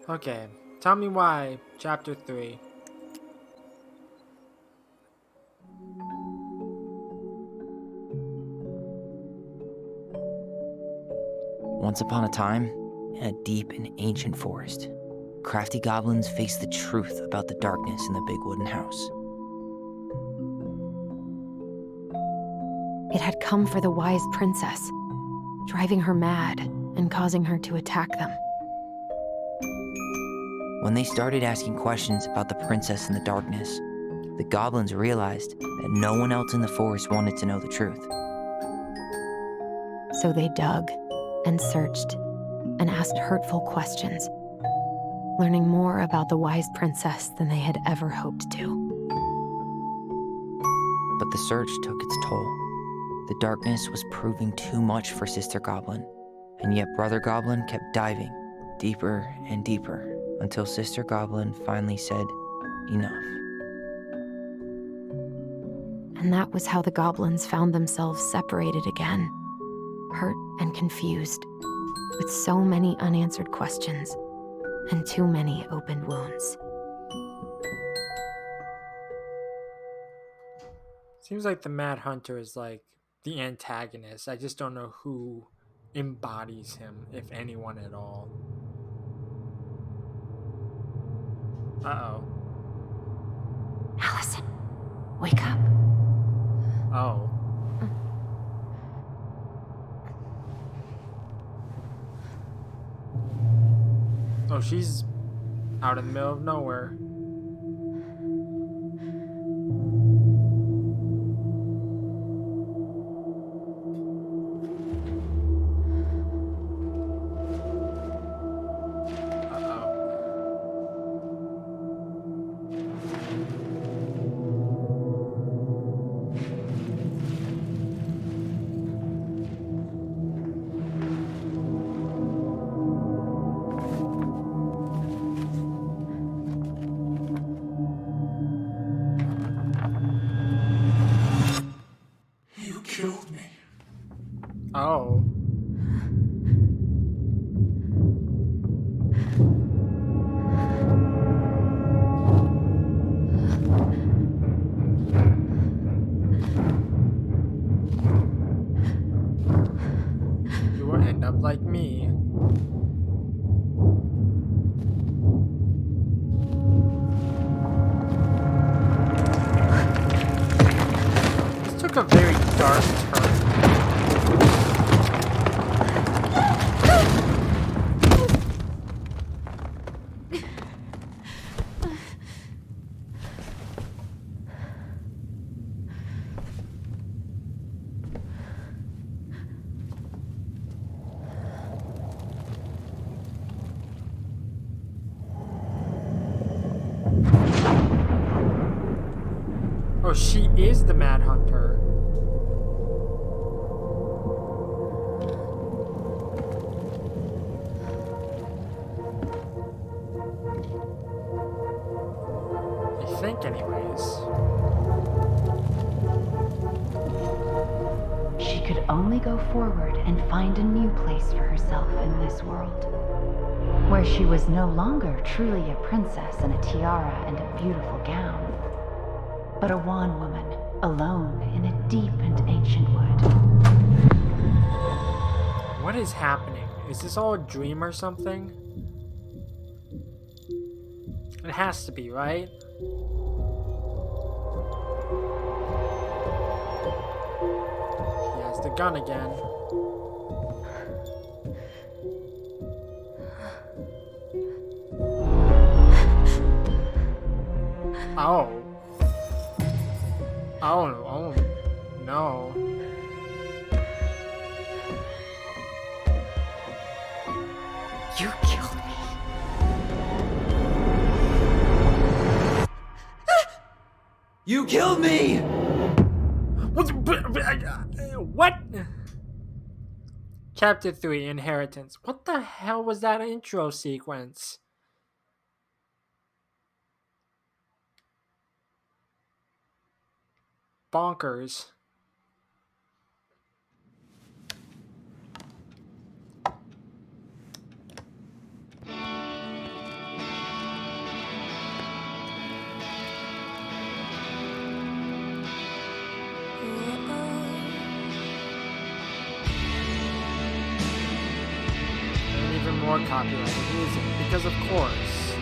Okay, tell me why. Chapter 3. Once upon a time, in a deep and ancient forest, crafty goblins faced the truth about the darkness in the big wooden house. It had come for the wise princess, driving her mad and causing her to attack them. When they started asking questions about the princess in the darkness, the goblins realized that no one else in the forest wanted to know the truth. So they dug and searched and asked hurtful questions, learning more about the wise princess than they had ever hoped to. But the search took its toll. The darkness was proving too much for Sister Goblin, and yet Brother Goblin kept diving deeper and deeper until Sister Goblin finally said, "Enough." And that was how the goblins found themselves separated again, hurt and confused, with so many unanswered questions and too many opened wounds. Seems like the Mad Hunter is like the antagonist. I just don't know who embodies him, if anyone at all. Uh-oh. Allison, wake up. Oh. Oh, she's out in the middle of nowhere. You killed me. Oh. You will end up like me. This took a very dark turn. Oh, she is the Mad Hunter. I think, anyways. She could only go forward and find a new place for herself in this world, where she was no longer truly a princess in a tiara and a beautiful gown, but a wan woman alone in a deep and ancient wood. What is happening? Is this all a dream or something? It has to be, right? He has the gun again. Oh. Oh no. You killed me. You killed me! What? Chapter 3, Inheritance. What the hell was that intro sequence? Bonkers. more copyrighted music, because of course.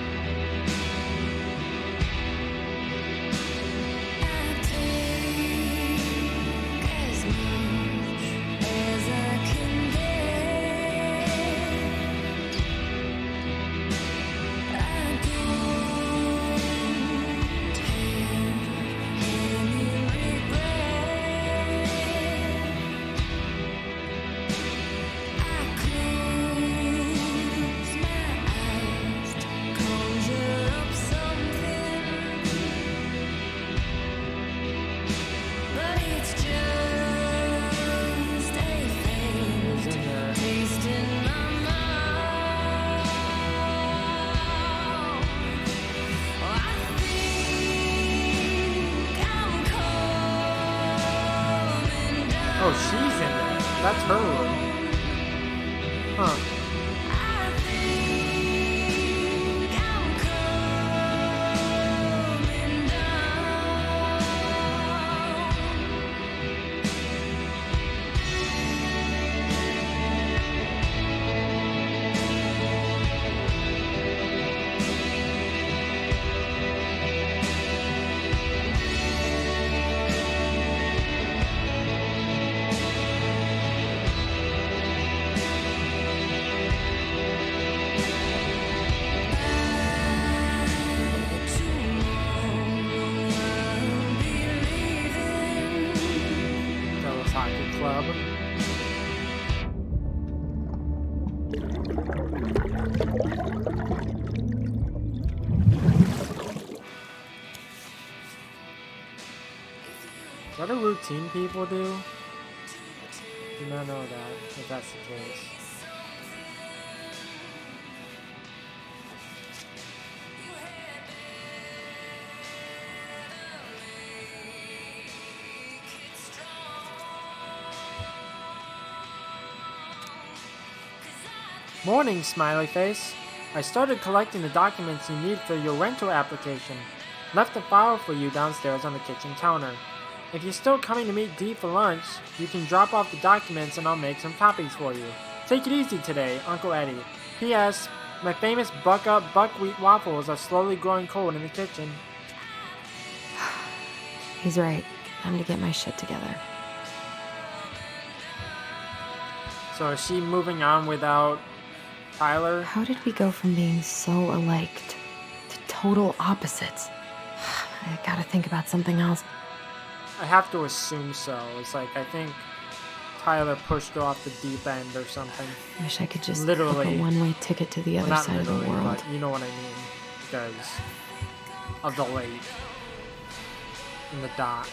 Oh, she's in there. That's her room. Huh. Hockey Club. Is that a routine people do? Do not know that, if that's the case. Morning, smiley face. I started collecting the documents you need for your rental application. Left a file for you downstairs on the kitchen counter. If you're still coming to meet Dee for lunch, you can drop off the documents and I'll make some copies for you. Take it easy today, Uncle Eddie. P.S. My famous buck-up buckwheat waffles are slowly growing cold in the kitchen. He's right. Time to get my shit together. So is she moving on without Tyler? How did we go from being so alike to total opposites? I gotta think about something else. I have to assume so. It's like, I think Tyler pushed her off the deep end or something. Wish I could just Literally. book a one-way ticket to the Well, other not side of the literally, world. but you know what I mean. Because of the lake in the dock.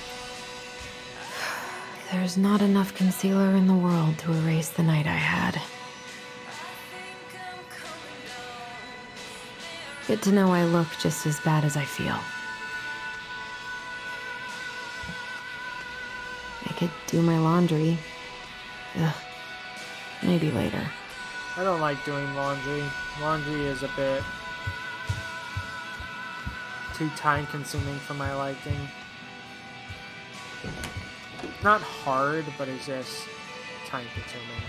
There's not enough concealer in the world to erase the night I had. Good to know I look just as bad as I feel. I could do my laundry. Ugh. Maybe later. I don't like doing laundry. Laundry is a bit too time consuming for my liking. Not hard, but it's just time consuming.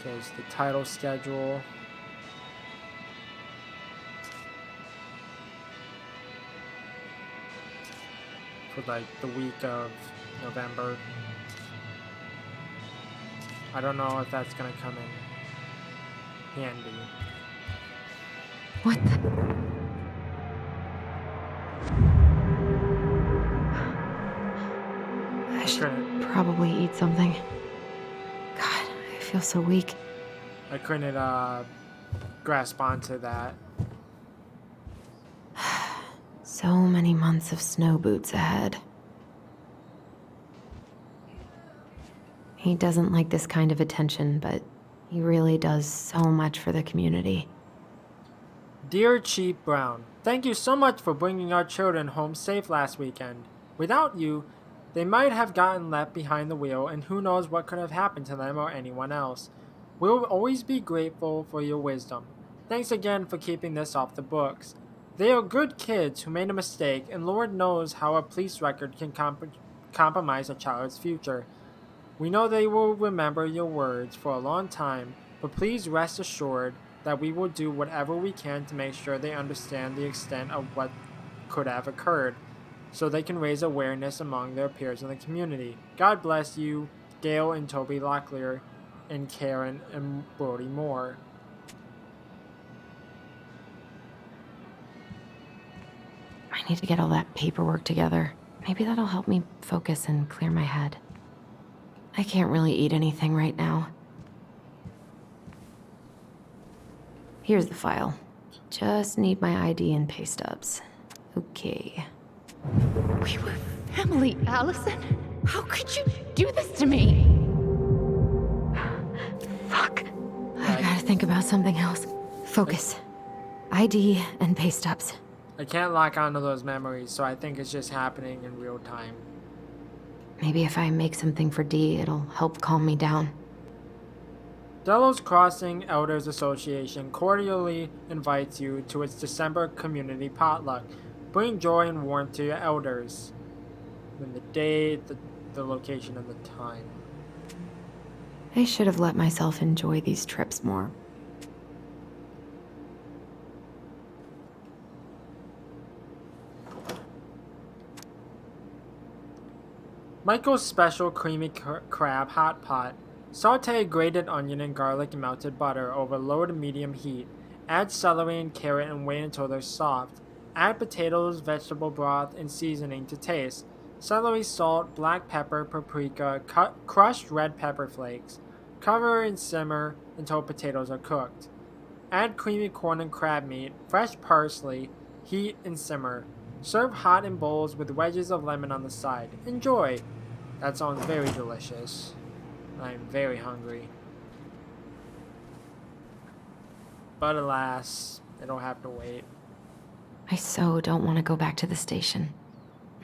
Okay, it's the title schedule. For like the week of November. I don't know if that's gonna come in handy. What the? I should probably eat something. God, I feel so weak. I couldn't grasp onto that. So many months of snow boots ahead. He doesn't like this kind of attention, but he really does so much for the community. Dear Chief Brown, thank you so much for bringing our children home safe last weekend. Without you, they might have gotten left behind the wheel, and who knows what could have happened to them or anyone else. We'll always be grateful for your wisdom. Thanks again for keeping this off the books. They are good kids who made a mistake, and Lord knows how a police record can compromise a child's future. We know they will remember your words for a long time, but please rest assured that we will do whatever we can to make sure they understand the extent of what could have occurred, so they can raise awareness among their peers in the community. God bless you, Gail and Toby Locklear, and Karen and Brody Moore. I need to get all that paperwork together. Maybe that'll help me focus and clear my head. I can't really eat anything right now. Here's the file. Just need my ID and pay stubs. Okay. We were family, Allison. How could you do this to me? Fuck. I gotta think about something else. Focus. ID and pay stubs. I can't lock onto those memories, so I think it's just happening in real time. Maybe if I make something for Dee, it'll help calm me down. Delos Crossing Elders Association cordially invites you to its December community potluck. Bring joy and warmth to your elders. And the date, the location, and the time. I should have let myself enjoy these trips more. Michael's special creamy crab hot pot. Saute grated onion and garlic and melted butter over low to medium heat. Add celery and carrot and wait until they're soft. Add potatoes, vegetable broth, and seasoning to taste. Celery, salt, black pepper, paprika, crushed red pepper flakes. Cover and simmer until potatoes are cooked. Add creamy corn and crab meat, fresh parsley, heat and simmer. Serve hot in bowls with wedges of lemon on the side. Enjoy! That sounds very delicious. I'm very hungry. But alas, I don't have to wait. I so don't want to go back to the station.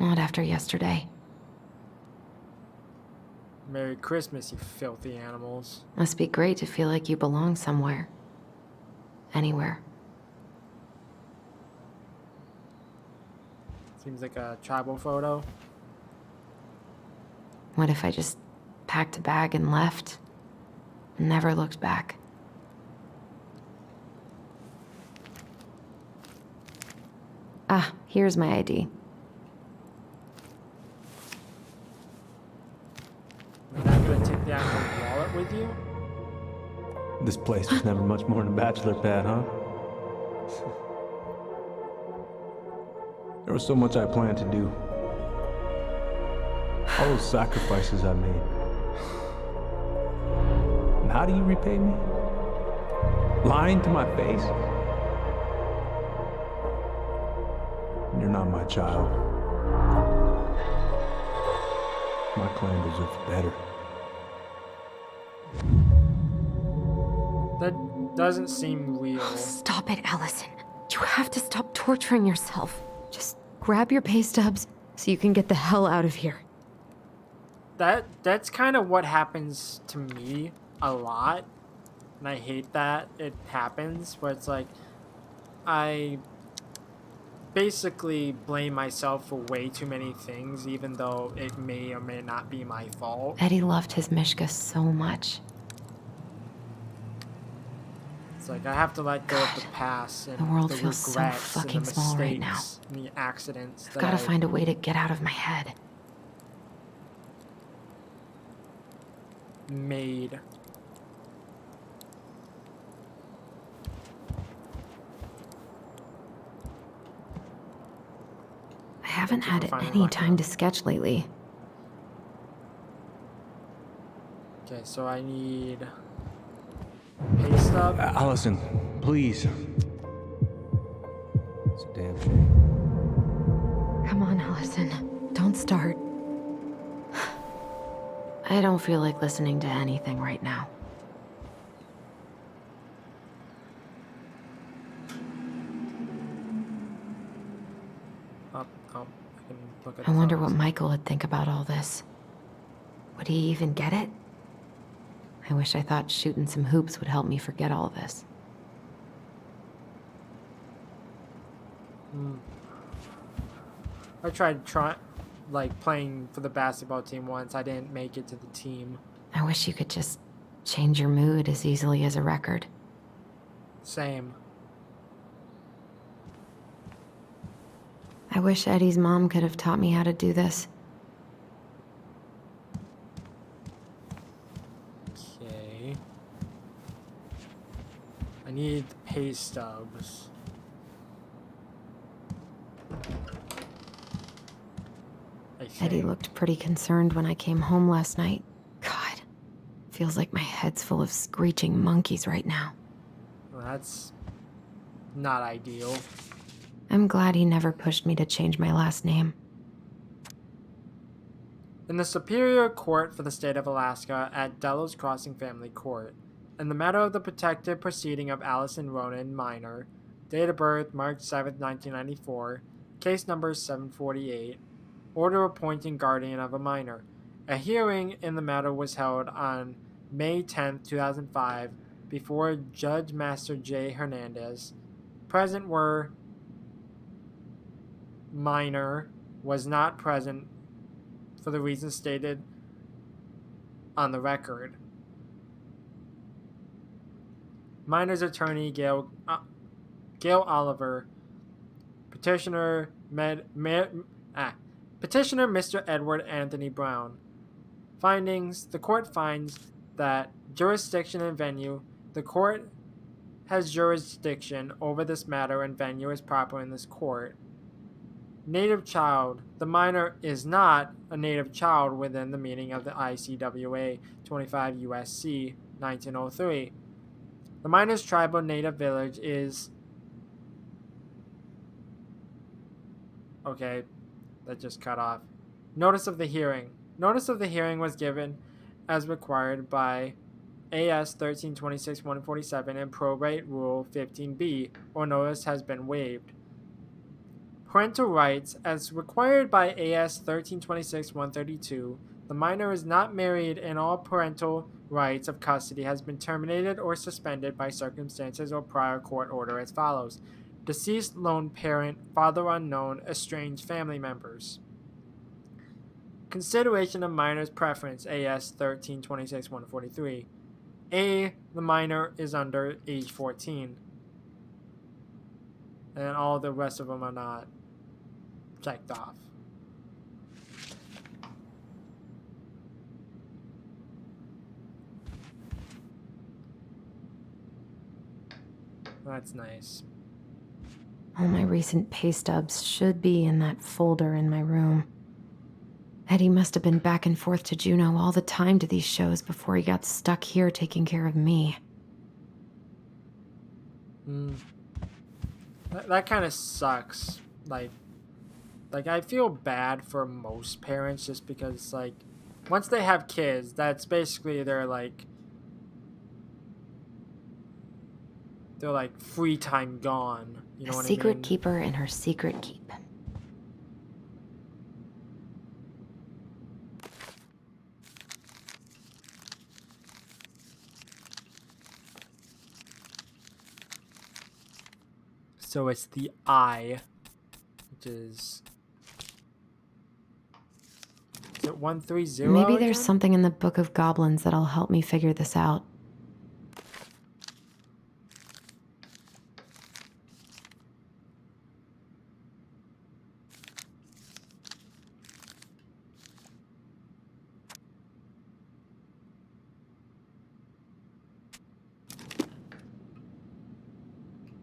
Not after yesterday. Merry Christmas, you filthy animals. Must be great to feel like you belong somewhere. Anywhere. Seems like a tribal photo. What if I just packed a bag and left? And never looked back? Ah, here's my ID. You're not gonna take the actual wallet with you? This place was never much more than a bachelor pad, huh? There was so much I planned to do. All those sacrifices I made. And how do you repay me? Lying to my face? You're not my child. My clan deserves better. That doesn't seem real. Stop it, Allison. You have to stop torturing yourself. Just grab your pay stubs so you can get the hell out of here. That's kind of what happens to me a lot. And I hate that it happens, where it's like I basically blame myself for way too many things, even though it may or may not be my fault. Eddie loved his Mishka so much. It's like I have to let go of the past and The world the feels so regrets fucking and the small right now. mistakes and the accidents I've that gotta I find a way to get out of my head. made. I haven't had Finally any locked time on. to sketch lately. Okay, so I need pay stub. Allison, please. It's a damn shame. Come on, Allison. Don't start. I don't feel like listening to anything right now. I can look at I the wonder what photos. Michael would think about all this. Would he even get it? I wish I thought shooting some hoops would help me forget all this. Hmm. I tried like playing for the basketball team once. I didn't make it to the team. I wish you could just change your mood as easily as a record. Same. I wish Eddie's mom could have taught me how to do this. Okay. I need pay stubs. Eddie looked pretty concerned when I came home last night. God, feels like my head's full of screeching monkeys right now. Well, that's not ideal. I'm glad he never pushed me to change my last name. In the Superior Court for the State of Alaska at Delos Crossing Family Court, in the matter of the protective proceeding of Allison Ronan, minor, date of birth March 7, 1994, case number 748, order appointing guardian of a minor. A hearing in the matter was held on May 10, 2005, before Judge Master J. Hernandez. Present were minor was not present for the reasons stated on the record. Minor's attorney Gail Oliver, petitioner petitioner Mr. Edward Anthony Brown. Findings: the court finds that jurisdiction and venue. The court has jurisdiction over this matter and venue is proper in this court. Native child. The minor is not a native child within the meaning of the ICWA 25 USC 1903. The minor's tribal native village is... Okay, that just cut off. Notice of the hearing. Notice of the hearing was given as required by AS 1326-147 and Probate Rule 15B, or notice has been waived. Parental rights. As required by AS 1326-132, the minor is not married and all parental rights of custody has been terminated or suspended by circumstances or prior court order as follows. Deceased lone parent, father unknown, estranged family members. Consideration of minor's preference, AS 1326-143. A, the minor is under age 14. And all the rest of them are not checked off. That's nice. All my recent pay stubs should be in that folder in my room. Eddie must have been back and forth to Juneau all the time to these shows before he got stuck here taking care of me. That kind of sucks. Like I feel bad for most parents just because, like, once they have kids, that's basically their, like, free time gone. You know what I mean? A secret keeper in her secret keep. So it's the I, which is it 130? Maybe there's again? something in the Book of Goblins that'll help me figure this out.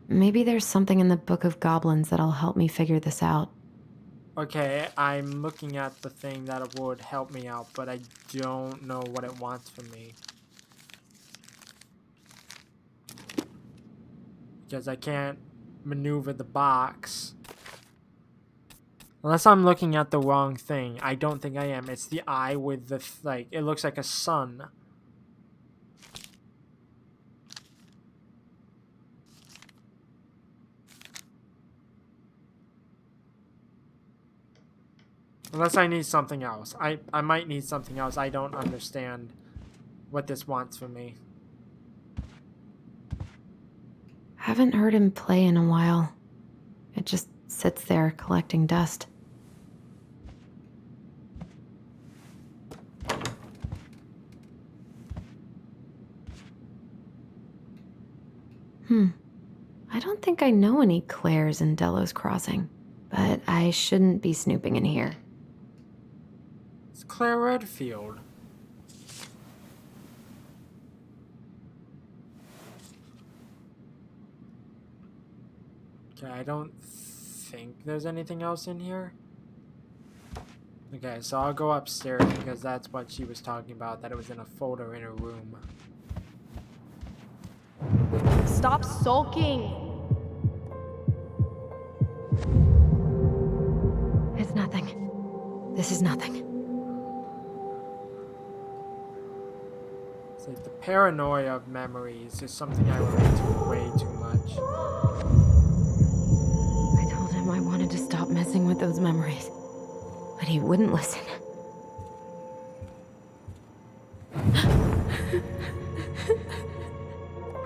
Maybe there's something in the Book of Goblins that'll help me figure this out. Okay, I'm looking at the thing that would help me out, but I don't know what it wants from me. Because I can't maneuver the box. Unless I'm looking at the wrong thing. I don't think I am. It's the eye with the, like, it looks like a sun. Unless I need something else. I might need something else. I don't understand what this wants from me. Haven't heard him play in a while. It just sits there collecting dust. I don't think I know any Claires in Delos Crossing, but I shouldn't be snooping in here. It's Claire Redfield. Okay, I don't think there's anything else in here. Okay, so I'll go upstairs because that's what she was talking about, that it was in a folder in her room. Stop sulking! It's nothing. This is nothing. It's like the paranoia of memories is something I relate to way too much. I told him I wanted to stop messing with those memories, but he wouldn't listen.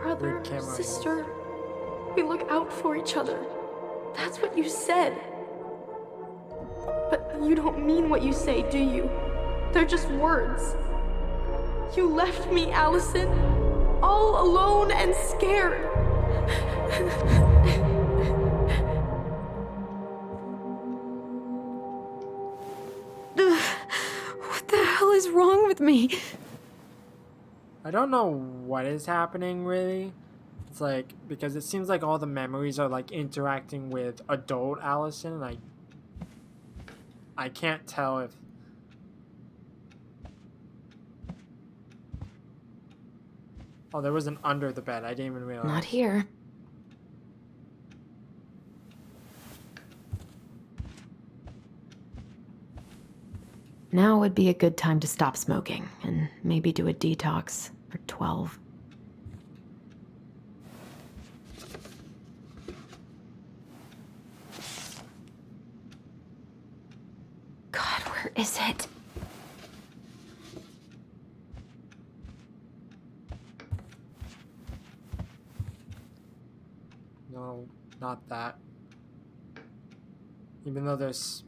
Brother, Weird camera angle. sister, we look out for each other. That's what you said. But you don't mean what you say, do you? They're just words. You left me, Allison, all alone and scared. What the hell is wrong with me? I don't know what is happening really. It's like, because it seems like all the memories are like interacting with adult Allison, and I can't tell if... Oh, there was an under the bed. I didn't even realize. Not here. Now would be a good time to stop smoking and maybe do a detox for 12. God, where is it? No, not that. Even though there's...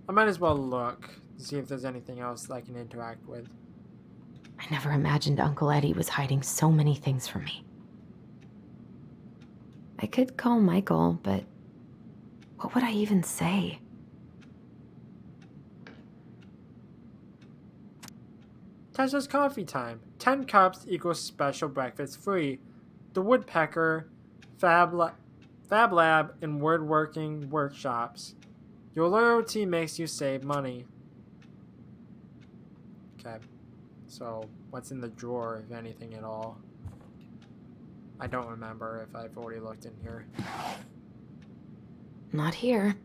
I might as well look to see if there's anything else that I can interact with. I never imagined Uncle Eddie was hiding so many things from me. I could call Michael, but what would I even say? Tasha's coffee time. 10 cups equals special breakfast free. The Woodpecker, Fab Lab, and Woodworking Workshops. Your loyalty makes you save money. Okay. So, what's in the drawer, if anything at all? I don't remember if I've already looked in here. Not here.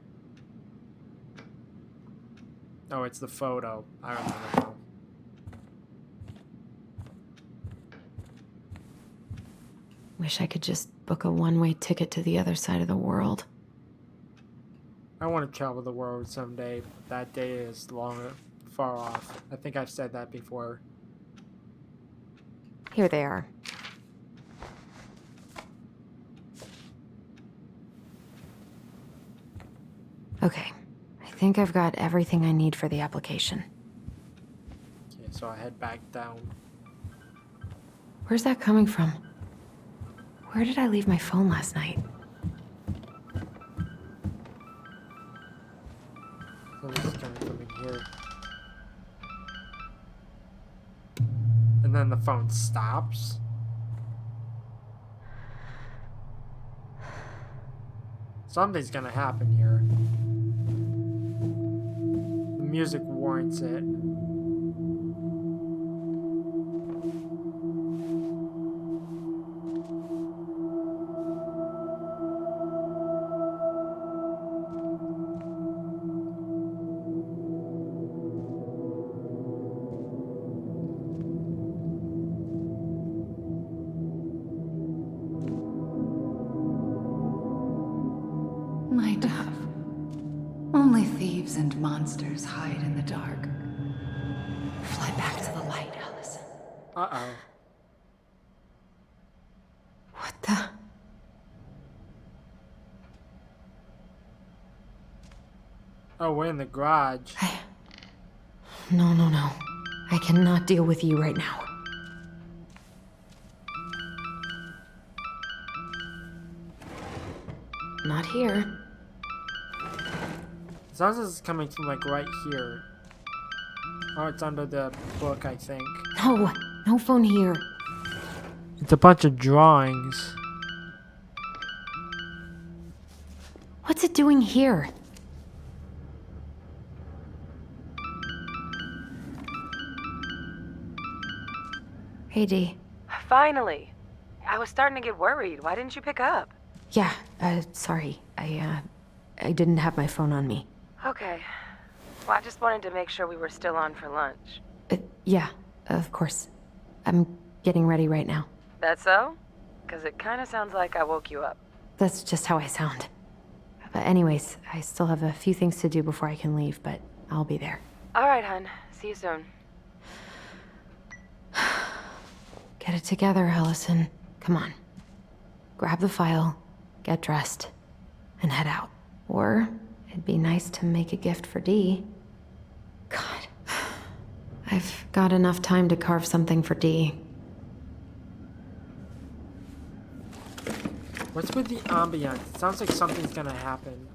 Oh, it's the photo. I remember now. Wish I could just book a one-way ticket to the other side of the world. I want to travel the world someday, but that day is far off. I think I've said that before. Here they are. Okay, I think I've got everything I need for the application. Okay, so I head back down. Where's that coming from? Where did I leave my phone last night? So this is coming from in here. And then the phone stops. Something's gonna happen here. The music warrants it. My dove. Only thieves and monsters hide in the dark. Fly back to the light, Allison. Uh-oh. What the? Oh, we're in the garage. No, no, no. I cannot deal with you right now. Not here. It sounds like it's coming from like right here. Oh, it's under the book, I think. No, no phone here. It's a bunch of drawings. What's it doing here? Hey, Dee. Finally. I was starting to get worried. Why didn't you pick up? Yeah, sorry. I didn't have my phone on me. Okay. Well, I just wanted to make sure we were still on for lunch. Yeah, of course. I'm getting ready right now. That so? Because it kind of sounds like I woke you up. That's just how I sound. But anyways, I still have a few things to do before I can leave, but I'll be there. All right, hun. See you soon. Get it together, Allison. Come on. Grab the file, get dressed, and head out. Or it'd be nice to make a gift for Dee. God. I've got enough time to carve something for Dee. What's with the ambiance? It sounds like something's gonna happen.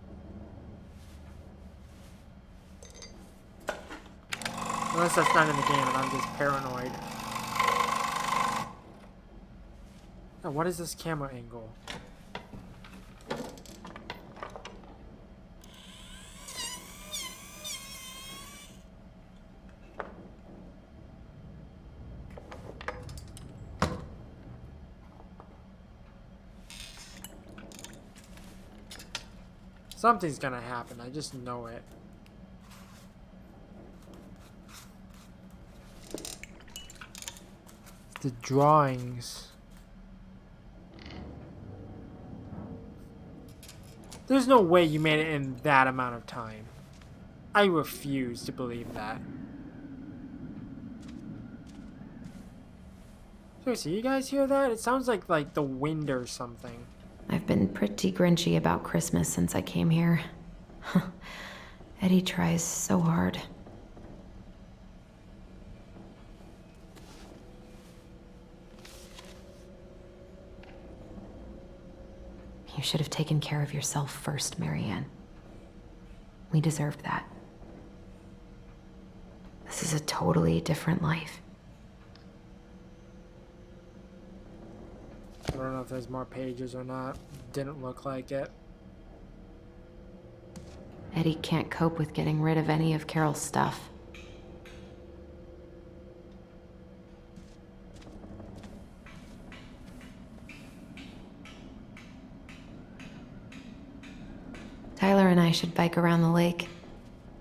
Unless that's not in the game and I'm just paranoid. Oh, what is this camera angle? Something's gonna happen, I just know it. The drawings. There's no way you made it in that amount of time. I refuse to believe that. Seriously, you guys hear that? It sounds like the wind or something. I've been pretty grinchy about Christmas since I came here. Eddie tries so hard. You should have taken care of yourself first, Marianne. We deserved that. This is a totally different life. I don't know if there's more pages or not. Didn't look like it. Eddie can't cope with getting rid of any of Carol's stuff. Tyler and I should bike around the lake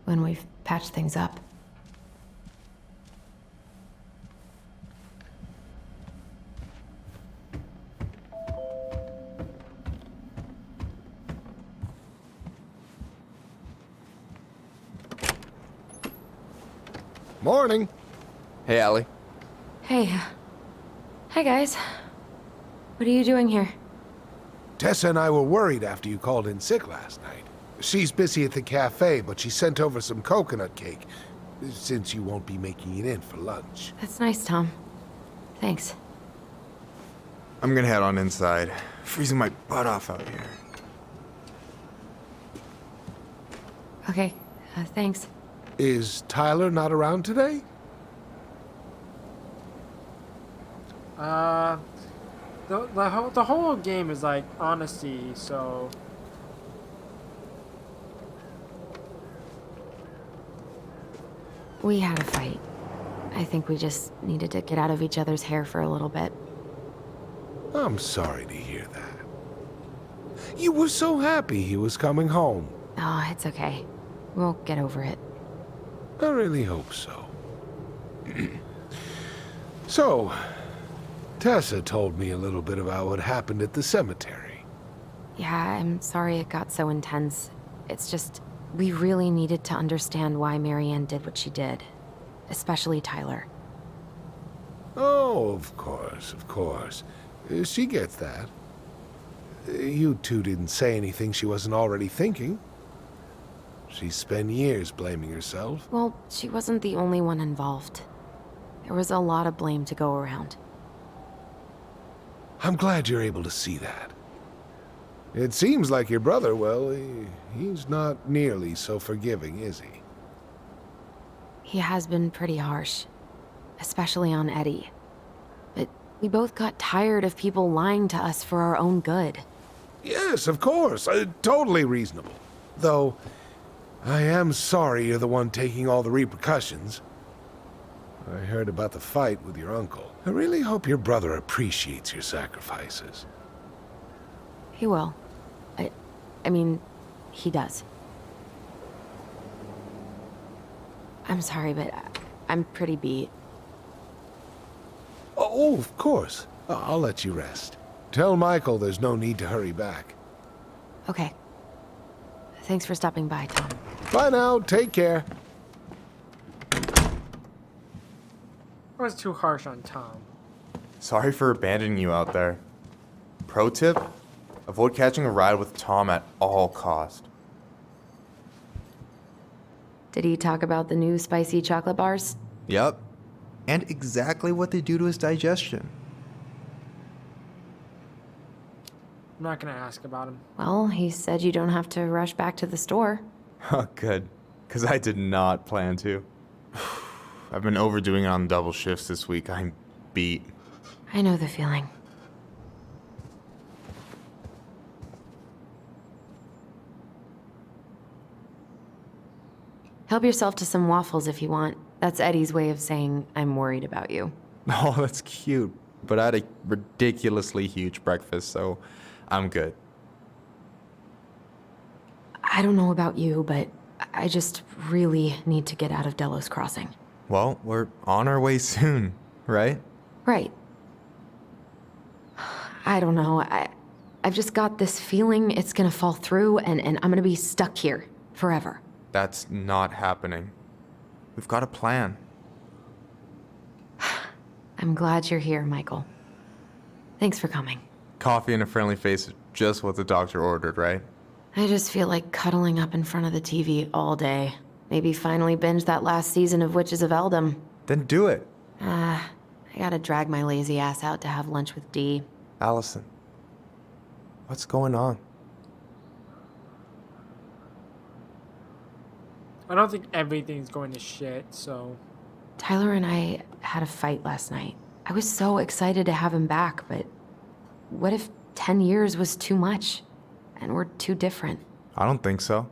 when we've patched things up. Morning. Hey, Allie. Hey. Hi, guys. What are you doing here? Tessa and I were worried after you called in sick last night. She's busy at the cafe, but she sent over some coconut cake, since you won't be making it in for lunch. That's nice, Tom. Thanks. I'm gonna head on inside. Freezing my butt off out here. Okay, thanks. Is Tyler not around today? The whole game is like honesty, so We had a fight. I think we just needed to get out of each other's hair for a little bit. I'm sorry to hear that. You were so happy he was coming home. Oh, it's okay. We'll get over it. I really hope so. So, Tessa told me a little bit about what happened at the cemetery. Yeah, I'm sorry it got so intense. It's just, we really needed to understand why Marianne did what she did. Especially Tyler. Oh, of course, of course. She gets that. You two didn't say anything she wasn't already thinking. She spent years blaming herself. Well, she wasn't the only one involved. There was a lot of blame to go around. I'm glad you're able to see that. It seems like your brother, well, he's not nearly so forgiving, is he? He has been pretty harsh, especially on Eddie. But we both got tired of people lying to us for our own good. Yes, of course. Totally reasonable. Though, I am sorry you're the one taking all the repercussions. I heard about the fight with your uncle. I really hope your brother appreciates your sacrifices. He will. I mean, he does. I'm sorry, but I'm pretty beat. Oh, of course. I'll let you rest. Tell Michael there's no need to hurry back. Okay. Thanks for stopping by, Tom. Bye now. Take care. I was too harsh on Tom. Sorry for abandoning you out there. Pro tip? Avoid catching a ride with Tom at all cost. Did he talk about the new spicy chocolate bars? Yep. And exactly what they do to his digestion. I'm not gonna ask about him. Well, he said you don't have to rush back to the store. Oh, good. Because I did not plan to. I've been overdoing it on double shifts this week. I'm beat. I know the feeling. Help yourself to some waffles if you want. That's Eddie's way of saying, I'm worried about you. Oh, that's cute. But I had a ridiculously huge breakfast, so I'm good. I don't know about you, but I just really need to get out of Delos Crossing. Well, we're on our way soon, right? Right. I don't know. I've just got this feeling it's gonna fall through and I'm gonna be stuck here forever. That's not happening. We've got a plan. I'm glad you're here, Michael. Thanks for coming. Coffee and a friendly face is just what the doctor ordered, right? I just feel like cuddling up in front of the TV all day. Maybe finally binge that last season of Witches of Eldom. Then do it. I gotta drag my lazy ass out to have lunch with Dee. Allison, what's going on? I don't think everything's going to shit, so... Tyler and I had a fight last night. I was so excited to have him back, but what if 10 years was too much? And we're too different? I don't think so.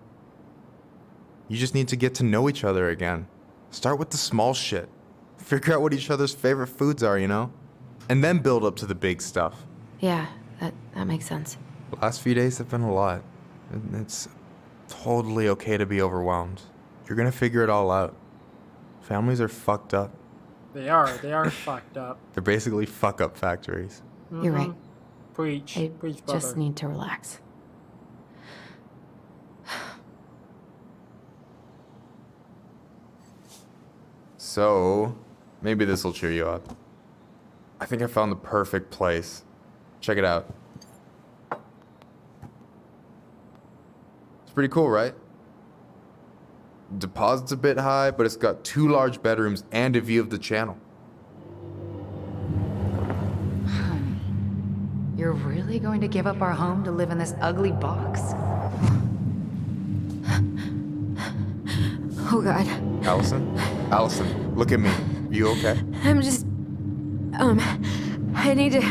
You just need to get to know each other again. Start with the small shit. Figure out what each other's favorite foods are, you know? And then build up to the big stuff. Yeah, that makes sense. The last few days have been a lot. It's totally okay to be overwhelmed. You're gonna figure it all out. Families are fucked up. They are fucked up. They're basically fuck-up factories. You're right. Preach. I Preach, brother. just need to relax. So, maybe this will cheer you up. I think I found the perfect place. Check it out. It's pretty cool, right? Deposit's a bit high, but it's got 2 large bedrooms and a view of the channel. Honey, you're really going to give up our home to live in this ugly box? Oh God. Allison? Allison, look at me. You okay? I'm just... I need to...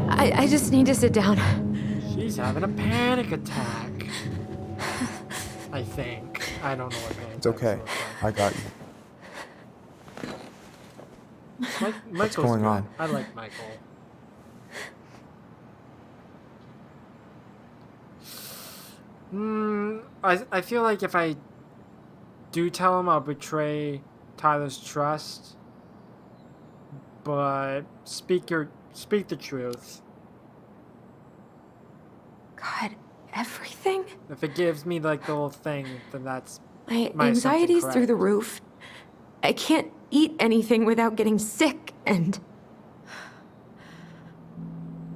I just need to sit down. She's having a panic attack. I think. I don't know what panic It's okay. I got you. What's going on? I like Michael. I feel like if I do tell him, I'll betray Tyler's trust. But speak the truth. God, everything? If it gives me like the whole thing, then that's My my anxiety's assumption through the correct. roof. I can't eat anything without getting sick, and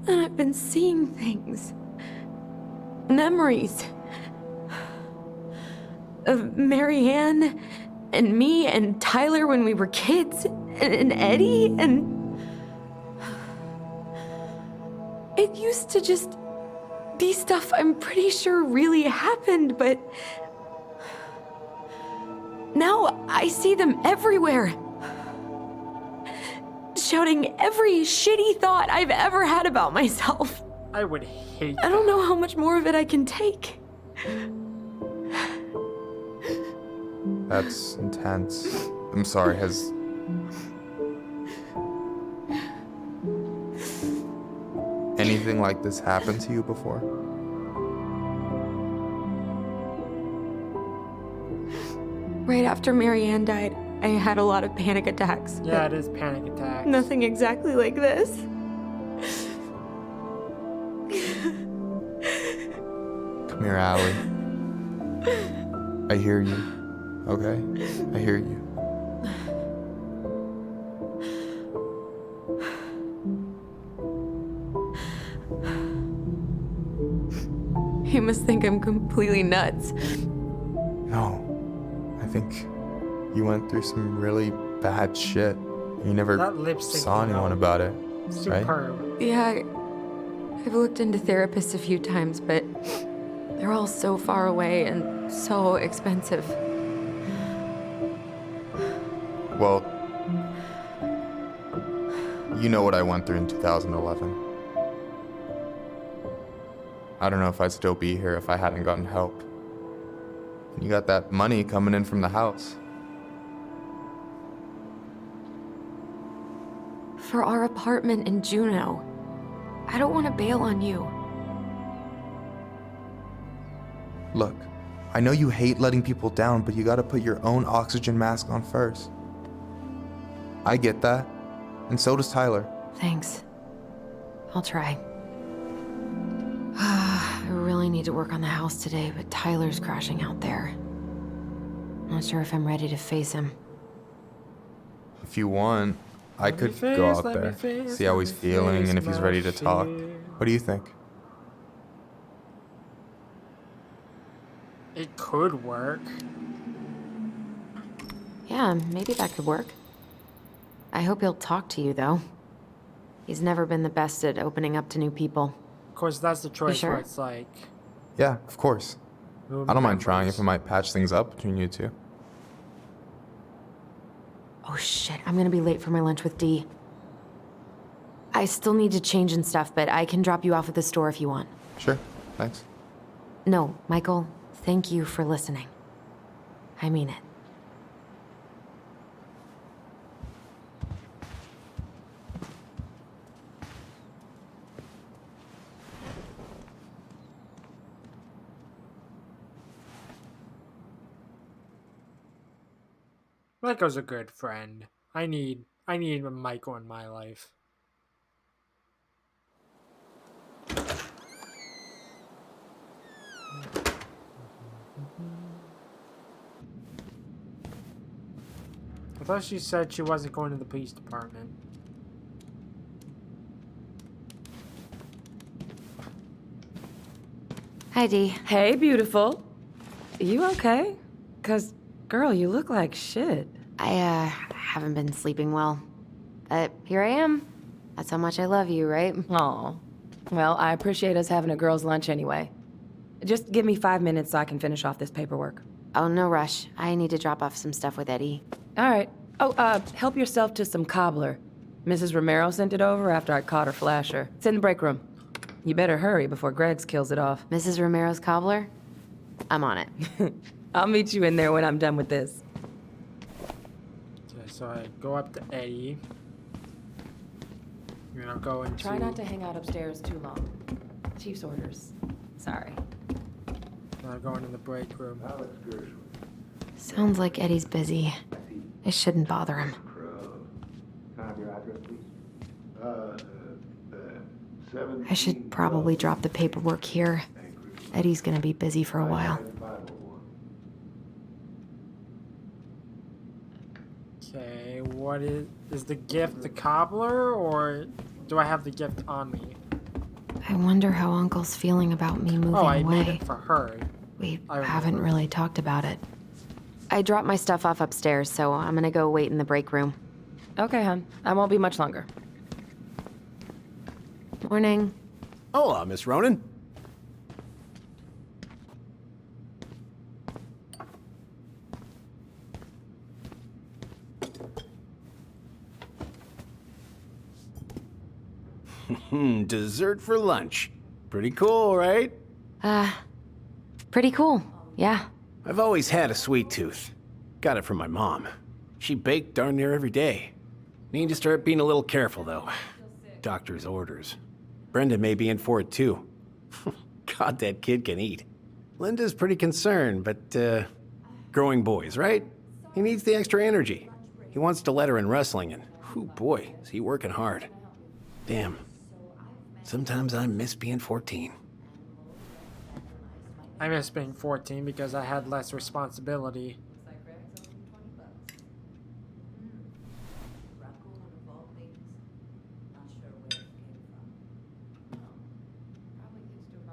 I've been seeing things. Memories. of Marianne and me and Tyler when we were kids and Eddie and... It used to just be stuff I'm pretty sure really happened, but... Now I see them everywhere. Shouting every shitty thought I've ever had about myself. I would hate I don't know how much more of it I can take. That's intense. I'm sorry, has... anything like this happened to you before? Right after Marianne died, I had a lot of panic attacks. Yeah, it is panic attacks. Nothing exactly like this. Come here, Allie. I hear you. Okay? I hear you. You must think I'm completely nuts. No. I think you went through some really bad shit. You never That lipstick saw came anyone out about it, right? superb. Yeah, I've looked into therapists a few times, but they're all so far away and so expensive. Well, you know what I went through in 2011. I don't know if I'd still be here if I hadn't gotten help. And you got that money coming in from the house. For our apartment in Juneau. I don't want to bail on you. Look, I know you hate letting people down, but you gotta put your own oxygen mask on first. I get that, and so does Tyler. Thanks. I'll try. I really need to work on the house today, but Tyler's crashing out there. Not sure if I'm ready to face him. If you want, I Let me could face, go out let me there, face, see how let he's me feeling, face and if he's my ready to talk. fear. What do you think? It could work. Yeah, maybe that could work. I hope he'll talk to you, though. He's never been the best at opening up to new people. Of course, that's the choice sure? where it's like... Yeah, of course. who I don't mind trying remembers? if it might patch things up between you two. Oh shit, I'm gonna be late for my lunch with Dee. I still need to change and stuff, but I can drop you off at the store if you want. Sure, thanks. No, Michael, thank you for listening. I mean it. Michael's a good friend. I need a Michael in my life. I thought she said she wasn't going to the police department. Hi, Dee. Hey, beautiful. You okay? 'Cause, girl, you look like shit. I haven't been sleeping well. But here I am. That's how much I love you, right? Aw. Well, I appreciate us having a girls' lunch anyway. Just give me 5 minutes so I can finish off this paperwork. Oh, no rush. I need to drop off some stuff with Eddie. All right. Oh, help yourself to some cobbler. Mrs. Romero sent it over after I caught her flasher. It's in the break room. You better hurry before Greggs kills it off. Mrs. Romero's cobbler? I'm on it. I'll meet you in there when I'm done with this. Okay, so I go up to Eddie. And I'll go into... Try not to hang out upstairs too long. Chief's orders. Sorry. And I'll go into the break room. Sounds like Eddie's busy. I shouldn't bother him. Can I have your address, please? 7. I should probably drop the paperwork here. Eddie's gonna be busy for a while. Okay, what is the gift the cobbler, or do I have the gift on me? I wonder how Uncle's feeling about me moving Oh, I away. made it for her. We I haven't remember. really talked about it. I dropped my stuff off upstairs, so I'm gonna go wait in the break room. Okay, hon. I won't be much longer. Morning. Hola, Miss Ronan. Dessert for lunch. Pretty cool, right? Pretty cool, yeah. I've always had a sweet tooth. Got it from my mom. She baked darn near every day. Need to start being a little careful, though. Doctor's orders. Brenda may be in for it, too. God, that kid can eat. Linda's pretty concerned, but, growing boys, right? He needs the extra energy. He wants to let her in wrestling, and, whew, boy, is he working hard. Damn. Sometimes I miss being 14. I miss being 14 because I had less responsibility.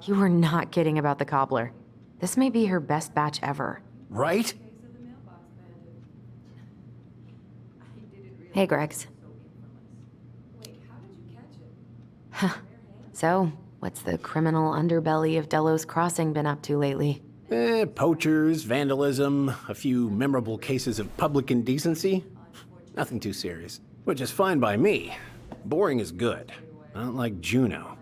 You were not kidding about the cobbler. This may be her best batch ever. Right? Hey, Gregs. So, what's the criminal underbelly of Delos Crossing been up to lately? Poachers, vandalism, a few memorable cases of public indecency. Nothing too serious, which is fine by me. Boring is good. Not like Juneau.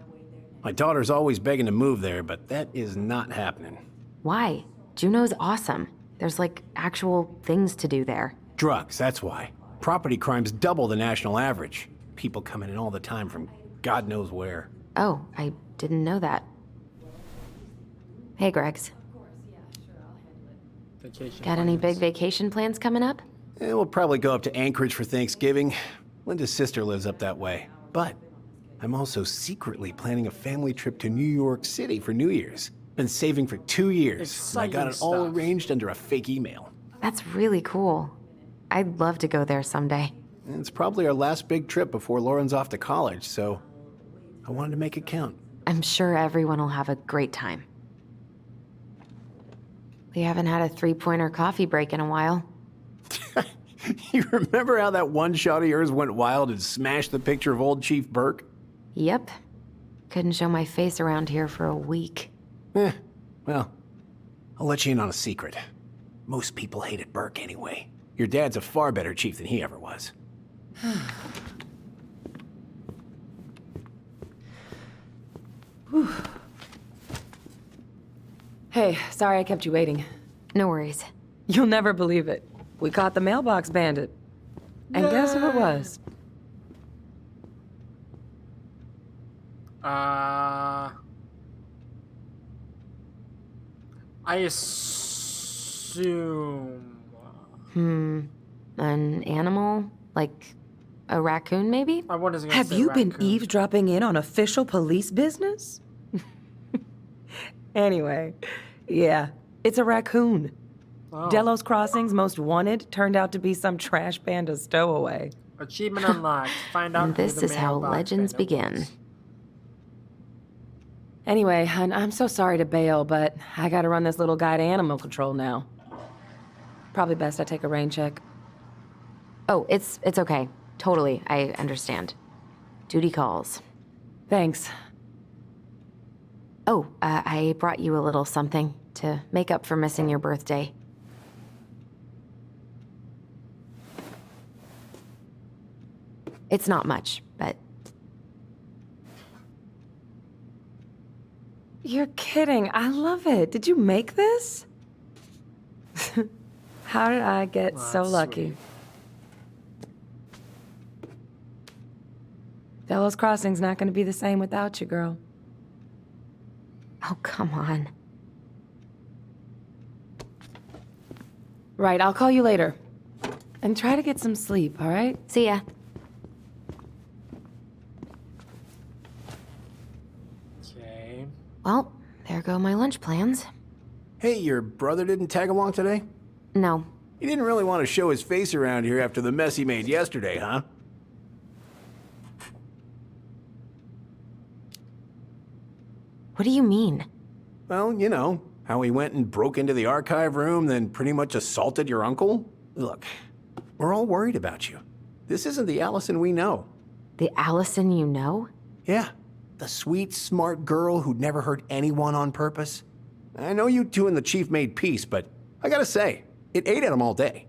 My daughter's always begging to move there, but that is not happening. Why? Juneau's awesome. There's like actual things to do there. Drugs, that's why. Property crime's double the national average. People coming in all the time from God knows where. Oh, I didn't know that. Hey, Gregs. Vacation Got any plans. big vacation plans coming up? We'll probably go up to Anchorage for Thanksgiving. Linda's sister lives up that way. But I'm also secretly planning a family trip to New York City for New Year's. Been saving for 2 years. And I got it all Exciting stuff. arranged under a fake email. That's really cool. I'd love to go there someday. And it's probably our last big trip before Lauren's off to college, so I wanted to make it count. I'm sure everyone will have a great time. We haven't had a three-pointer coffee break in a while. You remember how that one shot of yours went wild and smashed the picture of old Chief Burke? Yep. Couldn't show my face around here for a week. Well, I'll let you in on a secret. Most people hated Burke anyway. Your dad's a far better chief than he ever was. Hey, sorry I kept you waiting. No worries. You'll never believe it. We caught the mailbox bandit. And guess who it was? I assume. An animal? Like a raccoon, maybe? I wasn't gonna Have say you been raccoon. eavesdropping in on official police business? Anyway, yeah, it's a raccoon. Oh. Delos Crossing's most wanted turned out to be some trash panda stowaway. Achievement unlocked. Find out And who this the is how mailbox legends bandit begin. was. Anyway, hun, I'm so sorry to bail, but I gotta run this little guy to animal control now. Probably best I take a rain check. Oh, it's okay. Totally, I understand. Duty calls. Thanks. Oh, I brought you a little something to make up for missing your birthday. It's not much, but... You're kidding. I love it. Did you make this? How did I get Well, so that's lucky? sweet. Delos Crossing's not gonna be the same without you, girl. Oh, come on. Right, I'll call you later. And try to get some sleep, all right? See ya. Okay. Well, there go my lunch plans. Hey, your brother didn't tag along today? No. He didn't really want to show his face around here after the mess he made yesterday, huh? What do you mean? Well, you know, How he went and broke into the archive room, then pretty much assaulted your uncle? Look, we're all worried about you. This isn't the Allison we know. The Allison you know? Yeah, the sweet, smart girl who'd never hurt anyone on purpose. I know you two and the chief made peace, but I gotta say, it ate at him all day.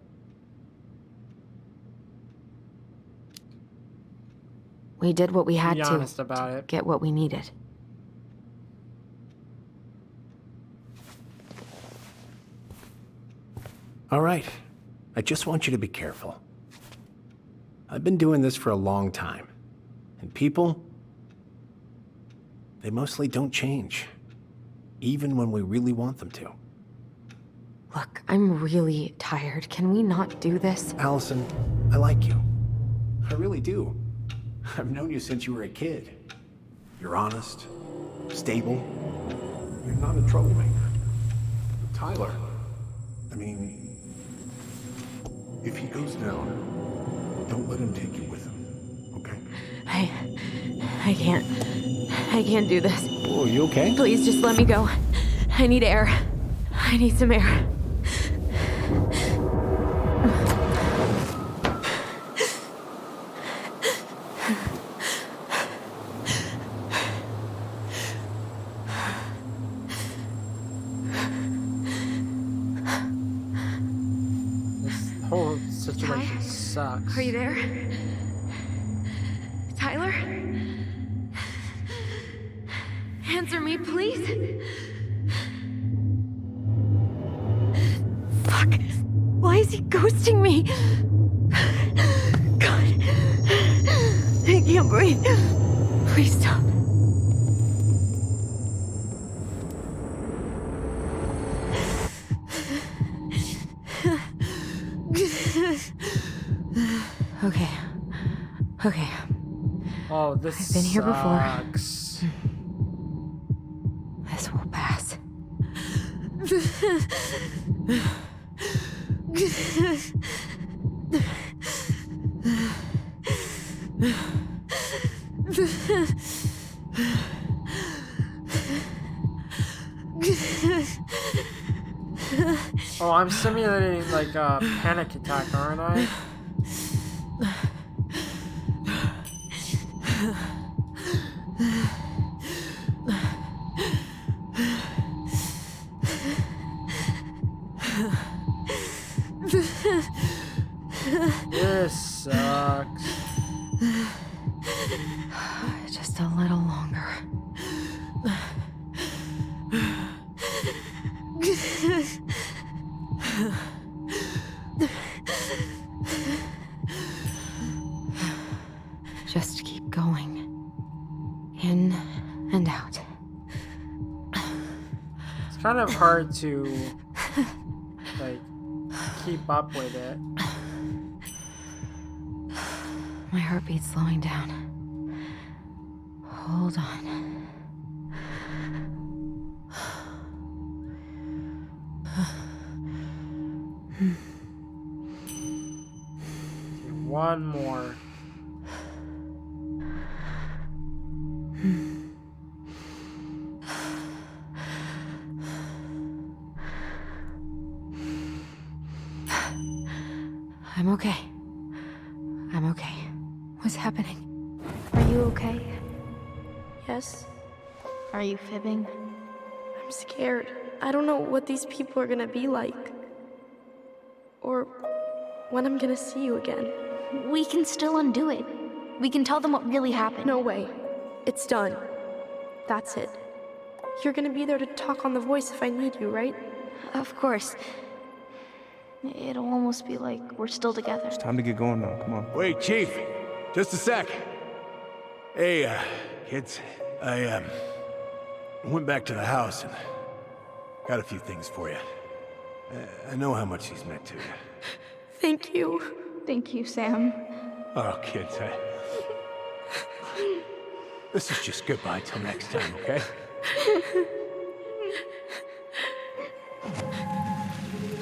We did what we had Be to honest about it. get what we needed. All right, I just want you to be careful. I've been doing this for a long time, and people, they mostly don't change, even when we really want them to. Look, I'm really tired. Can we not do this? Allison, I like you. I really do. I've known you since you were a kid. You're honest, stable. You're not a troublemaker. But Tyler, I mean, if he goes down, don't let him take you with him, okay? I can't do this. Oh, you okay? Please just let me go. I need air. I need some air. This whole situation sucks. Are you there? Tyler? Answer me, please. Fuck. Why is he ghosting me? God. I can't breathe. Please stop. Okay. Okay. Oh, this I've been here before. sucks. This will pass. Oh, I'm simulating like a panic attack, aren't I? This sucks. Just a little longer. Just keep going. In and out. It's kind of hard to like keep up with it. My heartbeat's slowing down. Hold on. One more. I'm okay. I'm okay. What's happening? Are you okay? Yes? Are you fibbing? I'm scared. I don't know what these people are gonna be like. Or when I'm gonna see you again. We can still undo it. We can tell them what really happened. No way. It's done. That's it. You're gonna be there to talk on the voice if I need you, right? Of course. It'll almost be like we're still together. It's time to get going now. Come on. Wait, Chief. Just a sec. Hey, kids. I went back to the house and got a few things for you. I know how much these meant to you. Thank you. Thank you, Sam. Oh, kids, this is just goodbye till next time, okay?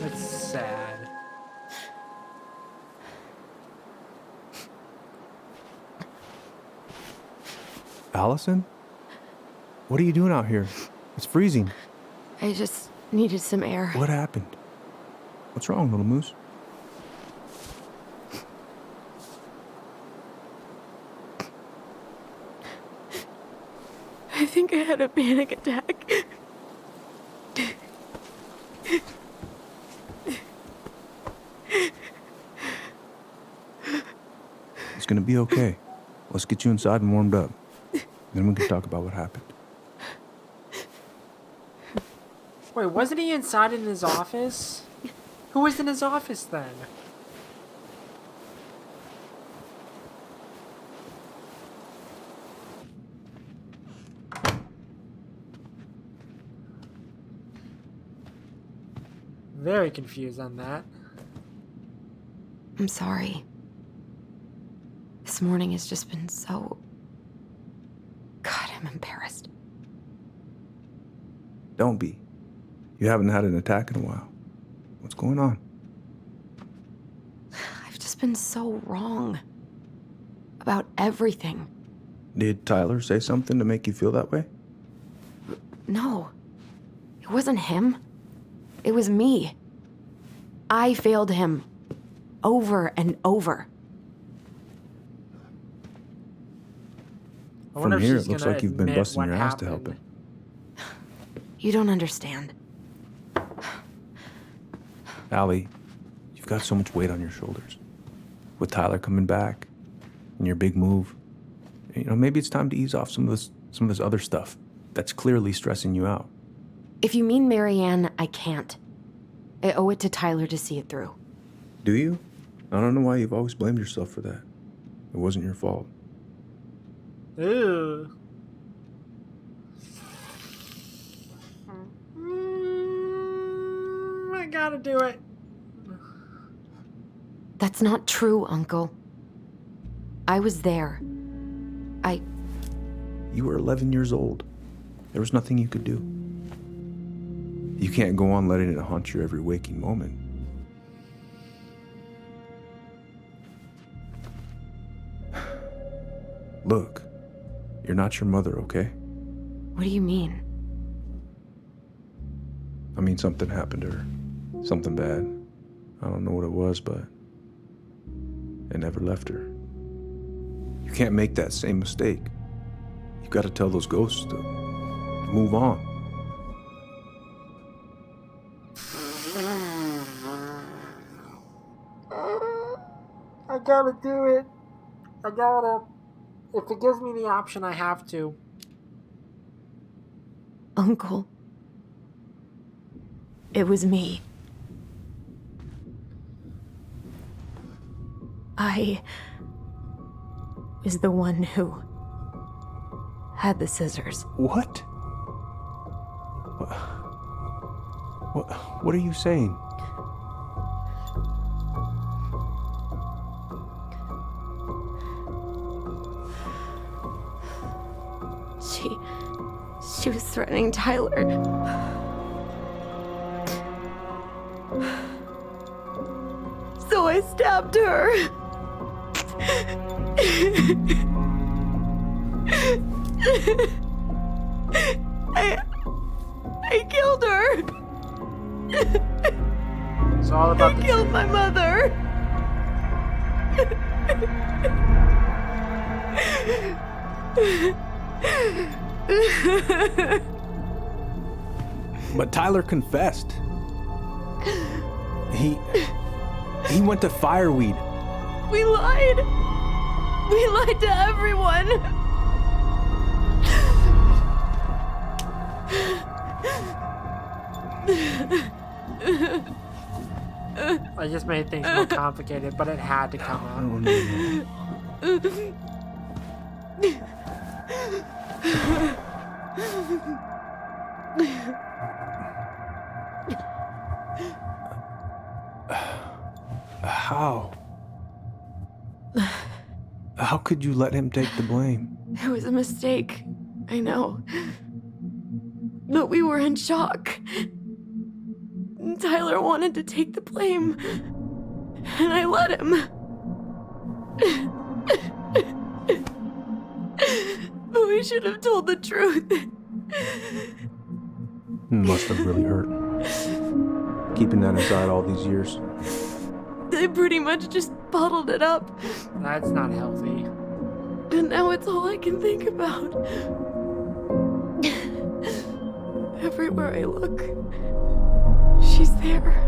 That's sad. Allison? What are you doing out here? It's freezing. I just Needed some air. What happened? What's wrong, little moose? I think I had a panic attack. It's gonna be okay. Let's get you inside and warmed up. Then we can talk about what happened. Wait, wasn't he inside in his office? Who was in his office then? Very confused on that. I'm sorry. This morning has just been so... God, I'm embarrassed. Don't be. You haven't had an attack in a while. What's going on? I've just been so wrong. About everything. Did Tyler say something to make you feel that way? No. It wasn't him. It was me. I failed him. Over and over. From here, it looks like you've been busting your ass to help him. You don't understand. Allie, you've got so much weight on your shoulders. With Tyler coming back, and your big move, you know, maybe it's time to ease off some of this other stuff that's clearly stressing you out. If you mean Marianne, I can't. I owe it to Tyler to see it through. Do you? I don't know why you've always blamed yourself for that. It wasn't your fault. Ew. I gotta do it. That's not true, Uncle. I was there. You were 11 years old. There was nothing you could do. You can't go on letting it haunt your every waking moment. Look, you're not your mother, okay? What do you mean? I mean, something happened to her. Something bad. I don't know what it was, but it never left her. You can't make that same mistake. You've got to tell those ghosts to move on. I gotta do it. I gotta. If it gives me the option, I have to. Uncle. It was me. I was the one who had the scissors. What? What are you saying? She was threatening Tyler. So I stabbed her. I killed her. It's all about I killed my mother. But Tyler confessed. He went to Fireweed. We lied. We lied to everyone. I just made things more complicated, but it had to come out. Oh, no. How? How could you let him take the blame? It was a mistake. I know. But we were in shock. Tyler wanted to take the blame. And I let him. We should have told the truth. Must have really hurt. Keeping that inside all these years. I pretty much just bottled it up. That's not healthy. And now it's all I can think about. Everywhere I look, she's there.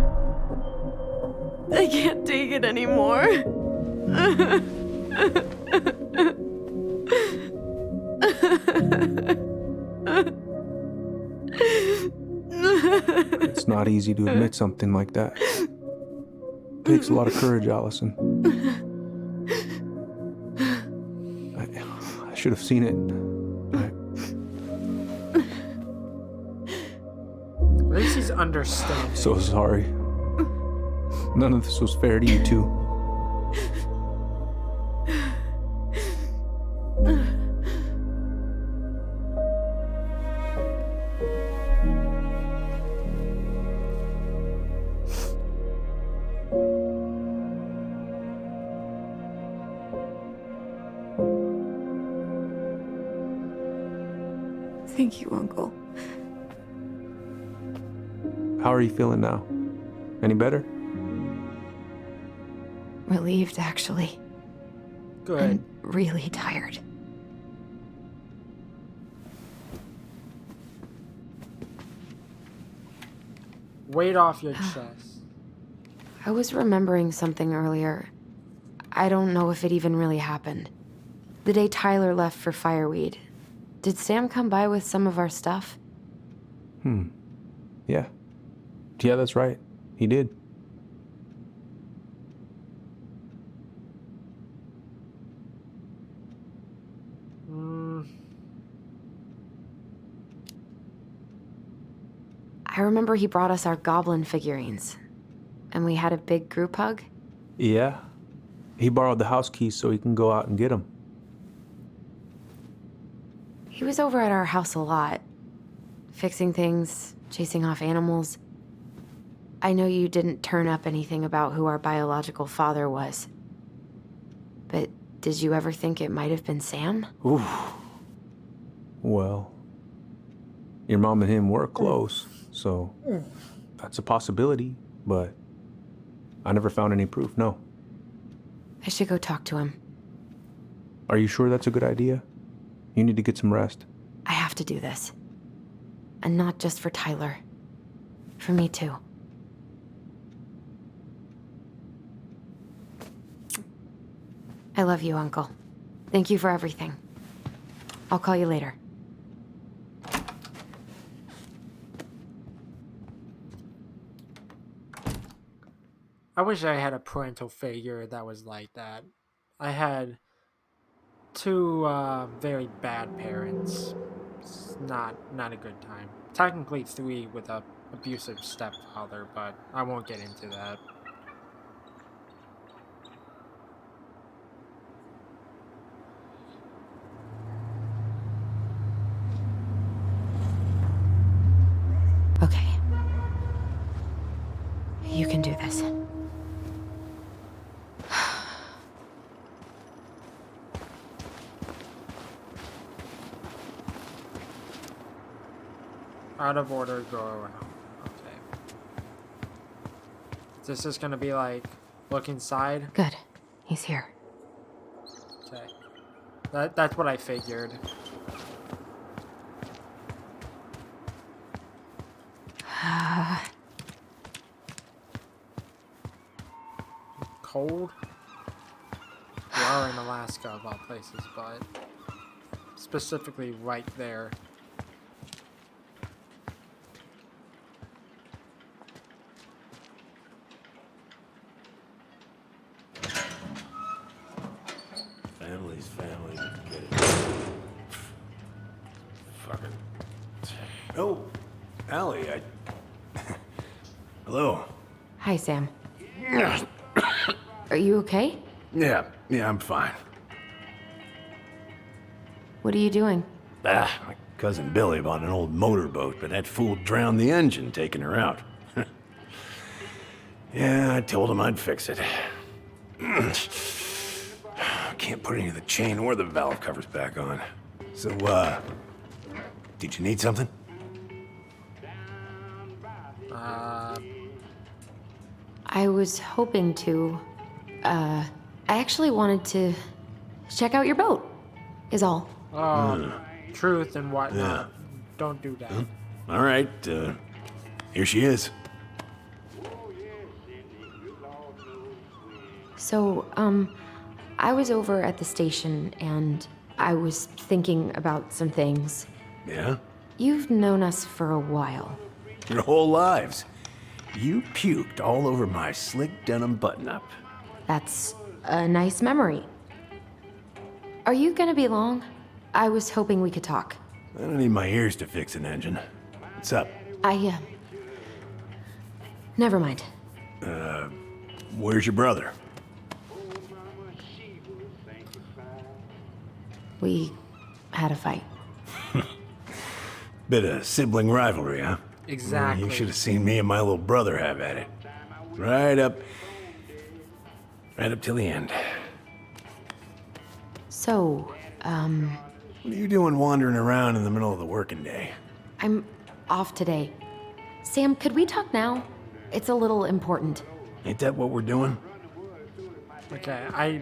I can't take it anymore. It's not easy to admit something like that. It takes a lot of courage, Allison. I should have seen it. At least he's understanding. So sorry. None of this was fair to you two. Thank you, Uncle. How are you feeling now? Any better? Relieved, actually. Good. And really tired. Weight off your chest. I was remembering something earlier. I don't know if it even really happened. The day Tyler left for Fireweed, did Sam come by with some of our stuff? Yeah. Yeah, that's right. He did. I remember he brought us our goblin figurines. And we had a big group hug. Yeah. He borrowed the house keys so he can go out and get them. He was over at our house a lot. Fixing things, chasing off animals. I know you didn't turn up anything about who our biological father was. But did you ever think it might have been Sam? Ooh. Well, your mom and him were close, so that's a possibility, but I never found any proof, no. I should go talk to him. Are you sure that's a good idea? You need to get some rest. I have to do this. And not just for Tyler. For me, too. I love you, Uncle. Thank you for everything. I'll call you later. I wish I had a parental figure that was like that. I had two very bad parents. It's not a good time. Technically 3 with a abusive stepfather, but I won't get into that. Okay. You can do this. Out of order, go around. Okay. This is gonna be like, look inside. Good. He's here. Okay. That's what I figured. Cold? We are in Alaska of all places, but specifically right there. Family's family. Get it. Fucking. Oh, Allie, Hello. Hi, Sam. Are you okay? Yeah, I'm fine. What are you doing? My cousin Billy bought an old motorboat, but that fool drowned the engine taking her out. Yeah, I told him I'd fix it. Can't put any of the chain or the valve covers back on. So, did you need something? I was hoping to. I actually wanted to check out your boat, is all. Truth and whatnot. Don't do that. All right, here she is. So, I was over at the station and I was thinking about some things. Yeah? You've known us for a while. Your whole lives. You puked all over my slick denim button-up. That's a nice memory. Are you gonna be long? I was hoping we could talk. I don't need my ears to fix an engine. What's up? Never mind. Where's your brother? We had a fight. Bit of sibling rivalry, huh? Exactly. You should have seen me and my little brother have at it. Right up till the end. So, What are you doing wandering around in the middle of the working day? I'm off today. Sam, could we talk now? It's a little important. Ain't that what we're doing? Okay, I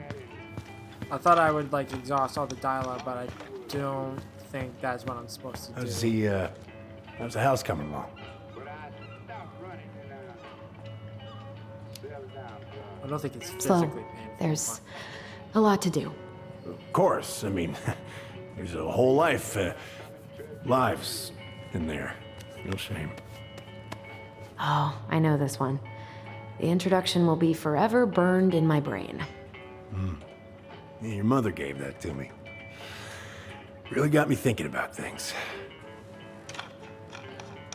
thought I would like exhaust all the dialogue, but I don't think that's what I'm supposed to do. How's the house coming along? I don't think it's Slow. physically painful. There's a lot to do. Of course, I mean, there's a whole lives in there. No shame. Oh, I know this one. The introduction will be forever burned in my brain. Yeah, your mother gave that to me. Really got me thinking about things.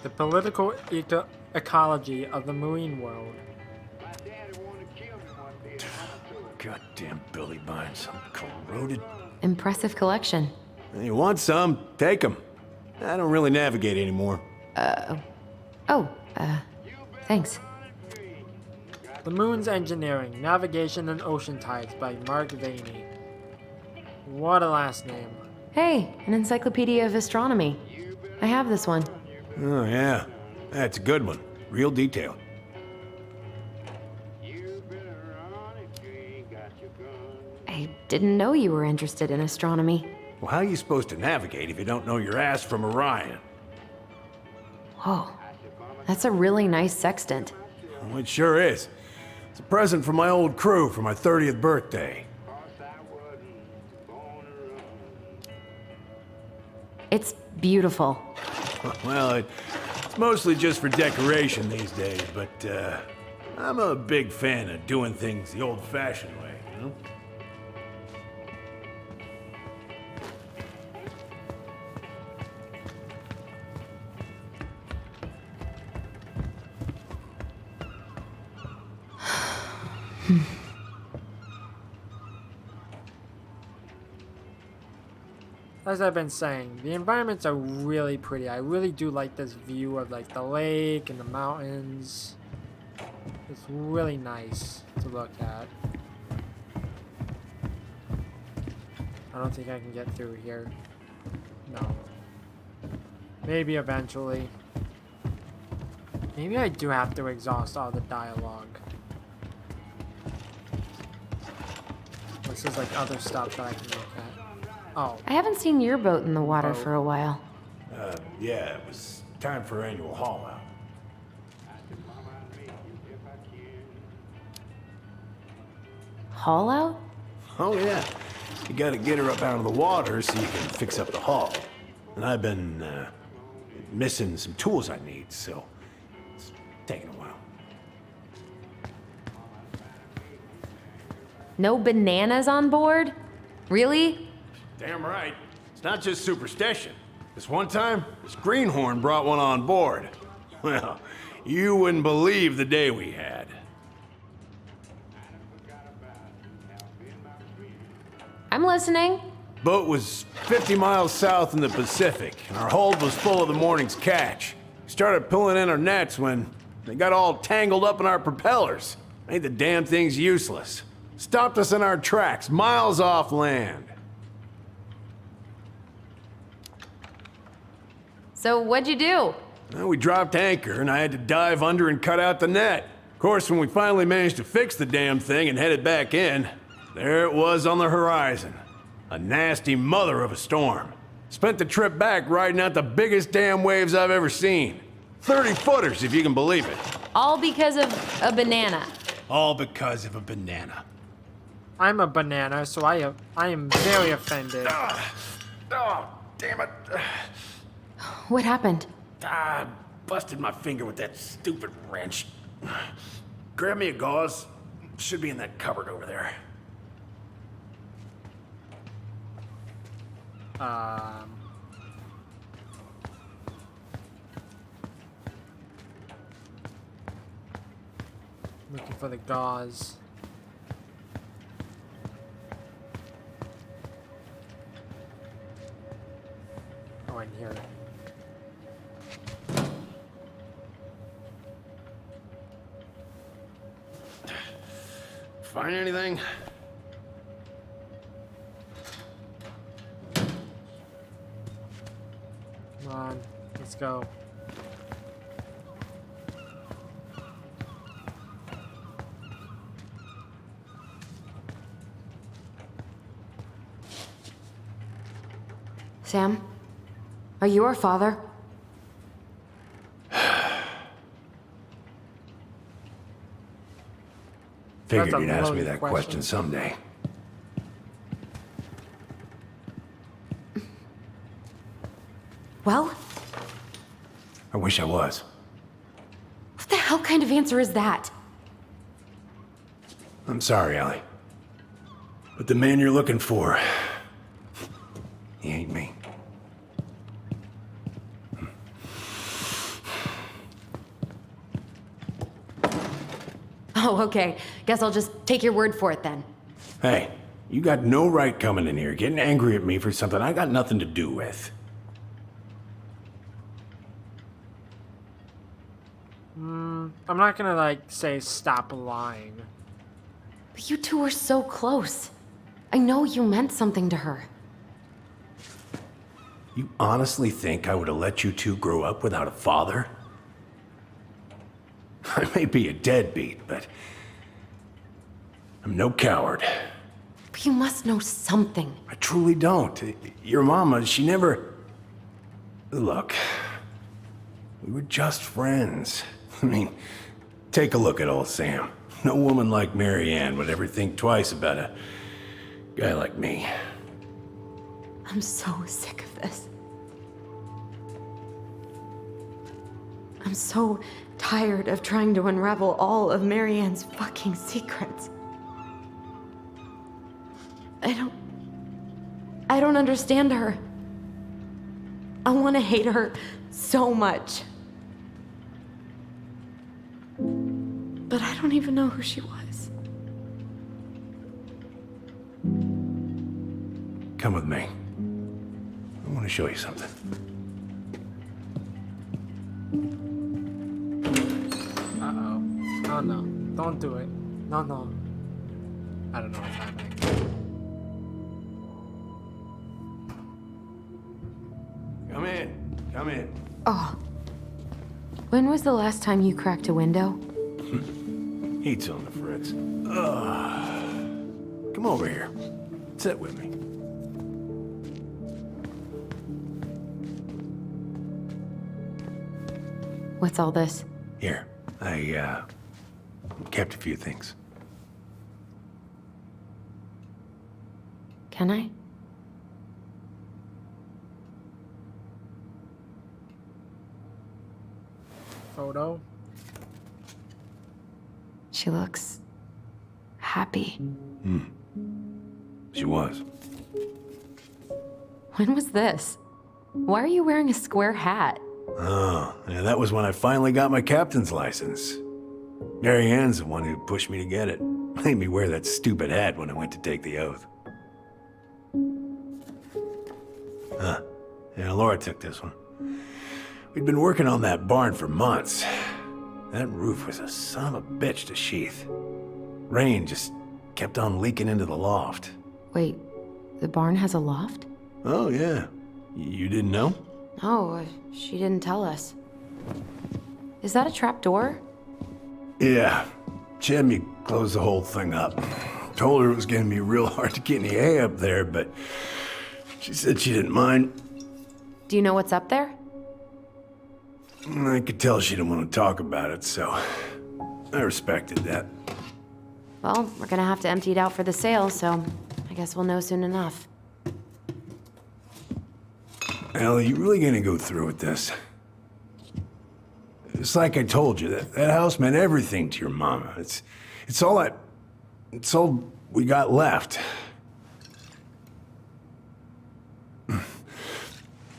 The political ecology of the marine world. Goddamn Billy buying some corroded. Impressive collection. You want some? Take them. I don't really navigate anymore. Thanks. The Moon's Engineering, Navigation and Ocean Tides by Mark Vaney. What a last name. Hey, an encyclopedia of astronomy. I have this one. Oh, yeah. That's a good one. Real detailed. I didn't know you were interested in astronomy. Well, how are you supposed to navigate if you don't know your ass from Orion? Whoa. That's a really nice sextant. Well, it sure is. It's a present from my old crew for my 30th birthday. It's beautiful. Well, it's mostly just for decoration these days, but I'm a big fan of doing things the old-fashioned way, you know? As I've been saying, the environments are really pretty. I really do like this view of like the lake and the mountains. It's really nice to look at. I don't think I can get through here. No. Maybe eventually. Maybe I do have to exhaust all the dialogue. This is like other stuff that I can look at. Oh. I haven't seen your boat in the water for a while. Yeah, it was time for annual haul out. Haul out? Oh, yeah. You gotta get her up out of the water so you can fix up the hull. And I've been, missing some tools I need, so it's taking a while. No bananas on board? Really? Damn right. It's not just superstition. This one time, this greenhorn brought one on board. Well, you wouldn't believe the day we had. I'm listening. Boat was 50 miles south in the Pacific, and our hold was full of the morning's catch. We started pulling in our nets when they got all tangled up in our propellers. Made the damn things useless. Stopped us in our tracks, miles off land. So what'd you do? Well, we dropped anchor, and I had to dive under and cut out the net. Of course, when we finally managed to fix the damn thing and headed back in, there it was on the horizon. A nasty mother of a storm. Spent the trip back riding out the biggest damn waves I've ever seen. 30-footers, if you can believe it. All because of a banana. All because of a banana. I'm a banana, so I am very offended. Oh, damn it. What happened? I busted my finger with that stupid wrench. Grab me a gauze. Should be in that cupboard over there. Looking for the gauze. Oh, in here. Find anything? Come on, let's go. Sam? Are you our father? Figured That's a you'd ask me loaded that question. question someday. Well, I wish I was. what the hell kind of answer is that? I'm sorry, Allie. But the man you're looking for, he ain't me. Oh, okay. Guess I'll just take your word for it then. Hey, you got no right coming in here getting angry at me for something I got nothing to do with. I'm not gonna, like, say stop lying. But you two were so close. I know you meant something to her. You honestly think I would have let you two grow up without a father? I may be a deadbeat, but I'm no coward. But you must know something. I truly don't. Your mama, she never... Look, we were just friends. I mean, take a look at old Sam. No woman like Mary Ann would ever think twice about a guy like me. I'm so sick of this. I'm so tired of trying to unravel all of Marianne's fucking secrets. I don't understand her. I want to hate her so much. But I don't even know who she was. Come with me. I want to show you something. Uh-oh. Oh, no. Don't do it. No, no. I don't know what's happening. Come in. Come in. Oh. When was the last time you cracked a window? Heat's on the fritz. Come over here. Sit with me. What's all this? Here. I kept a few things. Can I? Photo. She looks happy. She was. When was this? Why are you wearing a square hat? Oh, yeah, that was when I finally got my captain's license. Mary Ann's the one who pushed me to get it. Made me wear that stupid hat when I went to take the oath. Yeah, Laura took this one. We'd been working on that barn for months. That roof was a son of a bitch to sheath. Rain just kept on leaking into the loft. Wait, the barn has a loft? Oh, yeah. You didn't know? No, she didn't tell us. Is that a trap door? Yeah. She had me close the whole thing up. Told her it was gonna be real hard to get any hay up there, but she said she didn't mind. Do you know what's up there? I could tell she didn't want to talk about it, so I respected that. Well, we're gonna have to empty it out for the sale, so I guess we'll know soon enough. Ellie, you really gonna go through with this? It's like I told you, that house meant everything to your mama. It's all we got left.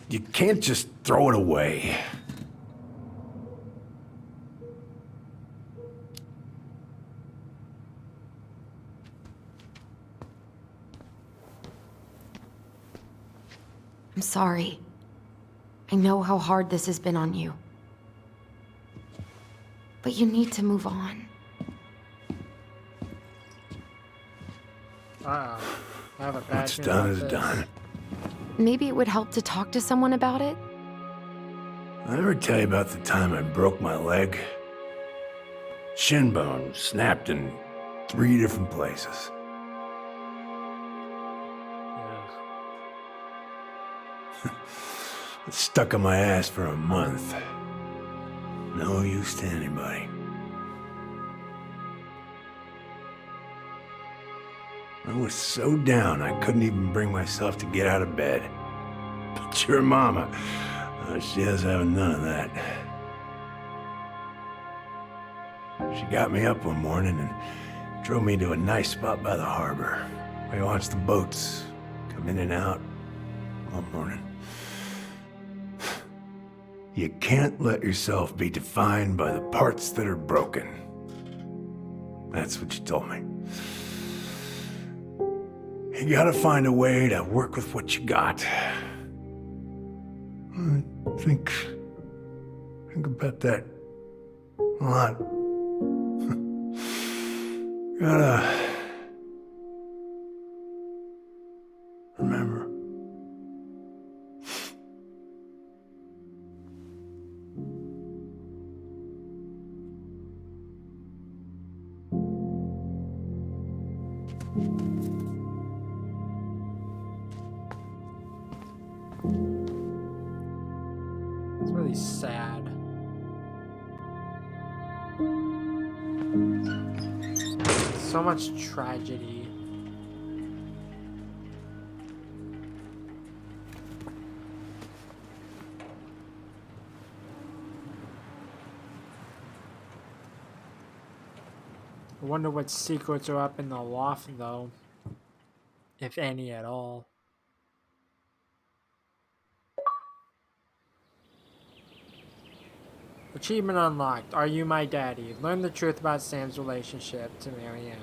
You can't just throw it away. I'm sorry. I know how hard this has been on you. But you need to move on. I have a bad What's feeling done about is this. done. Maybe it would help to talk to someone about it? I ever tell you about the time I broke my leg? Shin bone snapped in 3 different places. It stuck in my ass for a month. No use to anybody. I was so down I couldn't even bring myself to get out of bed. But your mama, she has having none of that. She got me up one morning and drove me to a nice spot by the harbor. We watched the boats come in and out all morning. You can't let yourself be defined by the parts that are broken. That's what you told me. You gotta find a way to work with what you got. I think about that a lot. Gotta remember. It's really sad. So much tragedy. I wonder what secrets are up in the loft, though. If any at all. Achievement unlocked. Are you my daddy? Learn the truth about Sam's relationship to Marianne.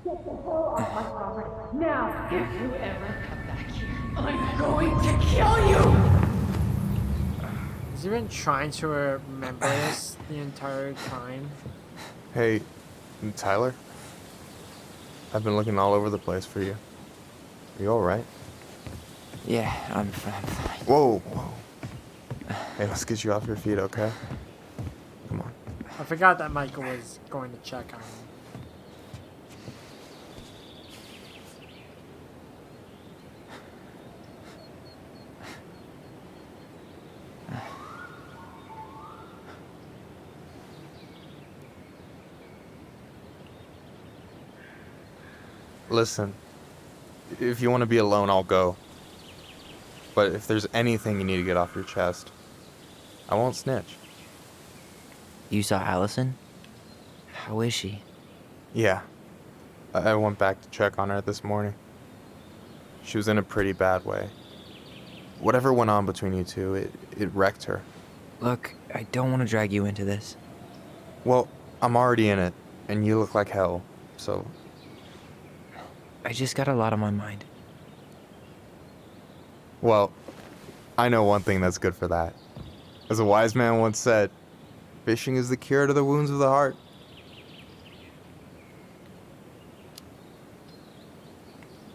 Get the hell off my property. Now, if you ever come back here, I'm going to kill you! Has he been trying to remember this the entire time? Hey, Tyler? I've been looking all over the place for you. Are you alright? Yeah, I'm fine. Whoa, whoa. Hey, let's get you off your feet, okay? Come on. I forgot that Michael was going to check on him. Listen, if you want to be alone, I'll go. But if there's anything you need to get off your chest, I won't snitch. You saw Allison? How is she? Yeah. I went back to check on her this morning. She was in a pretty bad way. Whatever went on between you two, it wrecked her. Look, I don't want to drag you into this. Well, I'm already in it, and you look like hell, so... I just got a lot on my mind. Well, I know one thing that's good for that. As a wise man once said, fishing is the cure to the wounds of the heart.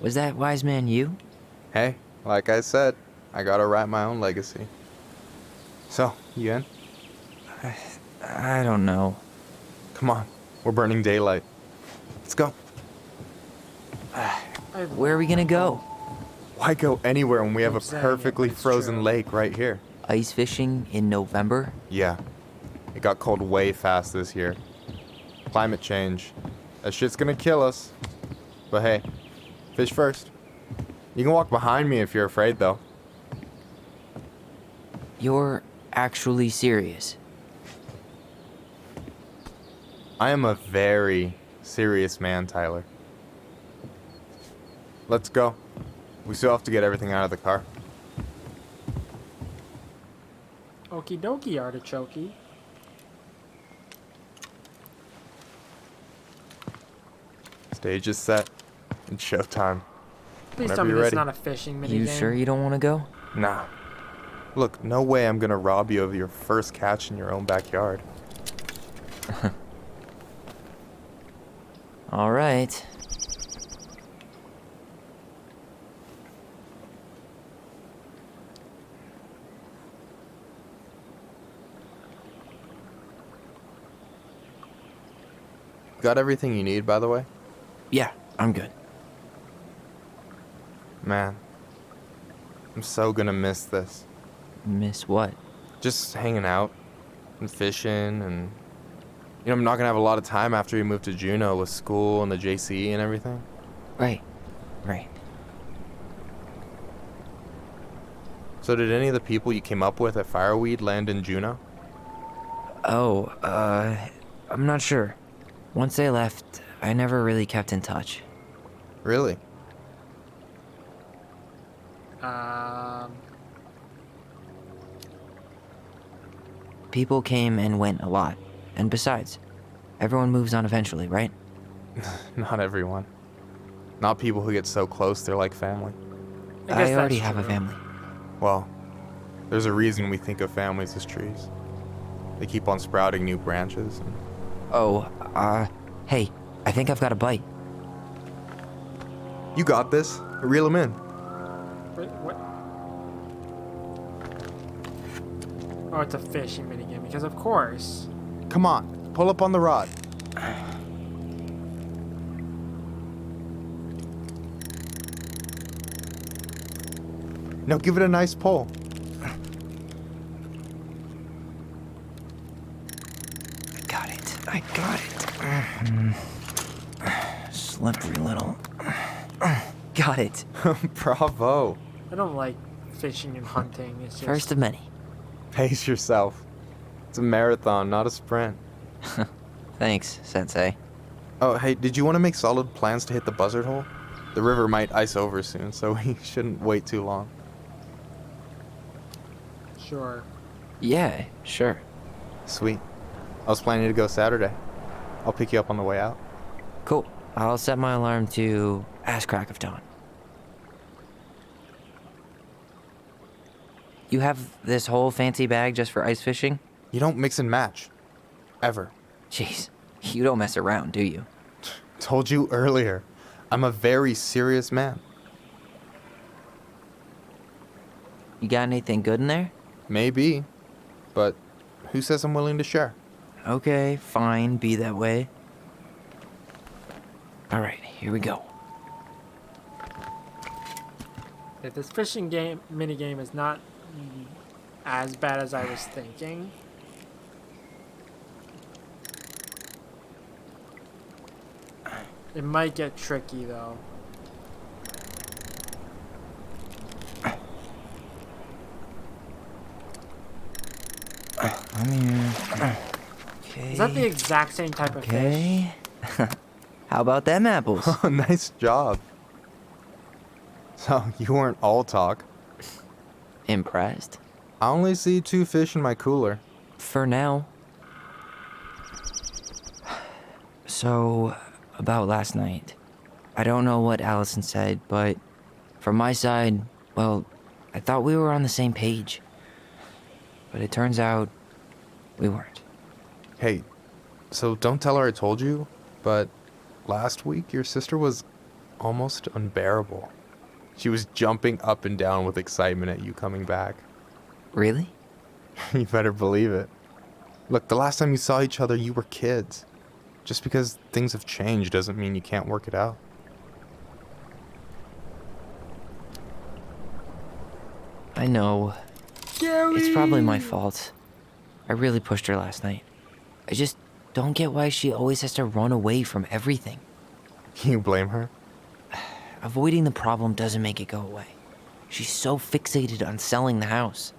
Was that wise man you? Hey, Like I said, I gotta write my own legacy. So, you in? I don't know. Come on, we're burning daylight. Let's go. Where are we gonna go? Why go anywhere when we have a perfectly it's frozen true. lake right here? Ice fishing in November? Yeah. It got cold way fast this year. Climate change. That shit's gonna kill us. But hey, fish first. You can walk behind me if you're afraid, though. You're actually serious? I am a very serious man, Tyler. Let's go. We still have to get everything out of the car. Okie dokie, artichoke. Stage is set. It's showtime. Please Whenever tell me you're this is ready. not a fishing minigame. You sure you don't want to go? Nah. Look, no way I'm gonna rob you of your first catch in your own backyard. All right. Got everything you need, by the way? Yeah, I'm good. Man, I'm so gonna miss this. Miss what? Just hanging out and fishing and... You know, I'm not gonna have a lot of time after we move to Juneau with school and the JC and everything. Right. So did any of the people you came up with at Fireweed land in Juneau? Oh, I'm not sure. Once they left, I never really kept in touch. Really? People came and went a lot. And besides, everyone moves on eventually, right? Not everyone. Not people who get so close they're like family. I already have a family. Well, there's a reason we think of families as trees. They keep on sprouting new branches. And... Oh, hey, I think I've got a bite. You got this. Reel them in. Wait, what? Oh, it's a fishing minigame, because of course. Come on, pull up on the rod. Now give it a nice pull. I got it. Slippery little. Got it. Bravo. I don't like fishing and hunting. It's just... First of many. Pace yourself. It's a marathon, not a sprint. Thanks, Sensei. Oh, hey, did you want to make solid plans to hit the buzzard hole? The river might ice over soon, so we shouldn't wait too long. Sure. Yeah, sure. Sweet. I was planning to go Saturday. I'll pick you up on the way out. Cool. I'll set my alarm to ass crack of dawn. You have this whole fancy bag just for ice fishing? You don't mix and match. Ever. Jeez, you don't mess around, do you? Told you earlier. I'm a very serious man. You got anything good in there? Maybe. But who says I'm willing to share? Okay, fine, be that way. Alright, here we go. If this fishing game minigame is not as bad as I was thinking. It might get tricky though. I'm here. Okay. Is that the exact same type of fish? How about them apples? Oh, nice job. So, you weren't all talk. Impressed? I only see 2 fish in my cooler. For now. So, about last night. I don't know what Allison said, but from my side, well, I thought we were on the same page. But it turns out we weren't. Hey, so don't tell her I told you, but last week your sister was almost unbearable. She was jumping up and down with excitement at you coming back. Really? You better believe it. Look, the last time you saw each other, you were kids. Just because things have changed doesn't mean you can't work it out. I know. Gary! It's probably my fault. I really pushed her last night. I just don't get why she always has to run away from everything. You blame her? Avoiding the problem doesn't make it go away. She's so fixated on selling the house.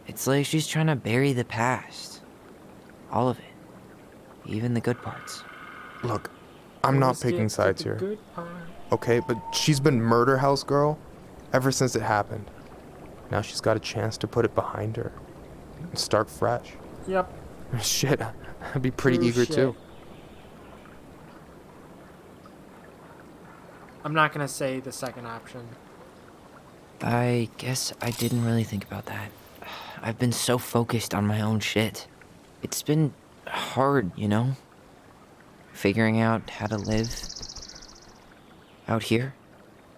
It's like she's trying to bury the past. All of it. Even the good parts. Look, I'm not picking sides here. Okay, but she's been murder house girl ever since it happened. Now she's got a chance to put it behind her and start fresh. Yep. Shit, I'd be pretty eager too. I'm not gonna say the second option. I guess I didn't really think about that. I've been so focused on my own shit. It's been hard, you know? Figuring out how to live out here.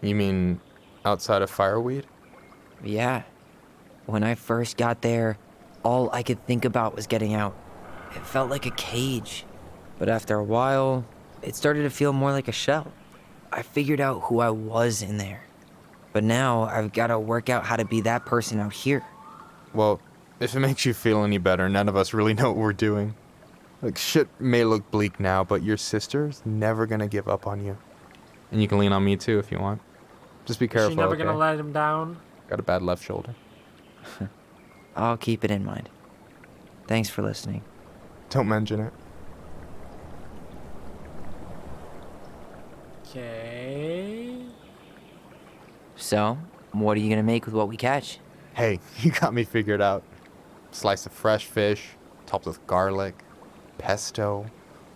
You mean outside of Fireweed? Yeah. When I first got there, all I could think about was getting out. It felt like a cage. But after a while, it started to feel more like a shell. I figured out who I was in there. But now I've got to work out how to be that person out here. Well, if it makes you feel any better, none of us really know what we're doing. Like, shit may look bleak now, but your sister's never gonna give up on you. And you can lean on me too if you want. Just be careful, Is she never okay? gonna let him down? Got a bad left shoulder. I'll keep it in mind. Thanks for listening. Don't mention it. Okay. So, what are you gonna make with what we catch? Hey, you got me figured out. Slice of fresh fish, topped with garlic, pesto,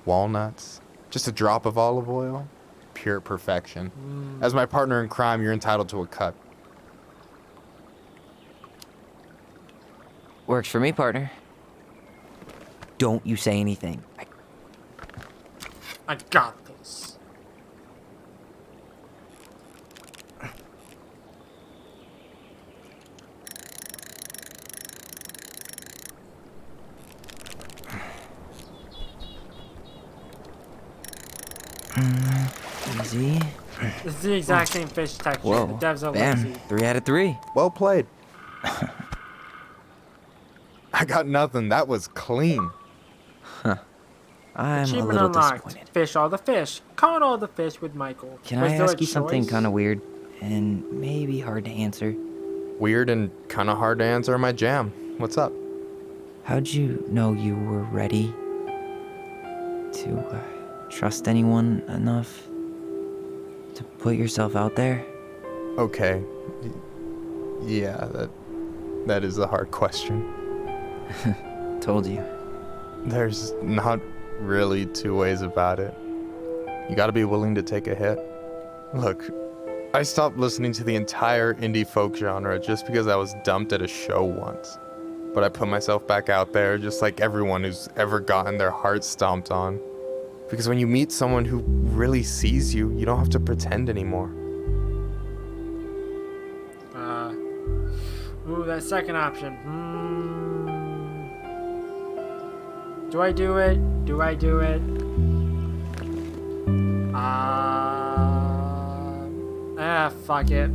walnuts, just a drop of olive oil. Pure perfection. As my partner in crime, you're entitled to a cut. Works for me, partner. Don't you say anything. I got this. Easy. It's the exact same fish texture. Whoa. The devs are Bam. lazy. 3 out of 3. Well played. I got nothing. That was clean. I'm a Achievement little unlocked. disappointed. Fish all the fish. Caught all the fish with Michael. Can Was I there a ask you something choice? kind of weird and maybe hard to answer? Weird and kind of hard to answer my jam. What's up? How'd you know you were ready to trust anyone enough to put yourself out there? Okay. Yeah, that is a hard question. Told you. There's not really two ways about it. You gotta be willing to take a hit. Look, I stopped listening to the entire indie folk genre just because I was dumped at a show once. But I put myself back out there just like everyone who's ever gotten their heart stomped on. Because when you meet someone who really sees you, you don't have to pretend anymore. Ooh, that second option. Do I do it? Do I do it? Fuck it.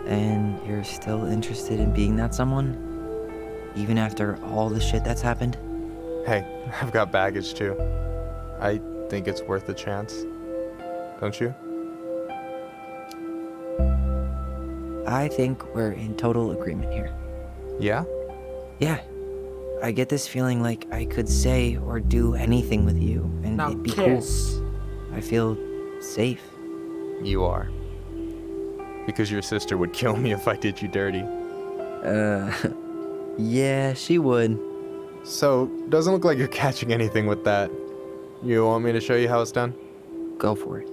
And you're still interested in being that someone? Even after all the shit that's happened? Hey, I've got baggage too. I think it's worth a chance. Don't you? I think we're in total agreement here. Yeah? Yeah. I get this feeling like I could say or do anything with you and Now it'd be kiss. cool. I feel safe. You are. Because your sister would kill me if I did you dirty. Yeah, she would. So, doesn't look like you're catching anything with that. You want me to show you how it's done? Go for it.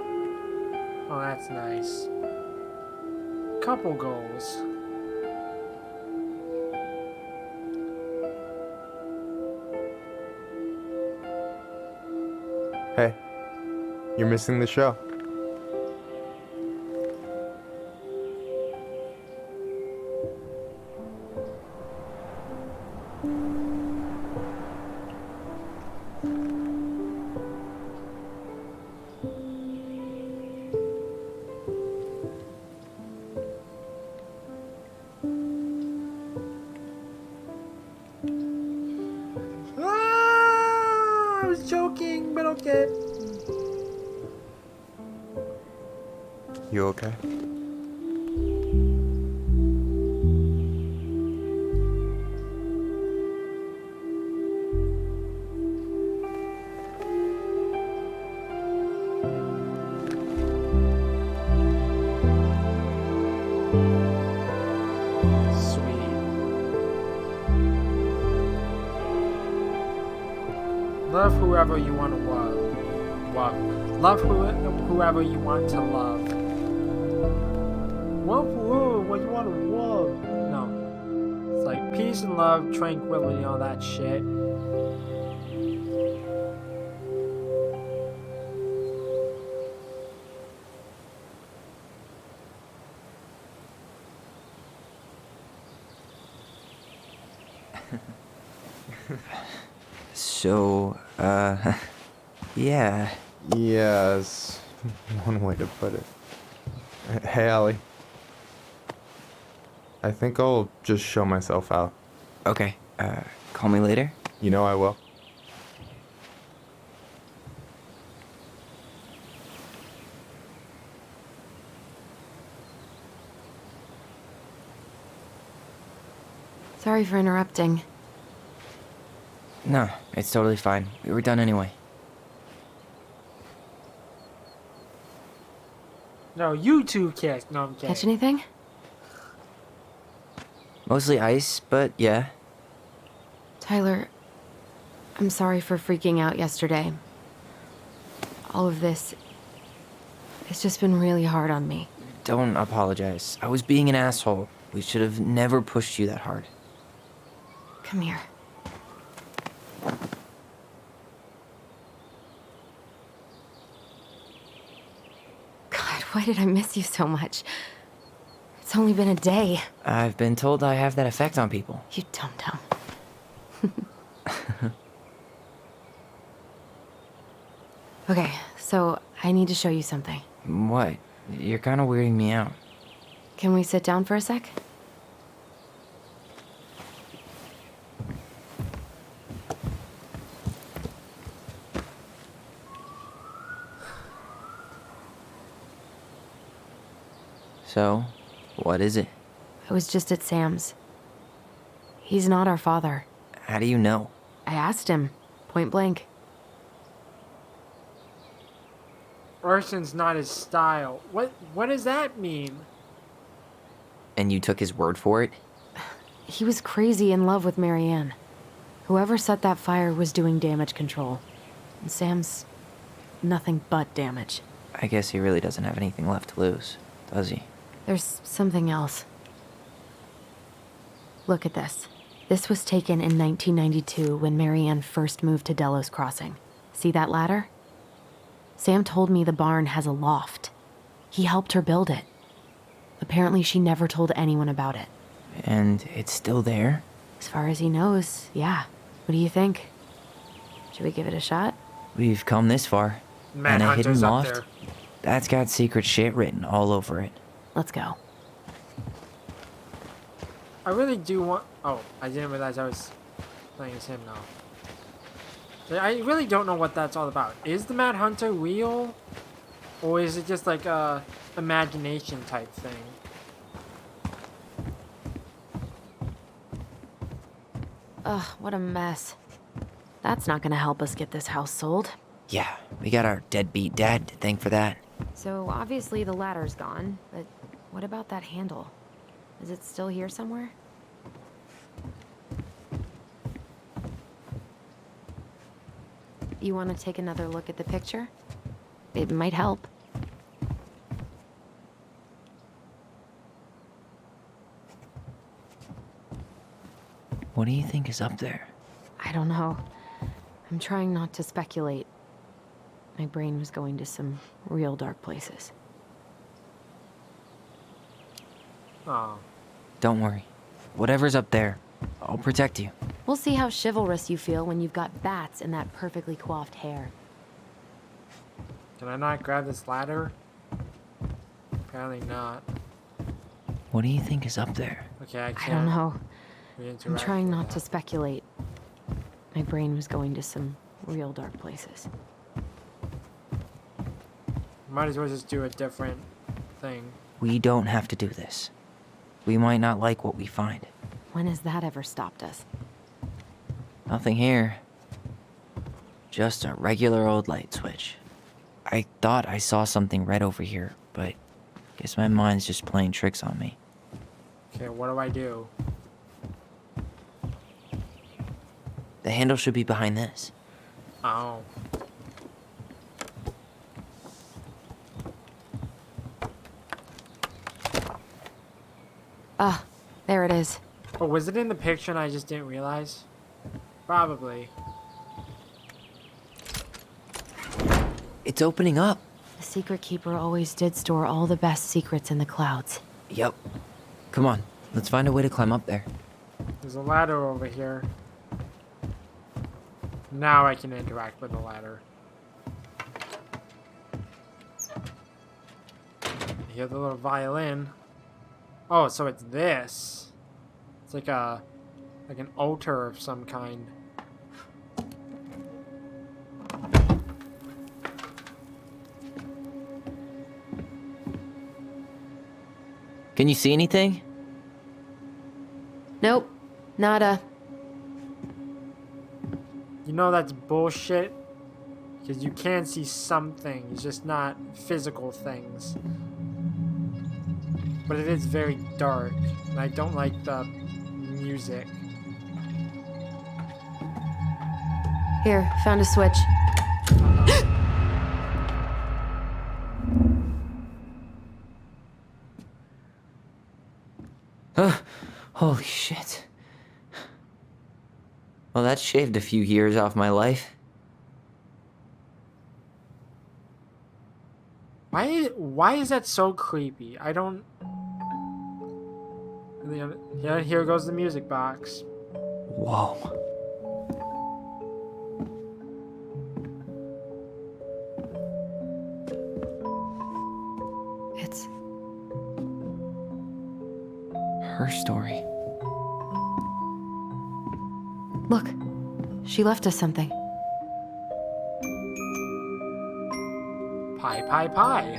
Oh, that's nice. Couple goals. Hey, you're missing the show. Ah, I was joking, but okay. You okay? Love whoever you want to love. Love whoever you want to love. Love what you want to love. No. It's like peace and love, tranquility, all that shit. So, yeah. Yeah, is one way to put it. Hey, Allie. I think I'll just show myself out. Okay, call me later? You know I will. Sorry for interrupting. No, it's totally fine. We were done anyway. No, you two kiss. No, I'm kidding. Catch anything? Mostly ice, but yeah. Tyler, I'm sorry for freaking out yesterday. All of this, it's just been really hard on me. Don't apologize. I was being an asshole. We should have never pushed you that hard. Come here. God, why did I miss you so much? It's only been a day. I've been told I have that effect on people. You dum-dum. Okay, so I need to show you something. What? You're kind of weirding me out. Can we sit down for a sec? So, what is it? I was just at Sam's. He's not our father. How do you know? I asked him, point blank. Arson's not his style. What does that mean? And you took his word for it? He was crazy in love with Marianne. Whoever set that fire was doing damage control. And Sam's nothing but damage. I guess he really doesn't have anything left to lose, does he? There's something else. Look at this. This was taken in 1992 when Marianne first moved to Delos Crossing. See that ladder? Sam told me the barn has a loft. He helped her build it. Apparently she never told anyone about it. And it's still there? As far as he knows, yeah. What do you think? Should we give it a shot? We've come this far. And a hidden loft? That's got secret shit written all over it. Let's go. I really do want... Oh, I didn't realize I was playing as him now. I really don't know what that's all about. Is the Mad Hunter real? Or is it just like a imagination type thing? Ugh, what a mess. That's not gonna help us get this house sold. Yeah, we got our deadbeat dad to thank for that. So obviously the ladder's gone, but what about that handle? Is it still here somewhere? You want to take another look at the picture? It might help. What do you think is up there? I don't know. I'm trying not to speculate. My brain was going to some real dark places. Oh. Don't worry. Whatever's up there, I'll protect you. We'll see how chivalrous you feel when you've got bats in that perfectly coiffed hair. Can I not grab this ladder? Apparently not. What do you think is up there? Okay, I I can't. don't know. I'm Interact trying with not that. to speculate. My brain was going to some real dark places. Might as well just do a different thing. We don't have to do this. We might not like what we find. When has that ever stopped us? Nothing here. Just a regular old light switch. I thought I saw something red over here, but guess my mind's just playing tricks on me. Okay, what do I do? The handle should be behind this. Oh. Ah, there it is. Oh, was it in the picture and I just didn't realize? Probably. It's opening up. The Secret Keeper always did store all the best secrets in the clouds. Yep. Come on, let's find a way to climb up there. There's a ladder over here. Now I can interact with the ladder. I hear the little violin. Oh, so it's this. It's like an altar of some kind. Can you see anything? Nope, nada. You know that's bullshit. Because you can see some things, just not physical things. But it is very dark, and I don't like the music. Here, found a switch. Holy shit. Well, that shaved a few years off my life. Why is that so creepy? I don't... Yeah, here goes the music box. Whoa. It's her story. Look, she left us something. Pie, pie, pie.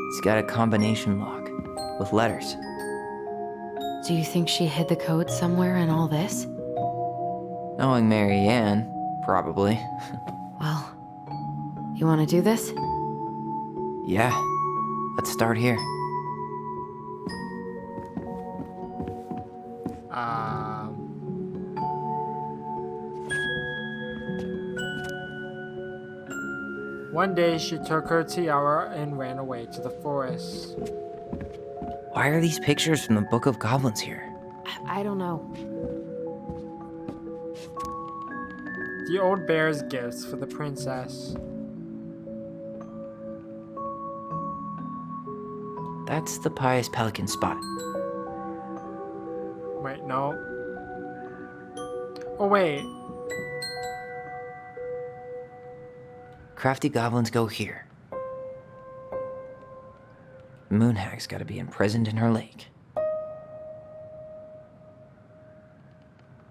It's got a combination lock with letters. Do you think she hid the code somewhere in all this? Knowing Mary Ann, probably. Well, you want to do this? Yeah, let's start here. One day she took her tiara and ran away to the forest. Why are these pictures from the Book of Goblins here? I don't know. The old bear's gifts for the princess. That's the Pious Pelican spot. Wait, no. Oh, wait. Crafty goblins go here. Moonhag's gotta be imprisoned in her lake.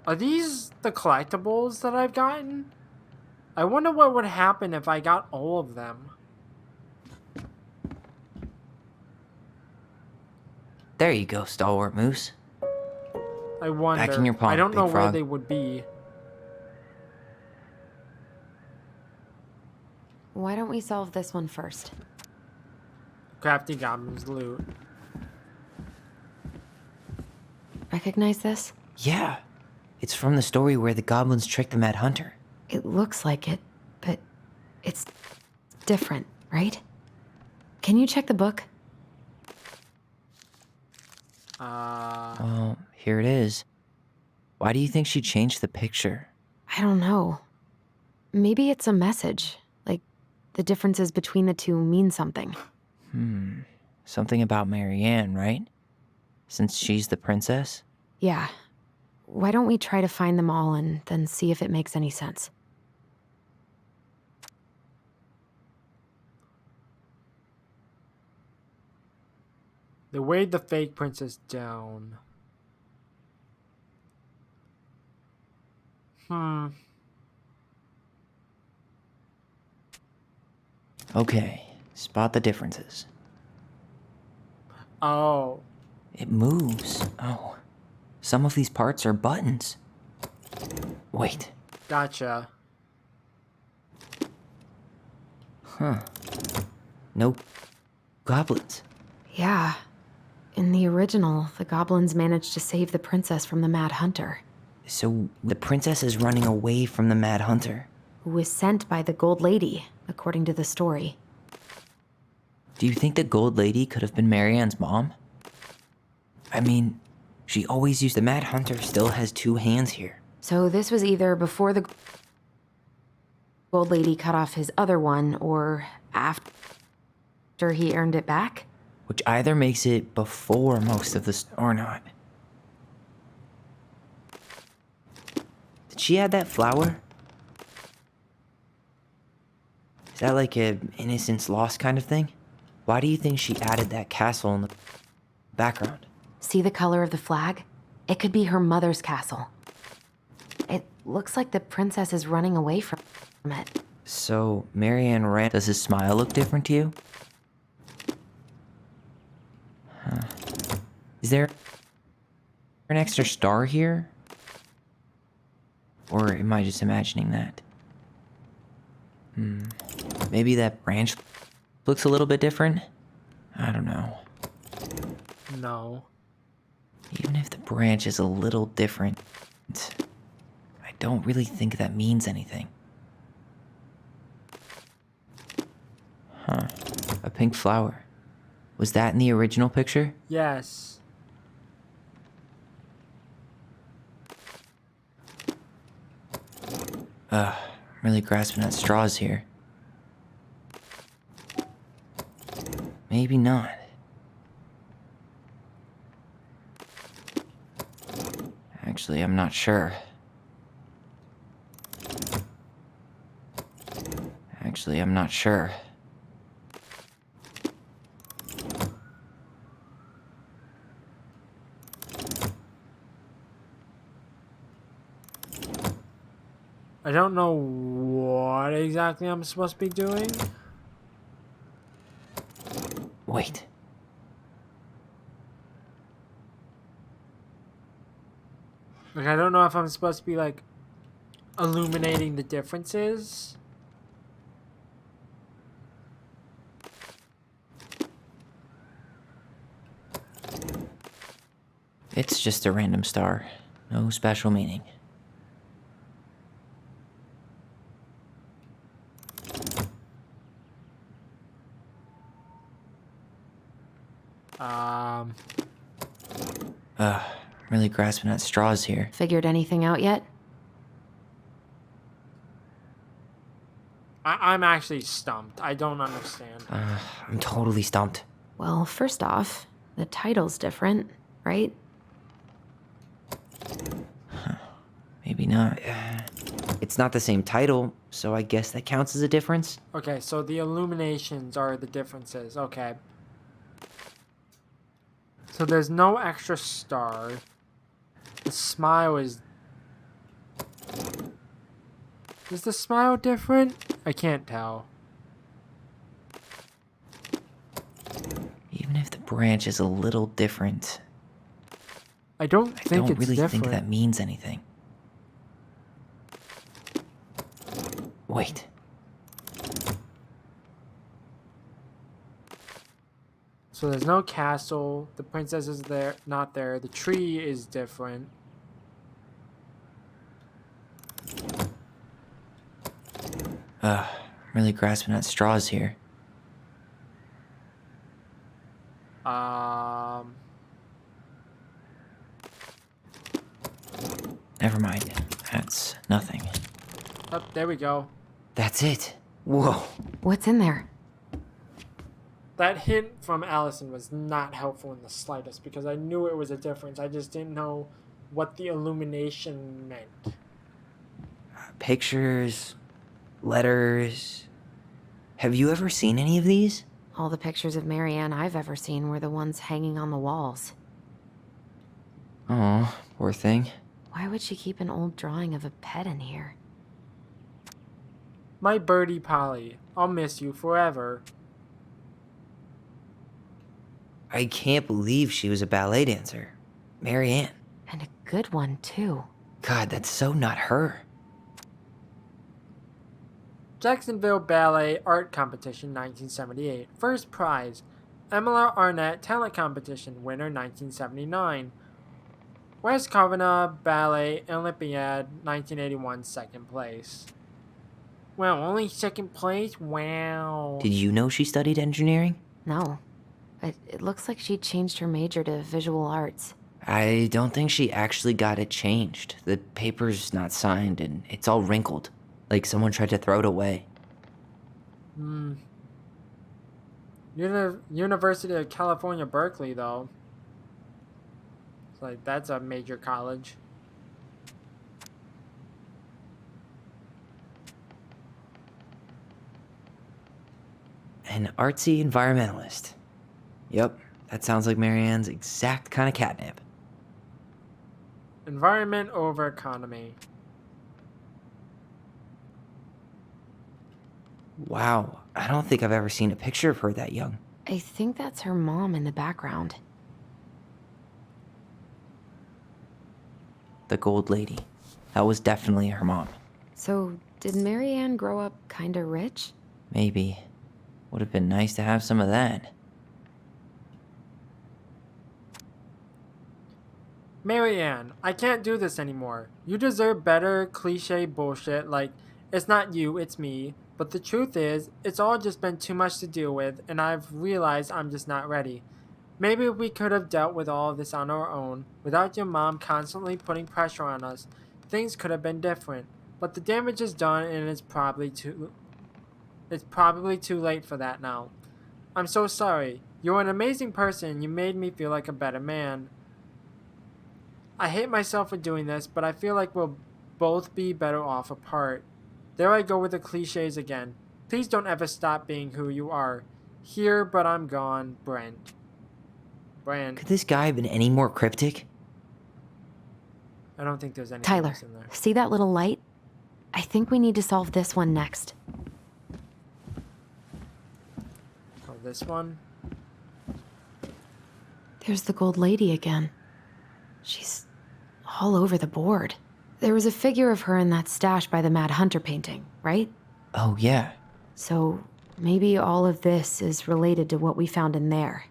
Are these the collectibles that I've gotten? I wonder what would happen if I got all of them. There you go, stalwart moose. I wonder. Back in your pond, I don't know big where frog. they would be. Why don't we solve this one first? Crafty Goblin's loot. Recognize this? Yeah, it's from the story where the goblins tricked the Mad Hunter. It looks like it, but it's different, right? Can you check the book? Well, here it is. Why do you think she changed the picture? I don't know. Maybe it's a message. Like, the differences between the two mean something. Something about Mary Ann, right? Since she's the princess? Yeah. Why don't we try to find them all and then see if it makes any sense? They weighed the fake princess down. Okay, spot the differences. Oh. It moves. Oh. Some of these parts are buttons. Wait. Gotcha. Huh. No goblins. Yeah. In the original, the goblins managed to save the princess from the Mad Hunter, So the princess is running away from the Mad Hunter. who was sent by the Gold Lady, according to the story. Do you think the Gold Lady could have been Marianne's mom? I mean, she always used the Mad Hunter still has two hands here. So this was either before the Gold Lady cut off his other one, or after he earned it back? Which either makes it before most of this or not. Did she add that flower? Is that like a innocence lost kind of thing? Why do you think she added that castle in the background? See the color of the flag? It could be her mother's castle. It looks like the princess is running away from it. So, Marianne ran. Does his smile look different to you? Huh. Is there an extra star here? Or am I just imagining that? Maybe that branch looks a little bit different? I don't know. No. Even if the branch is a little different, I don't really think that means anything. Huh. A pink flower. Was that in the original picture? Yes. I'm really grasping at straws here. Maybe not. Actually, I'm not sure. Actually, I'm not sure. I don't know what exactly I'm supposed to be doing. Wait. Like, I don't know if I'm supposed to be, like, illuminating the differences. It's just a random star. No special meaning. Really grasping at straws here. Figured anything out yet? I'm actually stumped. I don't understand. I'm totally stumped. Well, first off, the title's different, right? Maybe not. It's not the same title, so I guess that counts as a difference. Okay, so the illuminations are the differences. Okay. So there's no extra star. The smile is... Is the smile different? I can't tell. Even if the branch is a little different, I don't think it's really different. think that means anything. Wait. So there's no castle. The princess is there, not there. The tree is different. Really grasping at straws here. Never mind. That's nothing. Oh, there we go. That's it. Whoa. What's in there? That hint from Allison was not helpful in the slightest because I knew it was a difference. I just didn't know what the illumination meant. Pictures, letters. Have you ever seen any of these? All the pictures of Marianne I've ever seen were the ones hanging on the walls. Oh, poor thing. Why would she keep an old drawing of a pet in here? My birdie Polly, I'll miss you forever. I can't believe she was a ballet dancer. Marianne. And a good one, too. God, that's so not her. Jacksonville Ballet Art Competition 1978. First prize. Emila Arnett Talent Competition, winner 1979. West Covina Ballet Olympiad 1981, second place. Wow, only second place? Wow. Did you know she studied engineering? No. It looks like she changed her major to visual arts. I don't think she actually got it changed. The paper's not signed and it's all wrinkled. Like someone tried to throw it away. University of California, Berkeley, though. It's like, that's a major college. An artsy environmentalist. Yep, that sounds like Marianne's exact kind of catnip. Environment over economy. Wow, I don't think I've ever seen a picture of her that young. I think that's her mom in the background. The gold lady. That was definitely her mom. So, did Marianne grow up kinda rich? Maybe. Would have been nice to have some of that. Marianne, I can't do this anymore. You deserve better cliche bullshit like, it's not you, it's me. But the truth is, it's all just been too much to deal with, and I've realized I'm just not ready. Maybe we could have dealt with all of this on our own, without your mom constantly putting pressure on us. Things could have been different. But the damage is done, and it's probably too late for that now. I'm so sorry. You're an amazing person, and you made me feel like a better man. I hate myself for doing this, but I feel like we'll both be better off apart. There I go with the cliches again. Please don't ever stop being who you are. Here, but I'm gone, Brent. Could this guy have been any more cryptic? I don't think there's anything Tyler, else in there. see that little light? I think we need to solve this one next. Oh, this one? There's the gold lady again. She's all over the board. There was a figure of her in that stash by the Mad Hunter painting, right? Oh, yeah. So maybe all of this is related to what we found in there.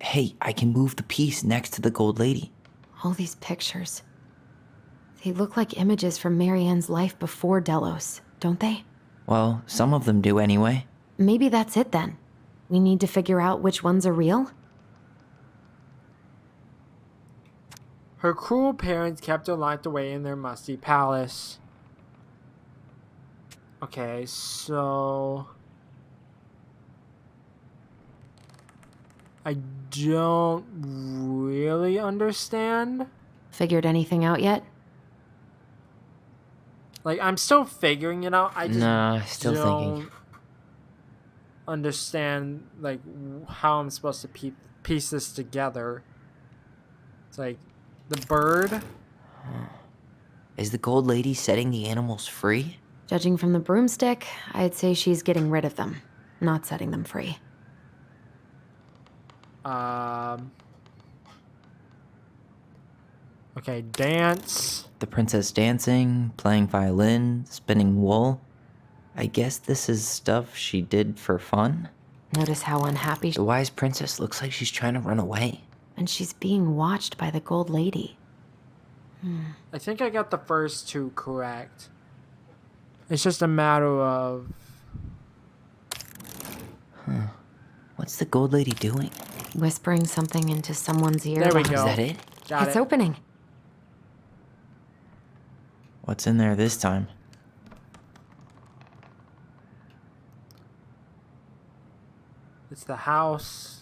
Hey, I can move the piece next to the gold lady. All these pictures. They look like images from Marianne's life before Delos, don't they? Well, some of them do anyway. Maybe that's it then. We need to figure out which ones are real? Her cruel parents kept her locked away in their musty palace. Okay, so... I don't really understand. Figured anything out yet? Like, I'm still figuring it out. I just still thinking. Understand, like, how I'm supposed to piece this together. It's like, the bird. Is the gold lady setting the animals free? Judging from the broomstick, I'd say she's getting rid of them, not setting them free. Okay, dance. The princess dancing, playing violin, spinning wool. I guess this is stuff she did for fun? Notice how unhappy The wise princess looks like she's trying to run away. And she's being watched by the gold lady. I think I got the first two correct. It's just a matter of... What's the gold lady doing? Whispering something into someone's ear. There we go. Is that it? Got It's it. opening. What's in there this time? It's the house.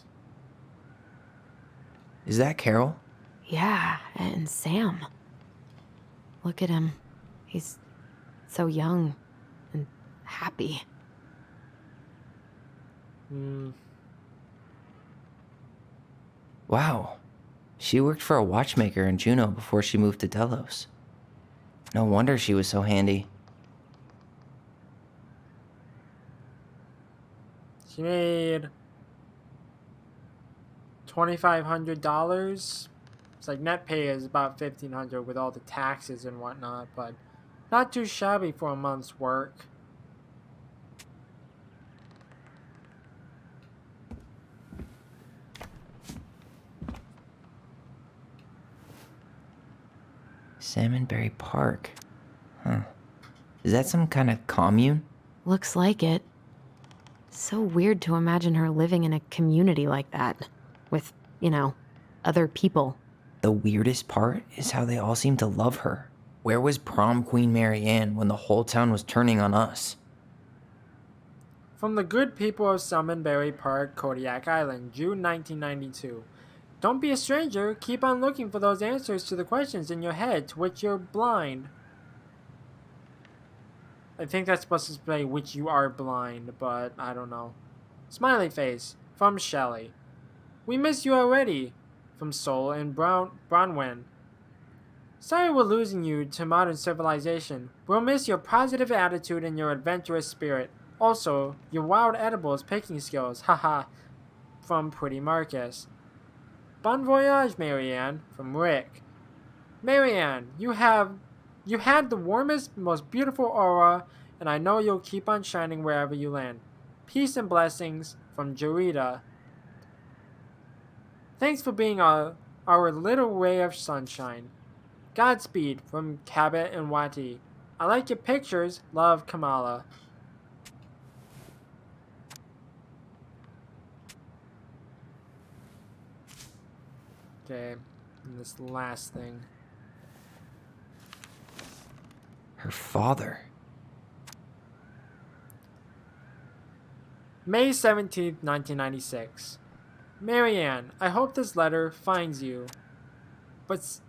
Is that Carol? Yeah, and Sam. Look at him. He's So young and happy. Wow. She worked for a watchmaker in Juneau before she moved to Delos. No wonder she was so handy. She made $2,500. It's like net pay is about $1,500 with all the taxes and whatnot, but not too shabby for a month's work. Salmonberry Park. Huh. Is that some kind of commune? Looks like it. So weird to imagine her living in a community like that. With, other people. The weirdest part is how they all seem to love her. Where was prom queen Mary Ann when the whole town was turning on us? From the good people of Salmonberry Park, Kodiak Island, June 1992. Don't be a stranger. Keep on looking for those answers to the questions in your head to which you're blind. I think that's supposed to say which you are blind, but I don't know. Smiley face from Shelley. We miss you already. From Soul and Bronwyn. Sorry we're losing you to modern civilization. We'll miss your positive attitude and your adventurous spirit. Also, your wild edibles picking skills. Haha. From Pretty Marcus. Bon voyage, Marianne. From Rick. Marianne, you had the warmest, most beautiful aura, and I know you'll keep on shining wherever you land. Peace and blessings. From Jarita. Thanks for being our little ray of sunshine. Godspeed from Cabot and Wati. I like your pictures. Love, Kamala. Okay, and this last thing. Her father. May 17th, 1996. Marianne, I hope this letter finds you. But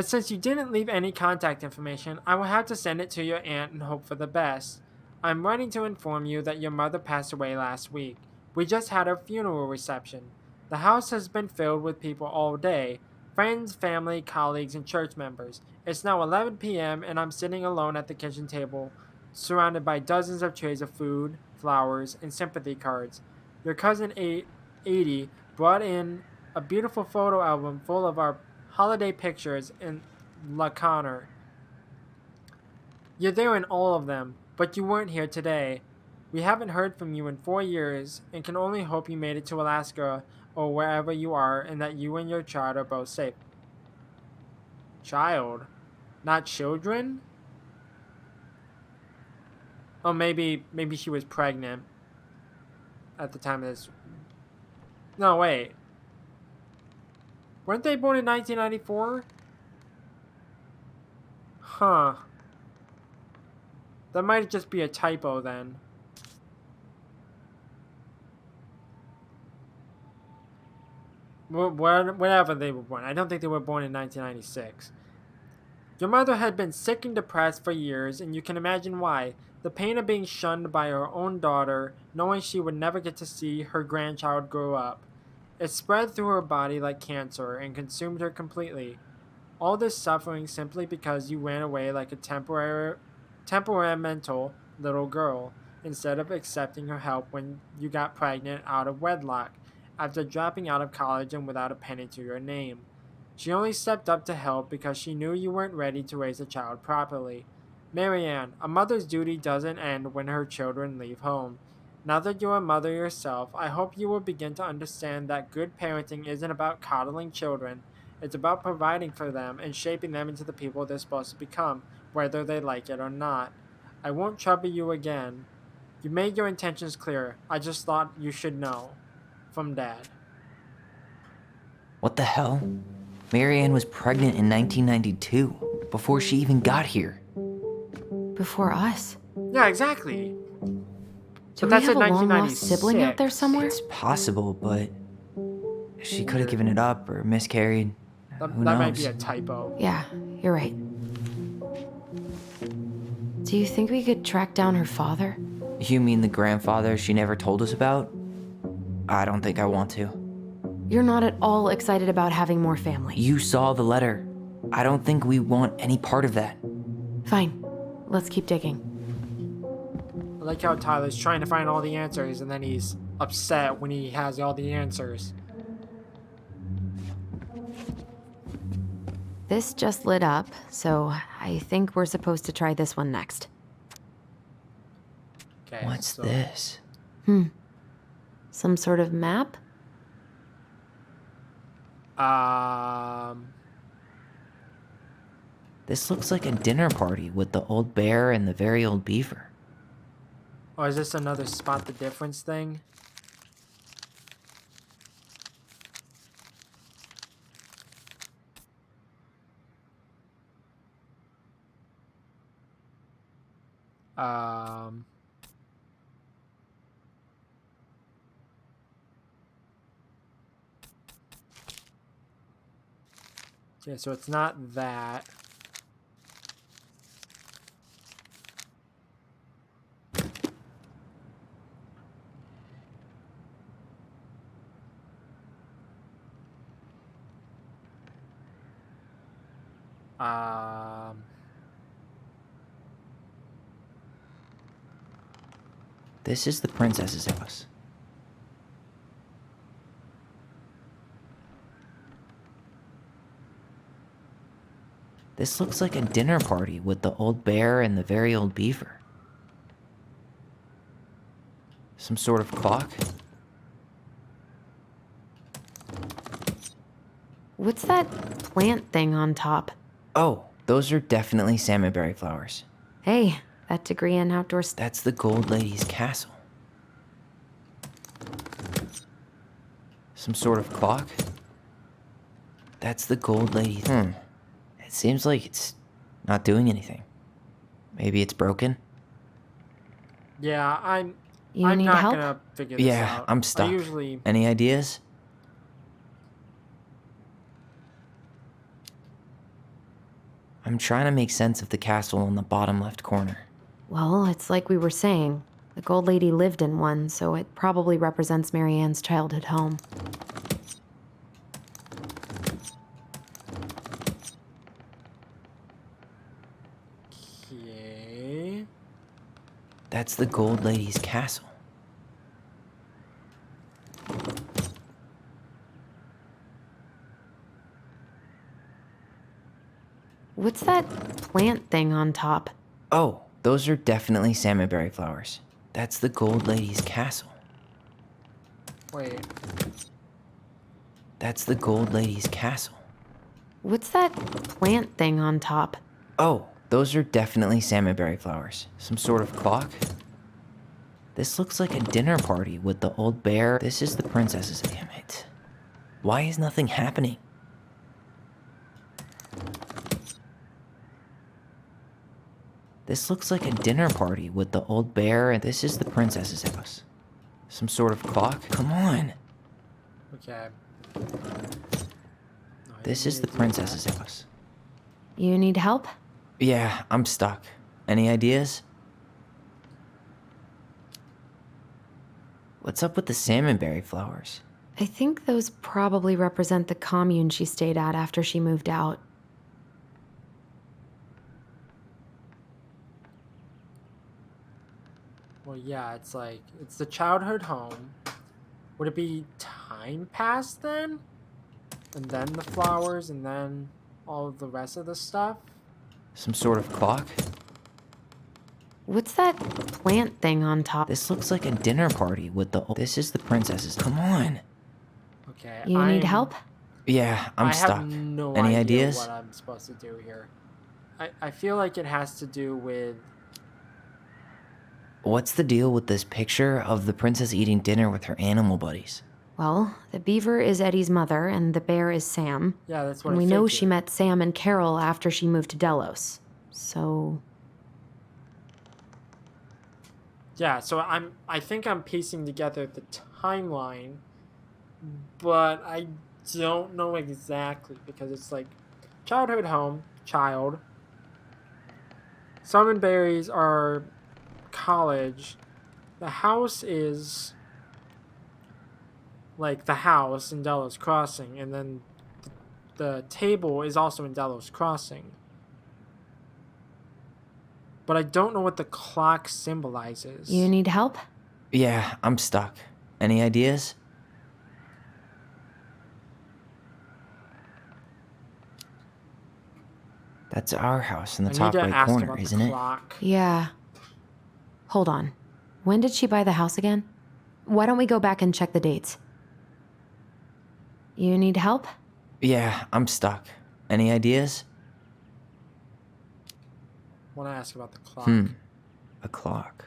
since you didn't leave any contact information, I will have to send it to your aunt and hope for the best. I'm writing to inform you that your mother passed away last week. We just had her funeral reception. The house has been filled with people all day. Friends, family, colleagues, and church members. It's now 11 p.m. and I'm sitting alone at the kitchen table, surrounded by dozens of trays of food, flowers, and sympathy cards. Your cousin 80 brought in a beautiful photo album full of our holiday pictures in La Connor. You're there in all of them, but you weren't here today. We haven't heard from you in 4 years and can only hope you made it to Alaska or wherever you are and that you and your child are both safe. Child? Not children? Oh, maybe she was pregnant at the time of this. No, wait. Weren't they born in 1994? Huh. That might just be a typo then. Whenever they were born. I don't think they were born in 1996. Your mother had been sick and depressed for years, and you can imagine why. The pain of being shunned by her own daughter, knowing she would never get to see her grandchild grow up. It spread through her body like cancer and consumed her completely. All this suffering simply because you ran away like a temperamental little girl, instead of accepting her help when you got pregnant out of wedlock, after dropping out of college and without a penny to your name. She only stepped up to help because she knew you weren't ready to raise a child properly. Marianne, a mother's duty doesn't end when her children leave home. Now that you're a mother yourself, I hope you will begin to understand that good parenting isn't about coddling children. It's about providing for them and shaping them into the people they're supposed to become, whether they like it or not. I won't trouble you again. You made your intentions clear. I just thought you should know. From Dad. What the hell? Marianne was pregnant in 1992, before she even got here. Before us? Yeah, exactly. Do we have a long-lost sibling out there somewhere? It's possible, but she could have given it up or miscarried. Who knows? That might be a typo. Yeah, you're right. Do you think we could track down her father? You mean the grandfather she never told us about? I don't think I want to. You're not at all excited about having more family. You saw the letter. I don't think we want any part of that. Fine. Let's keep digging. I like how Tyler's trying to find all the answers and then he's upset when he has all the answers. This just lit up, so I think we're supposed to try this one next. Okay, What's this? Some sort of map? This looks like a dinner party with the old bear and the very old beaver. Oh, is this another spot the difference thing? Okay, so it's not that. This is the princess's house. This looks like a dinner party with the old bear and the very old beaver. Some sort of clock? What's that plant thing on top? Oh, those are definitely salmonberry flowers. Hey, that degree in outdoor That's the Gold Lady's castle. Some sort of clock? That's the Gold Lady. It seems like it's not doing anything. Maybe it's broken? Yeah, I'm need not help? gonna figure this out. Yeah, I'm stuck. I usually... Any ideas? I'm trying to make sense of the castle in the bottom left corner. Well, it's like we were saying. The Gold Lady lived in one, so it probably represents Marianne's childhood home. Okay. That's the Gold Lady's castle. What's that plant thing on top? Oh, those are definitely salmonberry flowers. That's the Gold Lady's castle. Wait. That's the Gold Lady's castle. What's that plant thing on top? Oh, those are definitely salmonberry flowers. Some sort of clock? This looks like a dinner party with the old bear. This is the princess's. Damn it. Why is nothing happening? This looks like a dinner party with the old bear, and this is the princess's house. Some sort of clock? Come on. Okay. This is the princess's house. You need help? Yeah, I'm stuck. Any ideas? What's up with the salmonberry flowers? I think those probably represent the commune she stayed at after she moved out. Well, yeah, it's like, it's the childhood home. Would it be time passed then? And then the flowers, and then all of the rest of the stuff? Some sort of clock? What's that plant thing on top? This looks like a dinner party with the. This is the princess's. Come on. Okay. You need help? Yeah, I'm stuck. I have no Any idea ideas? what I'm supposed to do here. I feel like it has to do with... What's the deal with this picture of the princess eating dinner with her animal buddies? Well, the beaver is Eddie's mother, and the bear is Sam. Yeah, that's what and I we know figured. she met Sam and Carol after she moved to Delos. So... Yeah, so I think I'm piecing together the timeline, but I don't know exactly because it's like childhood home, child, Salmonberries are college. The house is like the house in Delos Crossing, and then the table is also in Delos Crossing. But I don't know what the clock symbolizes. You need help? Yeah, I'm stuck. Any ideas? That's our house in the I top need to right ask corner, about isn't the it? clock. Yeah. Hold on. When did she buy the house again? Why don't we go back and check the dates? You need help? Yeah, I'm stuck. Any ideas? I want to ask about the clock. A clock.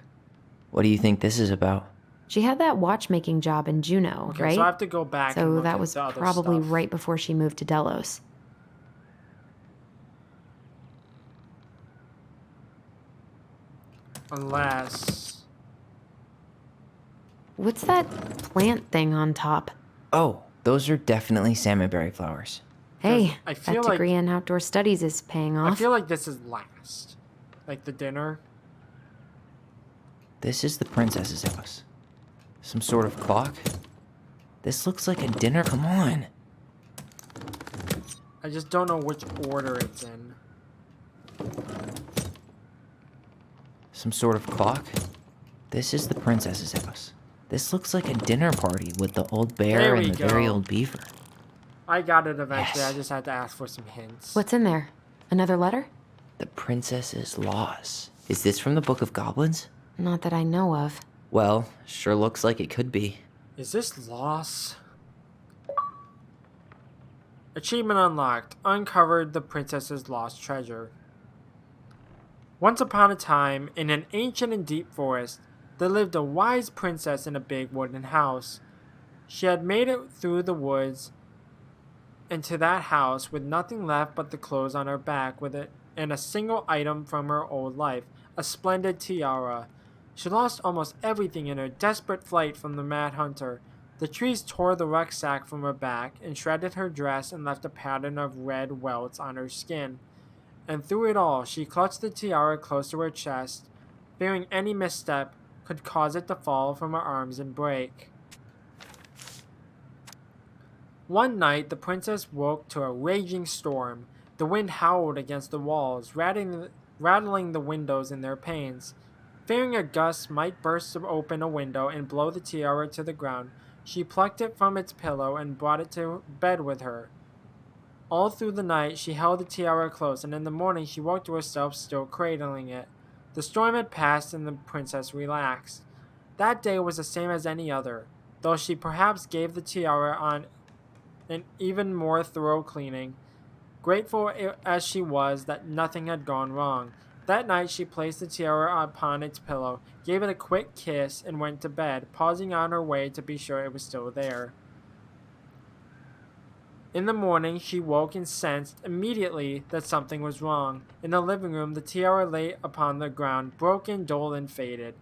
What do you think this is about? She had that watchmaking job in Juneau, Okay, right? so I have to go back and So look that at was the other probably stuff. right before she moved to Delos. Unless... What's that plant thing on top? Oh, those are definitely salmonberry flowers. Hey, I that feel like- degree in outdoor studies is paying off. I feel like this is last. Like the dinner. This is the princess's house. Some sort of clock? This looks like a dinner, come on. I just don't know which order it's in. Some sort of clock? This is the princess's house. This looks like a dinner party with the old bear There and we the very go. old beaver. I got it eventually. Yes. I just had to ask for some hints. What's in there? Another letter? The princess's loss. Is this from the Book of Goblins? Not that I know of. Well, sure looks like it could be. Is this loss? Achievement unlocked. Uncovered the princess's lost treasure. Once upon a time, in an ancient and deep forest, there lived a wise princess in a big wooden house. She had made it through the woods into that house with nothing left but the clothes on her back with it and a single item from her old life, a splendid tiara. She lost almost everything in her desperate flight from the mad hunter. The trees tore the rucksack from her back and shredded her dress and left a pattern of red welts on her skin. And through it all, she clutched the tiara close to her chest, fearing any misstep could cause it to fall from her arms and break. One night, the princess woke to a raging storm. The wind howled against the walls, rattling the windows in their panes. Fearing a gust might burst open a window and blow the tiara to the ground, she plucked it from its pillow and brought it to bed with her. All through the night, she held the tiara close, and in the morning she woke to herself still cradling it. The storm had passed, and the princess relaxed. That day was the same as any other, though she perhaps gave the tiara on an even more thorough cleaning. Grateful as she was that nothing had gone wrong, that night she placed the tiara upon its pillow, gave it a quick kiss, and went to bed, pausing on her way to be sure it was still there. In the morning, she woke and sensed immediately that something was wrong. In the living room, the tiara lay upon the ground, broken, dull, and faded.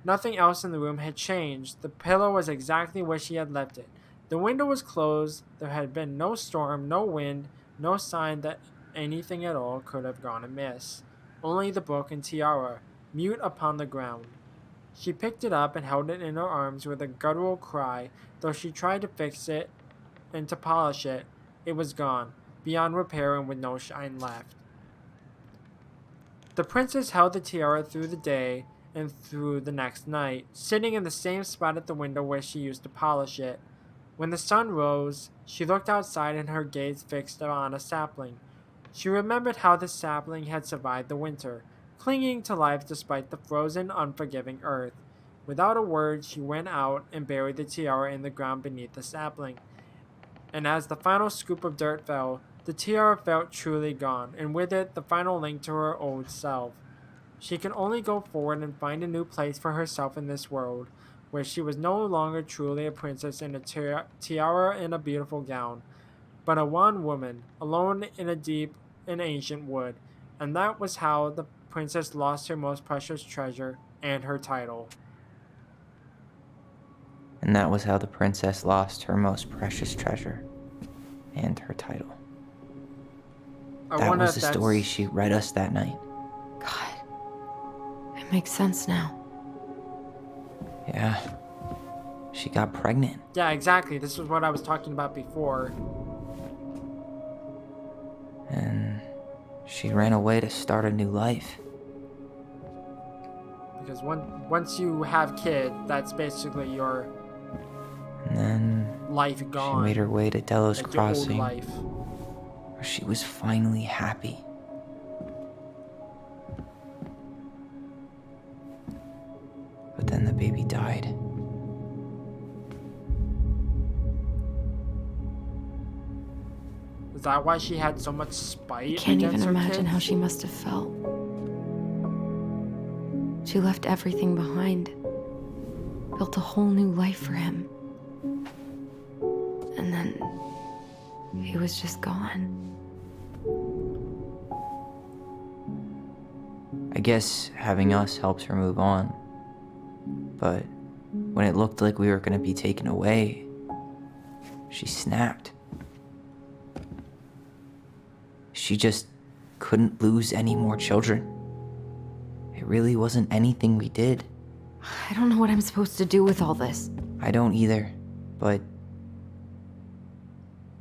Nothing else in the room had changed. The pillow was exactly where she had left it. The window was closed. There had been no storm, no wind, no sign that anything at all could have gone amiss. Only the broken tiara, mute upon the ground. She picked it up and held it in her arms with a guttural cry, though she tried to fix it and to polish it. It was gone, beyond repair and with no shine left. The princess held the tiara through the day and through the next night, sitting in the same spot at the window where she used to polish it. When the sun rose, she looked outside and her gaze fixed on a sapling. She remembered how the sapling had survived the winter, clinging to life despite the frozen, unforgiving earth. Without a word, she went out and buried the tiara in the ground beneath the sapling. And as the final scoop of dirt fell, the tiara felt truly gone, and with it the final link to her old self. She could only go forward and find a new place for herself in this world, where she was no longer truly a princess in a tiara and a beautiful gown, but a wan woman, alone in a deep and ancient wood. And that was how the princess lost her most precious treasure and her title. And that was how the princess lost her most precious treasure and her title. That was the story she read us that night. God, Makes sense now. Yeah. She got pregnant. Yeah, exactly. This is what I was talking about before. And she ran away to start a new life. Because once you have kids, that's basically your And then life she gone. made her way to Delos Like your old Crossing, life. where she was finally happy. But then the baby died. Is that why she had so much spite? I can't against even her imagine how kids? she must have felt. She left everything behind, built a whole new life for him. And then he was just gone. I guess having us helps her move on. But when it looked like we were gonna be taken away, she snapped. She just couldn't lose any more children. It really wasn't anything we did. I don't know what I'm supposed to do with all this. I don't either, but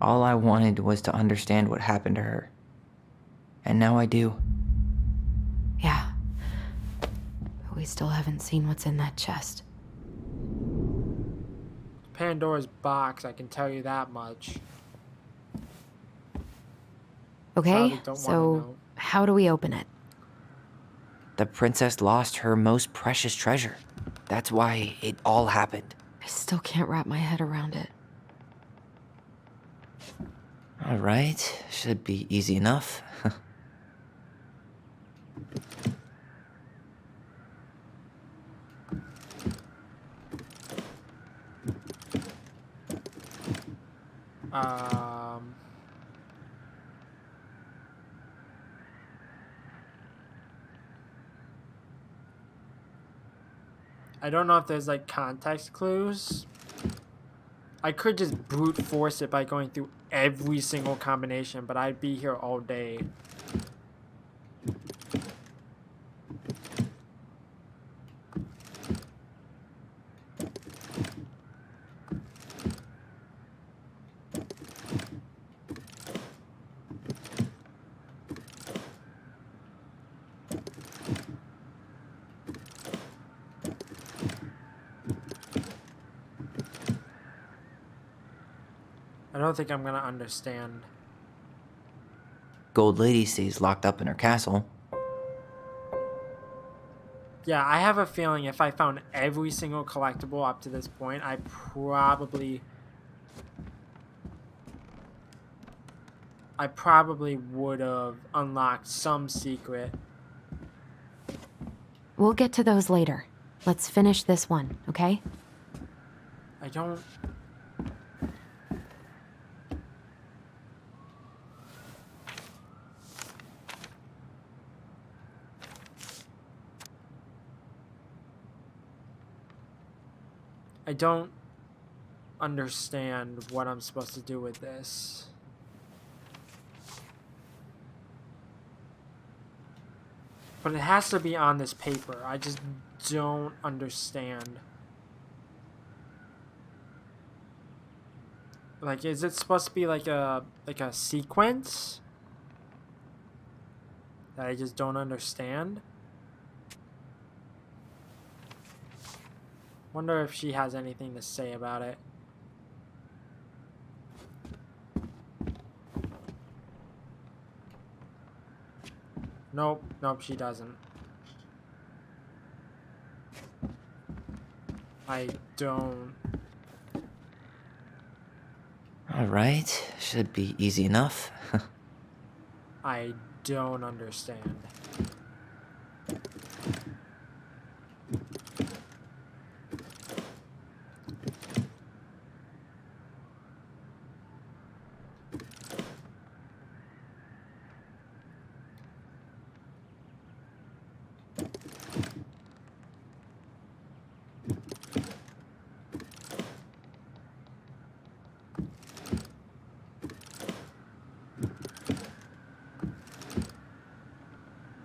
all I wanted was to understand what happened to her. And now I do. Yeah. But we still haven't seen what's in that chest. Pandora's box, I can tell you that much. Okay, Probably don't wanna so know. how do we open it? The princess lost her most precious treasure. That's why it all happened. I still can't wrap my head around it. All right, should be easy enough. I don't know if there's like context clues. I could just brute force it by going through every single combination, but I'd be here all day. I don't think I'm gonna understand. Gold Lady stays locked up in her castle. Yeah, I have a feeling if I found every single collectible up to this point, I probably would have unlocked some secret. We'll get to those later. Let's finish this one, okay? I don't... I don't understand what I'm supposed to do with this. But it has to be on this paper. I just don't understand. Like, is it supposed to be like a sequence that I just don't understand? Wonder if she has anything to say about it. Nope, she doesn't. I don't... All right, should be easy enough. I don't understand.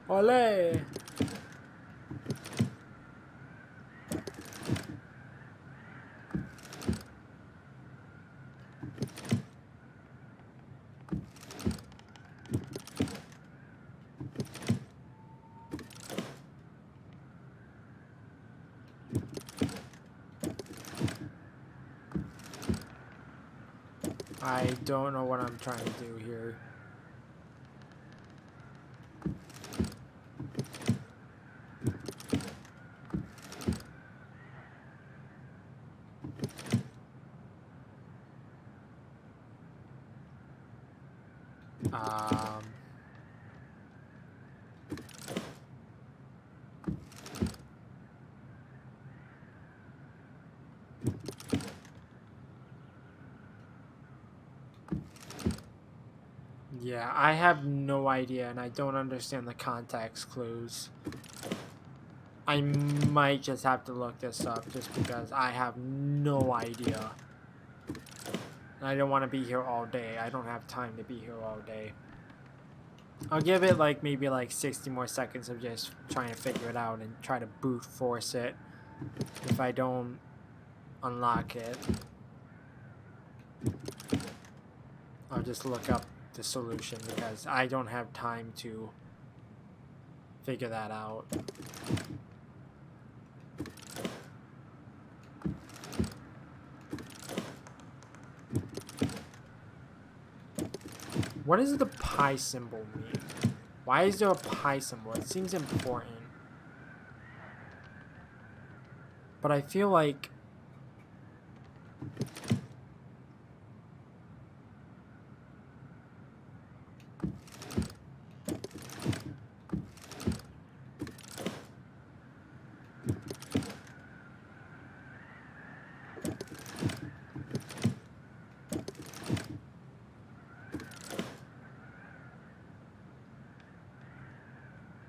Olé! I don't know what I'm trying to do here. Yeah, I have no idea, and I don't understand the context clues. I might just have to look this up just because I have no idea. And I don't want to be here all day. I don't have time to be here all day. I'll give it like maybe like 60 more seconds of just trying to figure it out and try to brute force it if I don't unlock it. I'll just look up the solution because I don't have time to figure that out. What does the pi symbol mean? Why is there a pi symbol? It seems important. But I feel like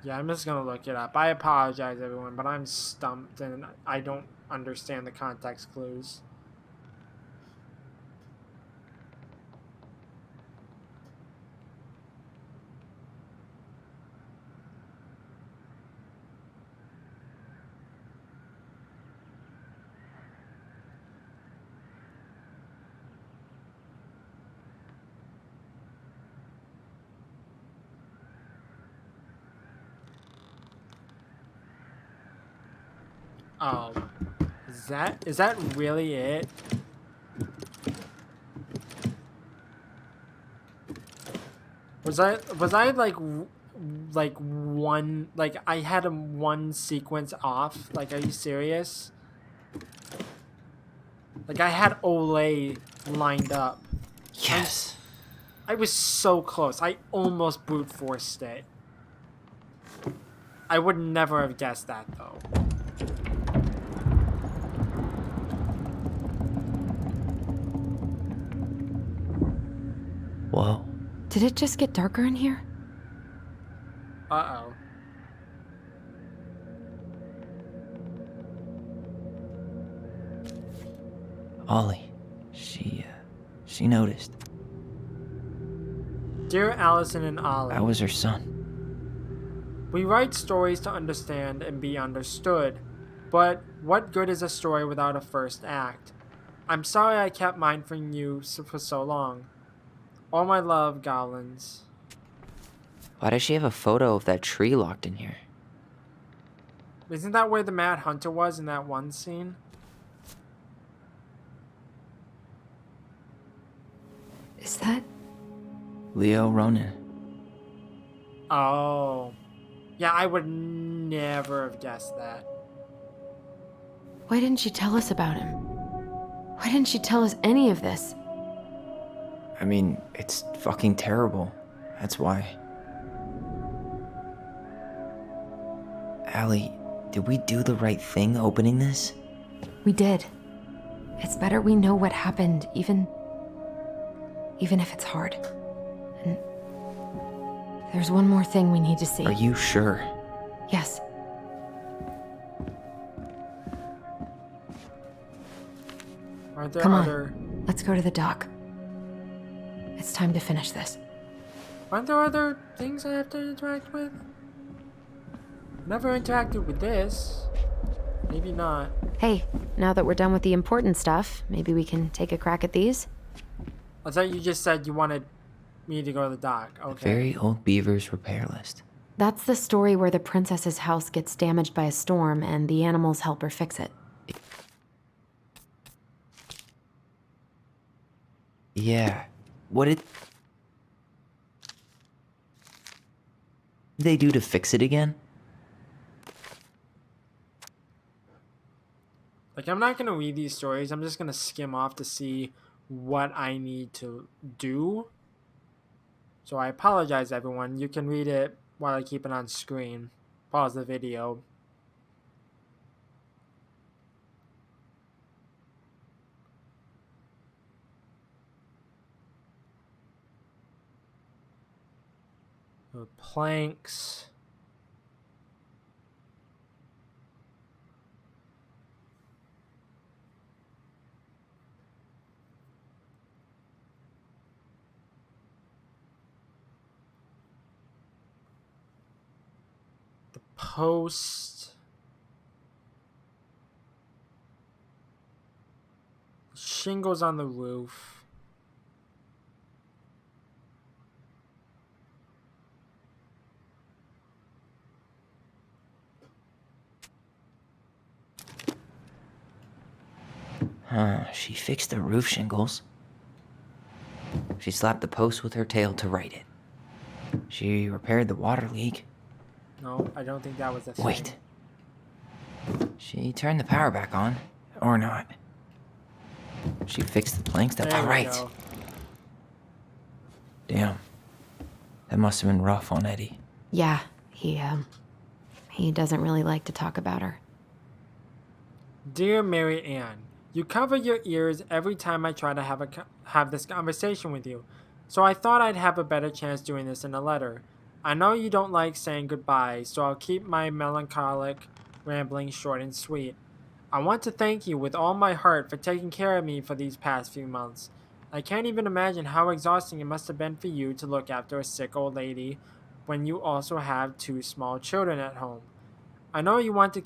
yeah, I'm just gonna look it up. I apologize, everyone, but I'm stumped and I don't understand the context clues. Oh, is that really it? Was I like one, like I had one sequence off? Like, are you serious? Like I had Olay lined up. Yes. I was so close. I almost brute forced it. I would never have guessed that though. Whoa. Did it just get darker in here? Uh-oh. Ollie. She noticed. Dear Allison and Ollie. I was her son. We write stories to understand and be understood, but what good is a story without a first act? I'm sorry I kept mine from you for so long. All my love, goblins. Why does she have a photo of that tree locked in here? Isn't that where the Mad Hunter was in that one scene? Is that Leo Ronan. Oh. Yeah, I would never have guessed that. Why didn't she tell us about him? Why didn't she tell us any of this? I mean, it's fucking terrible. That's why. Allie, did we do the right thing opening this? We did. It's better we know what happened, even if it's hard. And there's one more thing we need to see. Are you sure? Yes. Are there Come other... on, let's go to the dock. It's time to finish this. Aren't there other things I have to interact with? Never interacted with this. Maybe not. Hey, now that we're done with the important stuff, maybe we can take a crack at these? I thought you just said you wanted me to go to the dock. Okay. The very old beaver's repair list. That's the story where the princess's house gets damaged by a storm and the animals help her fix it. Yeah. What did they do to fix it again? Like, I'm not going to read these stories. I'm just going to skim off to see what I need to do. So I apologize, everyone. You can read it while I keep it on screen. Pause the video. The planks. The post. Shingles on the roof. She fixed the roof shingles. She slapped the post with her tail to right it. She repaired the water leak. No, I don't think that was a thing. Wait. She turned the power back on. Or not. She fixed the planks that... Alright. Damn. That must have been rough on Eddie. Yeah, he doesn't really like to talk about her. Dear Mary Ann, you cover your ears every time I try to have this conversation with you, so I thought I'd have a better chance doing this in a letter. I know you don't like saying goodbye, so I'll keep my melancholic rambling short and sweet. I want to thank you with all my heart for taking care of me for these past few months. I can't even imagine how exhausting it must have been for you to look after a sick old lady when you also have 2 small children at home. I know you want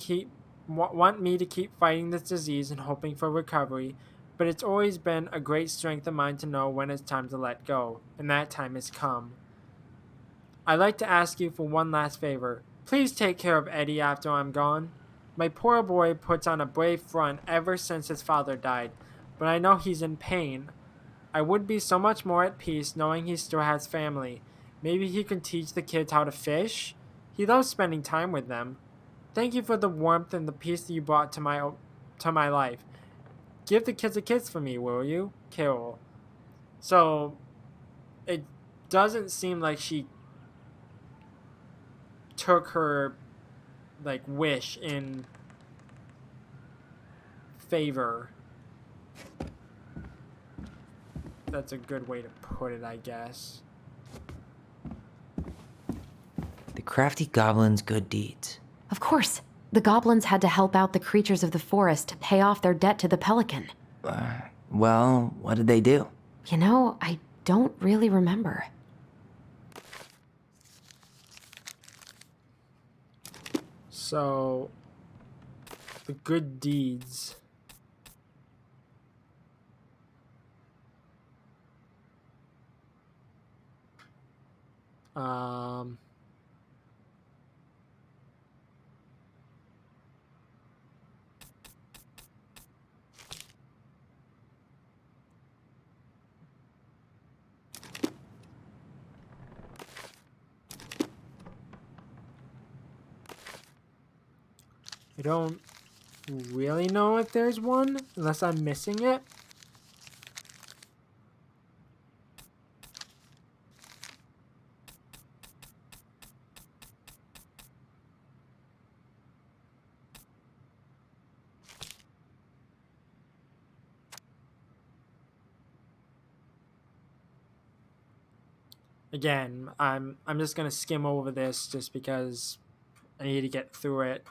me to keep fighting this disease and hoping for recovery, but it's always been a great strength of mine to know when it's time to let go, and that time has come. I'd like to ask you for one last favor. Please take care of Eddie after I'm gone. My poor boy puts on a brave front ever since his father died, but I know he's in pain. I would be so much more at peace knowing he still has family. Maybe he can teach the kids how to fish? He loves spending time with them. Thank you for the warmth and the peace that you brought to my life. Give the kids a kiss for me, will you? Carol. So, it doesn't seem like she took her, like, wish in favor. That's a good way to put it, I guess. The crafty goblin's good deeds. Of course. The goblins had to help out the creatures of the forest to pay off their debt to the pelican. Well, what did they do? You know, I don't really remember. So, the good deeds. I don't really know if there's one, unless I'm missing it. Again, I'm just gonna skim over this just because I need to get through it.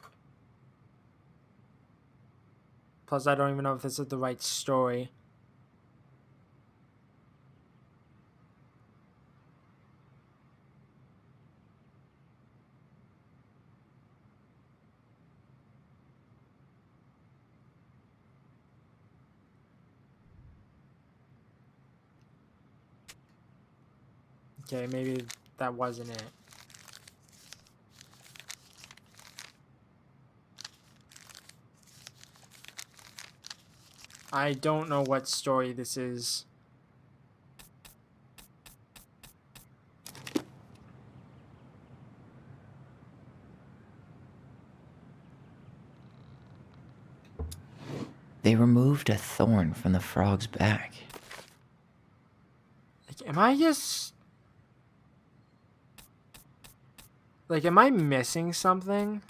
Plus, I don't even know if this is the right story. Okay, maybe that wasn't it. I don't know what story this is. They removed a thorn from the frog's back. Like, am I just... Like, am I missing something?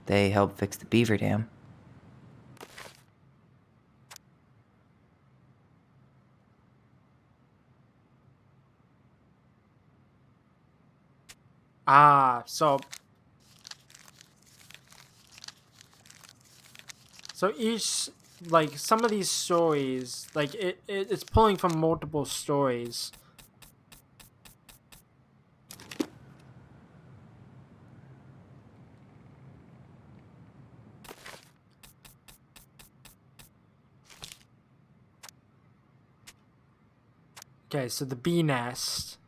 They helped fix the beaver dam. Ah, so each, like, some of these stories, like, it's pulling from multiple stories. Okay, so the bee nest.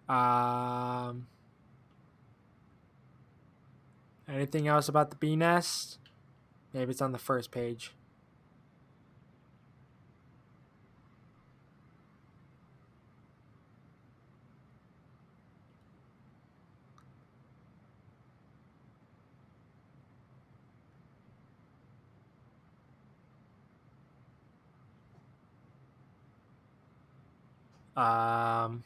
Um, Anything else about the bee nest? Maybe it's on the first page. Um,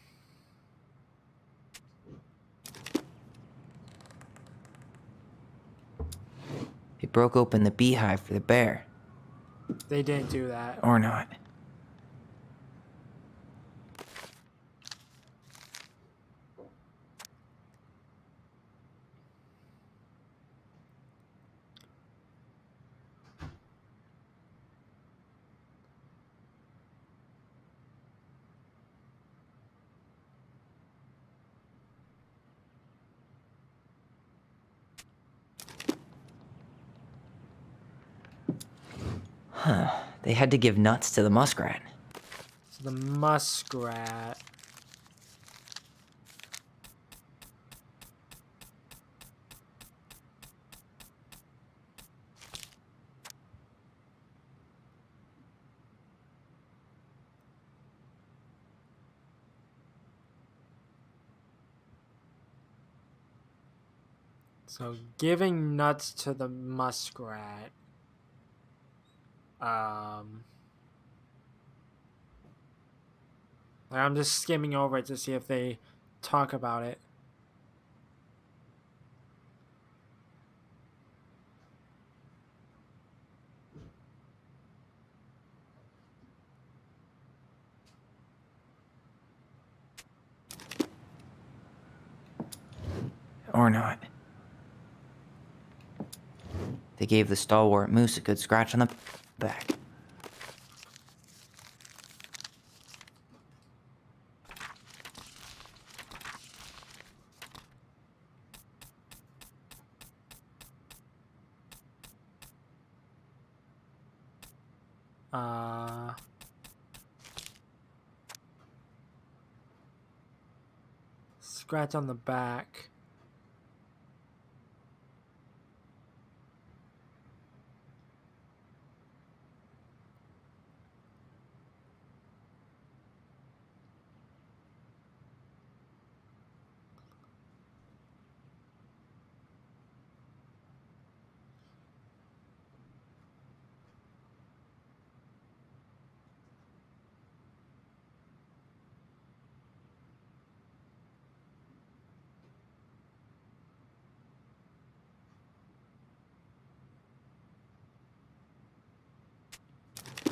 They broke open the beehive for the bear. they didn't do that. Or not. Huh. They had to give nuts to the muskrat. So the muskrat. So giving nuts to the muskrat. I'm just skimming over it to see if they talk about it. Or not. They gave the stalwart moose a good scratch on the back. Scratch on the back.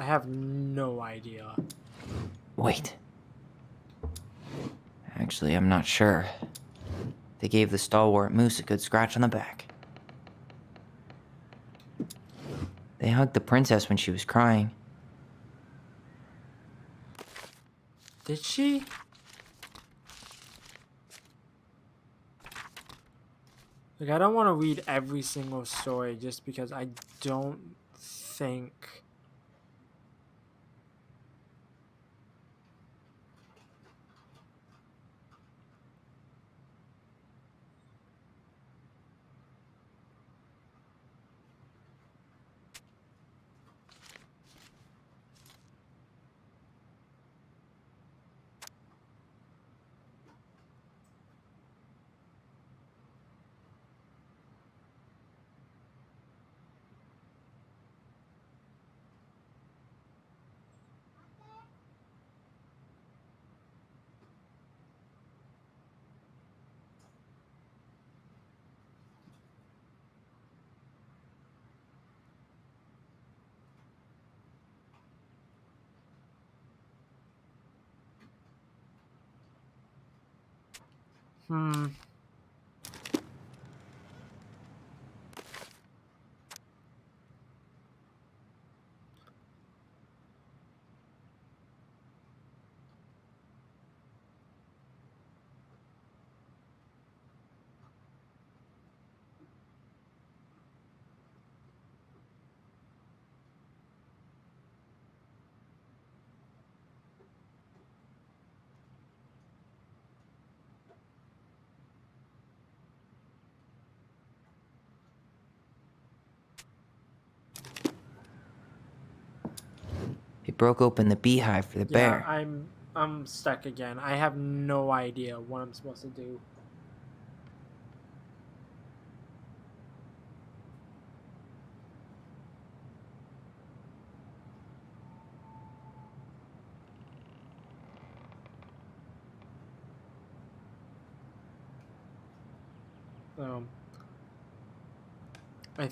have no idea. Wait. Actually, I'm not sure. They gave the stalwart moose a good scratch on the back. They hugged the princess when she was crying. Did she? Like, I don't want to read every single story just because I don't think... They broke open the beehive for the Yeah, bear. I'm stuck again. I have no idea what I'm supposed to do. I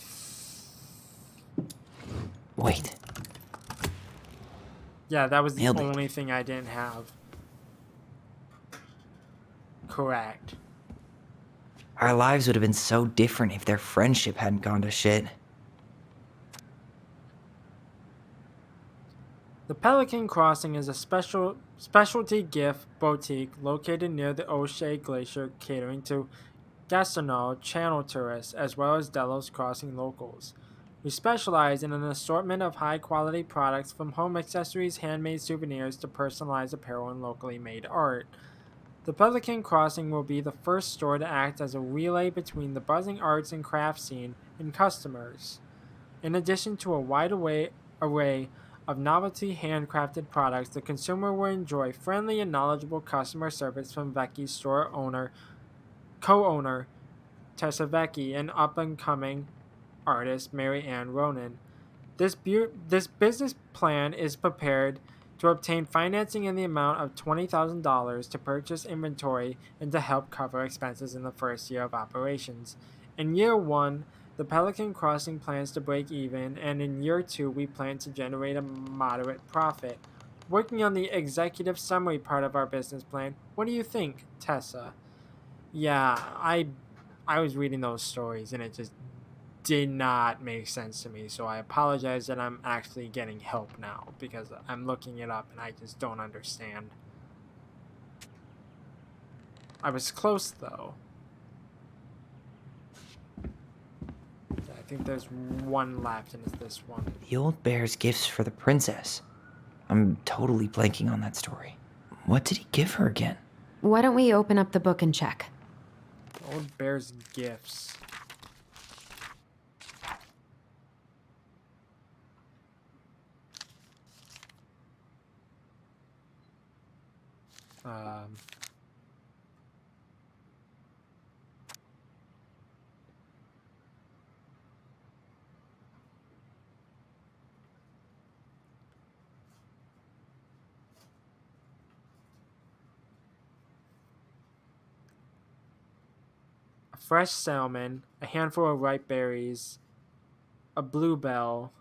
Wait. Yeah, that was the Nailed it. only thing I didn't have. Correct. Our lives would have been so different if their friendship hadn't gone to shit. The Pelican Crossing is a specialty gift boutique located near the O'Shea Glacier, catering to Gastineau Channel tourists as well as Delos Crossing locals. We specialize in an assortment of high-quality products from home accessories, handmade souvenirs to personalized apparel and locally made art. The Pelican Crossing will be the first store to act as a relay between the buzzing arts and crafts scene and customers. In addition to a wide array of novelty handcrafted products, the consumer will enjoy friendly and knowledgeable customer service from Vecchi's store co-owner Tessa Vecchi and up-and-coming artist Mary Ann Ronan. This business plan is prepared to obtain financing in the amount of $20,000 to purchase inventory and to help cover expenses in the first year of operations. In year one, the Pelican Crossing plans to break even, and in year two, we plan to generate a moderate profit. Working on the executive summary part of our business plan, what do you think, Tessa? Yeah, I was reading those stories and it just did not make sense to me. So I apologize that I'm actually getting help now because I'm looking it up and I just don't understand. I was close though. I think there's one left and it's this one. The old bear's gifts for the princess. I'm totally blanking on that story. What did he give her again? Why don't we open up the book and check? Old bear's gifts. A fresh salmon, a handful of ripe berries, a bluebell,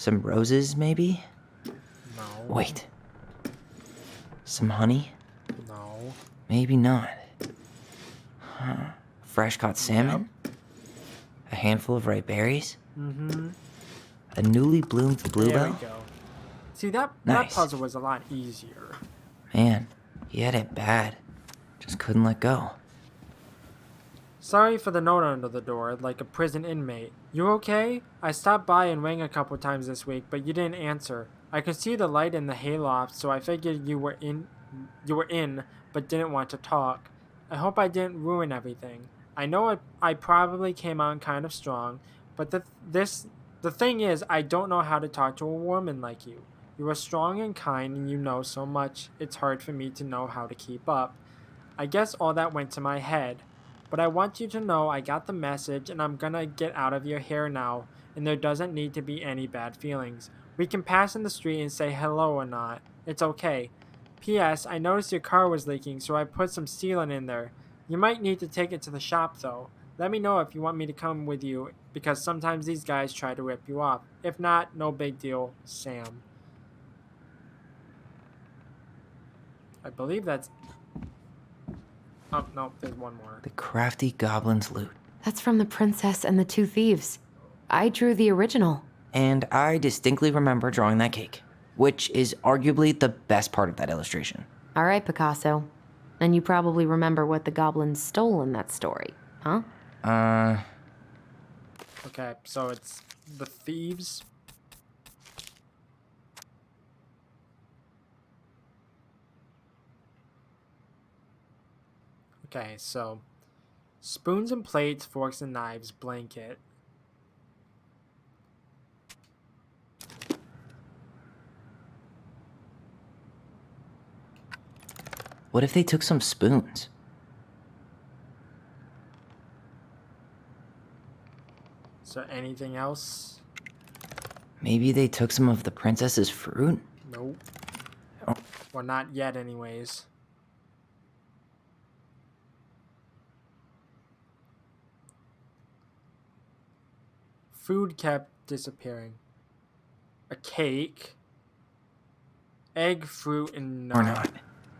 Some roses, maybe? No. Wait. Some honey? No. Maybe not. Huh. Fresh caught salmon? Yep. A handful of ripe berries? Mm-hmm. A newly bloomed bluebell? There we go. See, that Nice. puzzle was a lot easier. Man, he had it bad. Just couldn't let go. Sorry for the note under the door, like a prison inmate. You okay? I stopped by and rang a couple times this week, but you didn't answer. I could see the light in the hayloft, so I figured you were in, but didn't want to talk. I hope I didn't ruin everything. I know I probably came on kind of strong, but the thing is, I don't know how to talk to a woman like you. You are strong and kind, and you know so much. It's hard for me to know how to keep up. I guess all that went to my head. But I want you to know I got the message and I'm gonna get out of your hair now, and there doesn't need to be any bad feelings. We can pass in the street and say hello or not. It's okay. P.S. I noticed your car was leaking, so I put some sealant in there. You might need to take it to the shop though. Let me know if you want me to come with you, because sometimes these guys try to rip you off. If not, no big deal, Sam. I believe that's... Oh, no, there's one more. The crafty goblin's loot. That's from The Princess and the Two Thieves. I drew the original. And I distinctly remember drawing that cake, which is arguably the best part of that illustration. All right, Picasso. And you probably remember what the goblins stole in that story, huh? Okay, so it's the thieves. Okay, so spoons and plates, forks and knives, blanket. What if they took some spoons? Is there anything else? Maybe they took some of the princess's fruit? Nope. Oh. Well, not yet anyways. Food kept disappearing. A cake. Egg, fruit, and nut. Or not.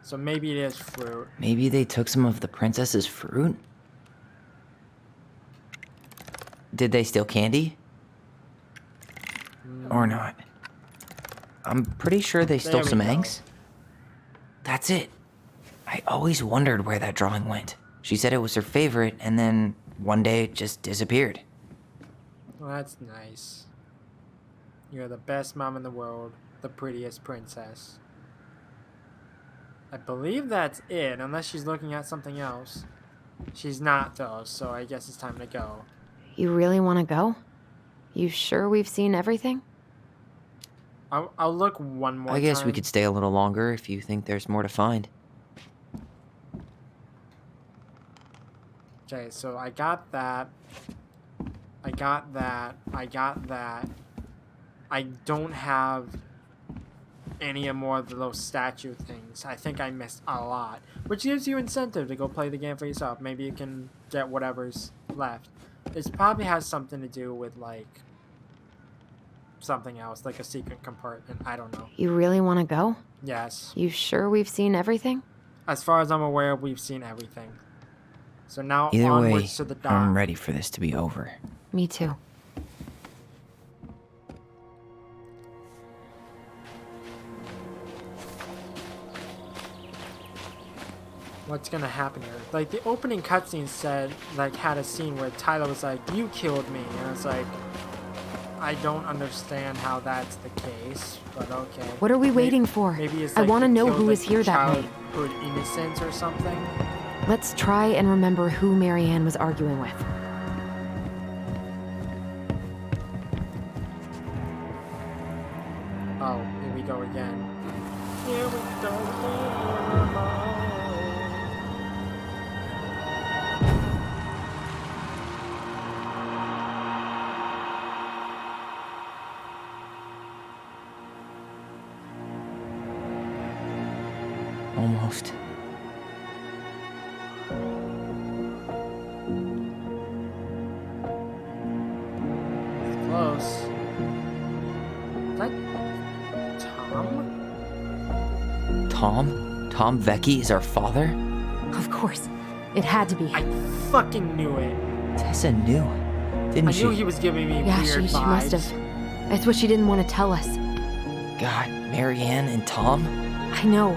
So maybe it is fruit. Maybe they took some of the princess's fruit? Did they steal candy? Or not? I'm pretty sure they stole some eggs. That's it. I always wondered where that drawing went. She said it was her favorite, and then one day it just disappeared. Well, that's nice. You're the best mom in the world, the prettiest princess. I believe that's it, unless she's looking at something else. She's not, though, so I guess it's time to go. You really want to go? You sure we've seen everything? I'll look one more time. I guess we could stay a little longer if you think there's more to find. Okay, so I got that. I got that. I got that. I don't have any more of those statue things. I think I missed a lot, which gives you incentive to go play the game for yourself. Maybe you can get whatever's left. This probably has something to do with, like, something else, like a secret compartment. I don't know. You really want to go? Yes. You sure we've seen everything? As far as I'm aware, we've seen everything. So now Either onwards way, to the dock. I'm ready for this to be over. Me too. What's gonna happen here? Like, the opening cutscene said, like, had a scene where Tyler was like, "You killed me," and I was like, I don't understand how that's the case, but okay. What are we waiting for? Maybe it's I like want to you know killed, who like, was here that night. childhood innocence or something. Let's try and remember who Marianne was arguing with. Oh, here we go again. Here we go again. Almost. Close. Tom? Tom Vecchi is our father? Of course. It had to be. I fucking knew it. Tessa knew, didn't she? I knew he was giving me Yeah, weird she vibes. must have. That's what she didn't want to tell us. God, Marianne and Tom? I know.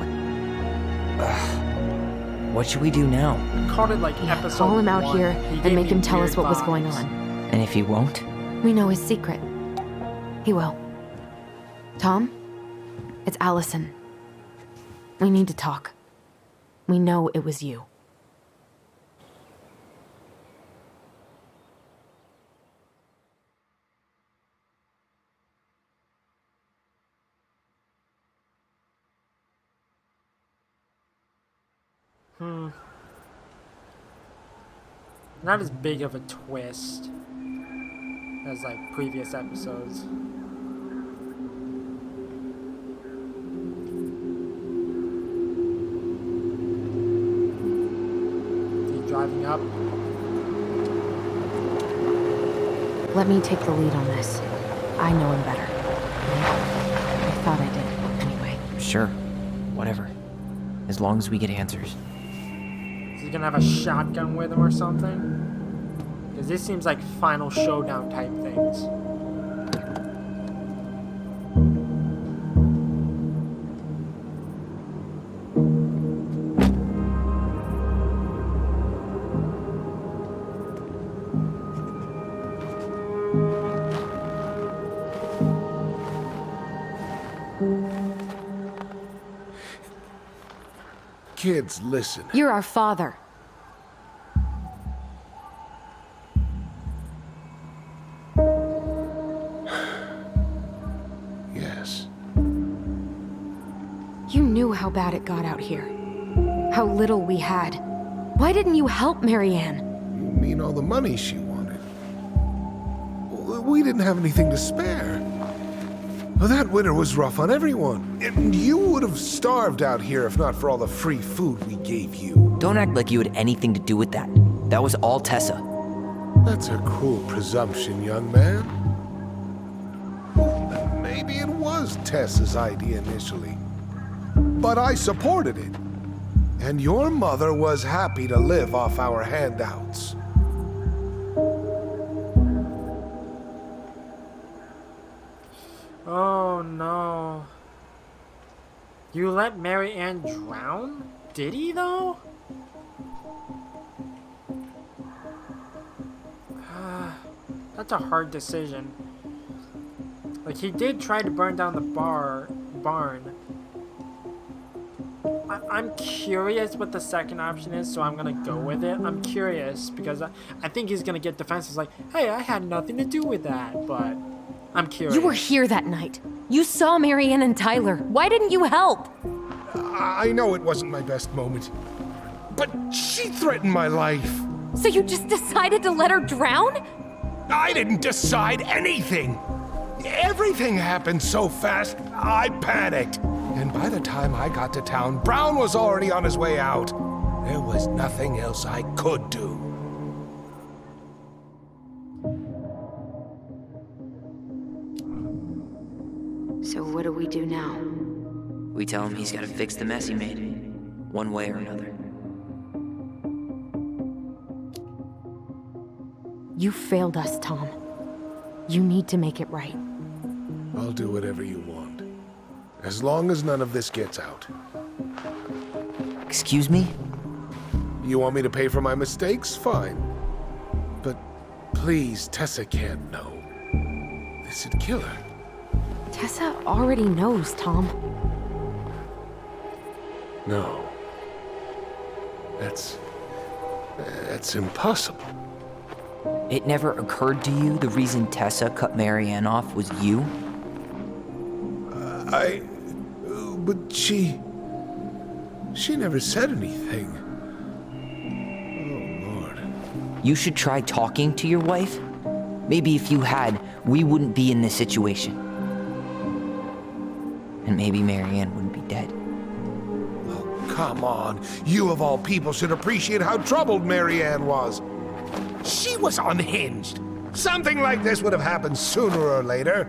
What should we do now? I called it like episode Call him out 1. here He and gave make me him tell weird us what was going vibes. on. And if he won't? We know his secret. He will. Tom? It's Allison. We need to talk. We know it was you. Not as big of a twist as like previous episodes. Keep driving up. Let me take the lead on this. I know him better. I thought I did, anyway. Sure. Whatever. As long as we get answers. Is he gonna have a shotgun with him or something? Because this seems like final showdown type things. Kids, listen. You're our father. Yes. You knew how bad it got out here. How little we had. Why didn't you help Marianne? You mean all the money she wanted? We didn't have anything to spare. Well, that winter was rough on everyone. And you would have starved out here if not for all the free food we gave you. Don't act like you had anything to do with that. That was all Tessa. That's a cruel presumption, young man. Maybe it was Tessa's idea initially. But I supported it. And your mother was happy to live off our handouts. Oh no. You let Marianne drown? Did he though? That's a hard decision. Like, he did try to burn down the barn. I'm curious what the second option is, so I'm gonna go with it. I'm curious because I think he's gonna get defensive, like, hey, I had nothing to do with that, but I'm curious. You were here that night. You saw Marianne and Tyler. Why didn't you help? I know it wasn't my best moment, but she threatened my life. So you just decided to let her drown? I didn't decide anything. Everything happened so fast, I panicked. And by the time I got to town, Brown was already on his way out. There was nothing else I could do. So what do we do now? We tell him he's got to fix the mess he made, one way or another. You failed us, Tom. You need to make it right. I'll do whatever you want. As long as none of this gets out. Excuse me? You want me to pay for my mistakes? Fine. But please, Tessa can't know. This'd kill her. Tessa already knows, Tom. No. That's impossible. It never occurred to you the reason Tessa cut Marianne off was you? But she never said anything. Oh, Lord. You should try talking to your wife. Maybe if you had, we wouldn't be in this situation. And maybe Marianne wouldn't be dead. Oh, come on. You of all people should appreciate how troubled Marianne was. She was unhinged. Something like this would have happened sooner or later.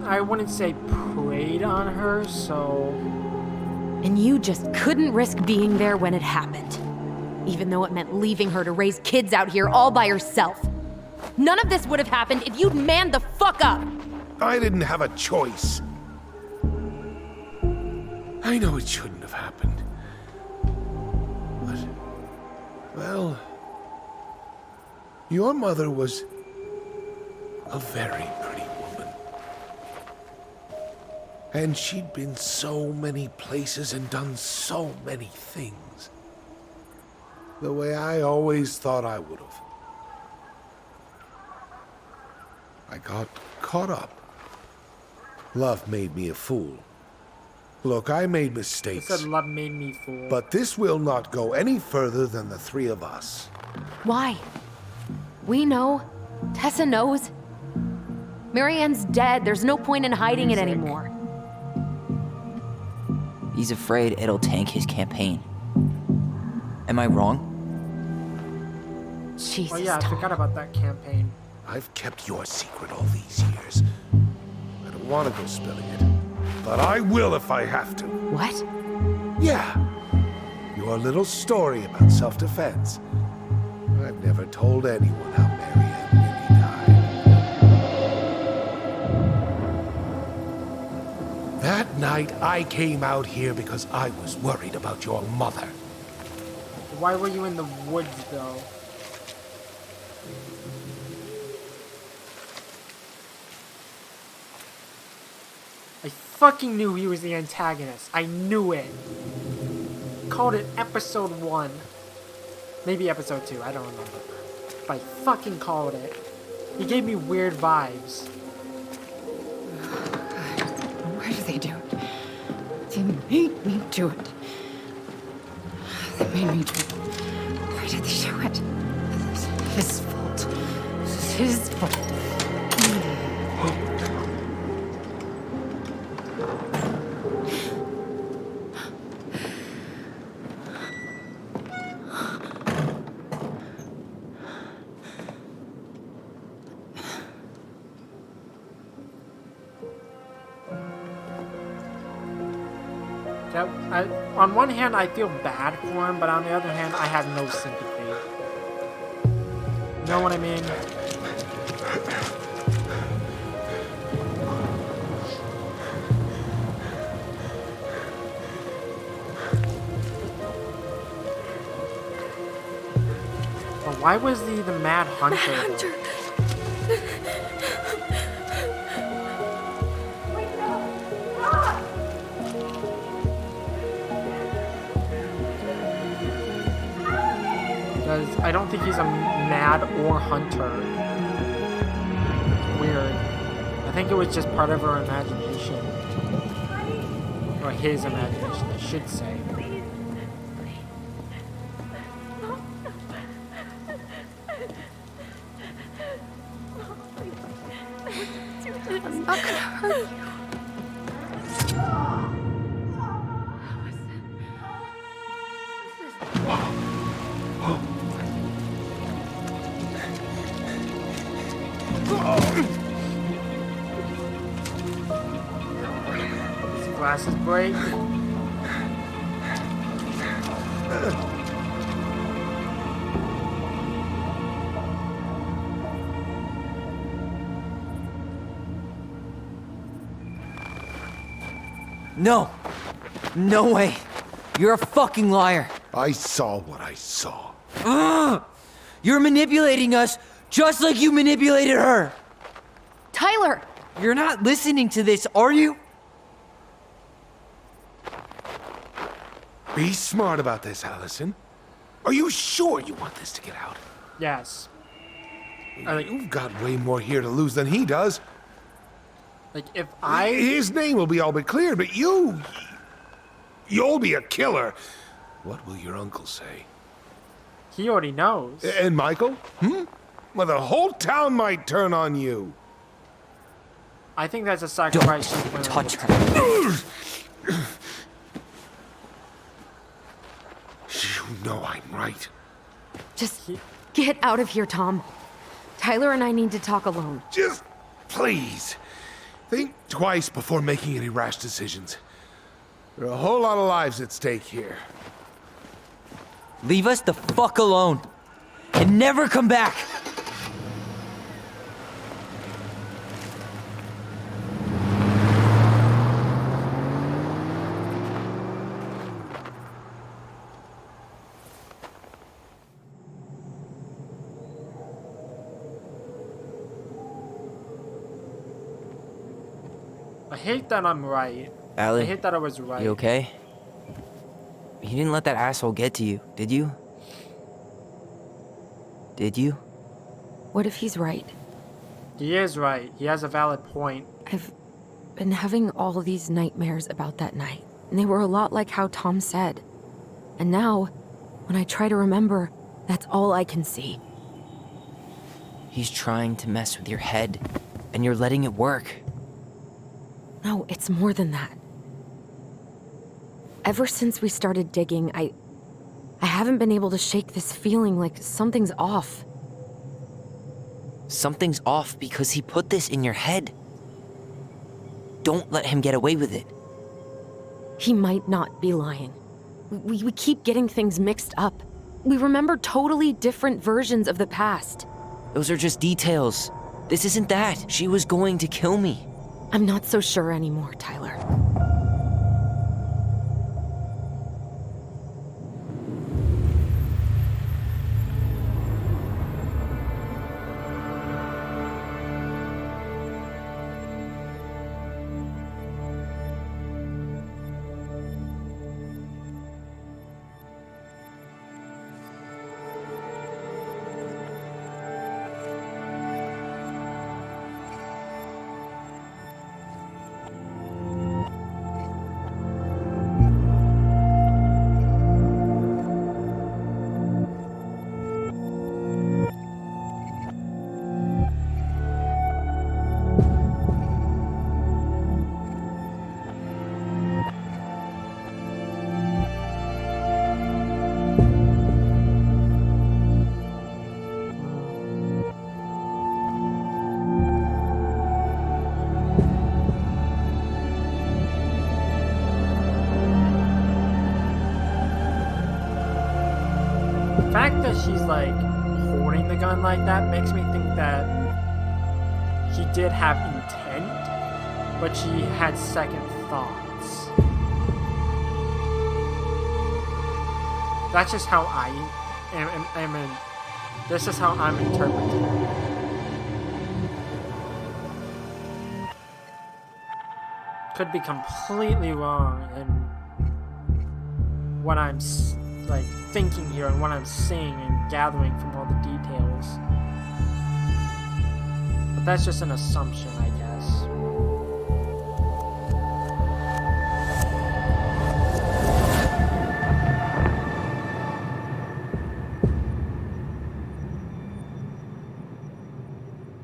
I wouldn't say preyed on her, so... And you just couldn't risk being there when it happened. Even though it meant leaving her to raise kids out here all by herself. None of this would have happened if you'd manned the fuck up! I didn't have a choice. I know it shouldn't have happened. But, well, your mother was a very pretty woman. And she'd been so many places and done so many things. The way I always thought I would have. I got caught up. Love made me a fool. Look, I made mistakes. I said love made me fool. But this will not go any further than the three of us. Why? We know. Tessa knows. Marianne's dead. There's no point in hiding it anymore. He's afraid it'll tank his campaign. Am I wrong? Jesus, oh yeah, I forgot about that campaign. I've kept your secret all these years. I don't want to go spilling it. But I will if I have to. What? Yeah. Your little story about self-defense. I've never told anyone how Marianne really died. That night, I came out here because I was worried about your mother. Why were you in the woods, though? I fucking knew he was the antagonist. I knew it. Called it episode 1. Maybe episode 2, I don't remember. But I fucking called it. He gave me weird vibes. Why do they do it? They made me do it. They made me do it. Why did they do it? This is his fault. This is his fault. On one hand, I feel bad for him, but on the other hand, I have no sympathy. You know what I mean? Well, why was he the Mad Hunter? Mad Hunter! Because I don't think he's a mad or hunter. It's weird. I think it was just part of her imagination. Or his imagination, I should say. I'm not gonna hurt you. Glasses break. No! No way! You're a fucking liar! I saw what I saw. You're manipulating us just like you manipulated her! Tyler! You're not listening to this, are you? Be smart about this, Allison. Are you sure you want this to get out? Yes. You've got way more here to lose than he does. Like, if I... His name will be all but cleared, but you'll be a killer. What will your uncle say? He already knows. And Michael? Well, the whole town might turn on you. I think that's a sacrifice. Don't touch her. You know I'm right. Just get out of here, Tom. Tyler and I need to talk alone. Just please. Think twice before making any rash decisions. There are a whole lot of lives at stake here. Leave us the fuck alone. And never come back. I hate that I'm right. Allie, I hate that I was right. you okay? You didn't let that asshole get to you, did you? Did you? What if he's right? He is right. He has a valid point. I've been having all these nightmares about that night, and they were a lot like how Tom said. And now, when I try to remember, that's all I can see. He's trying to mess with your head, and you're letting it work. No, it's more than that. Ever since we started digging, I haven't been able to shake this feeling like something's off. Something's off because he put this in your head. Don't let him get away with it. He might not be lying. We keep getting things mixed up. We remember totally different versions of the past. Those are just details. This isn't that. She was going to kill me. I'm not so sure anymore, Tyler. The fact that she's like holding the gun like that makes me think that she did have intent, but she had second thoughts. That's just how I am. This is how I'm interpreting it. Could be completely wrong in what I'm like thinking here and what I'm seeing and gathering from all the details. But that's just an assumption, I guess.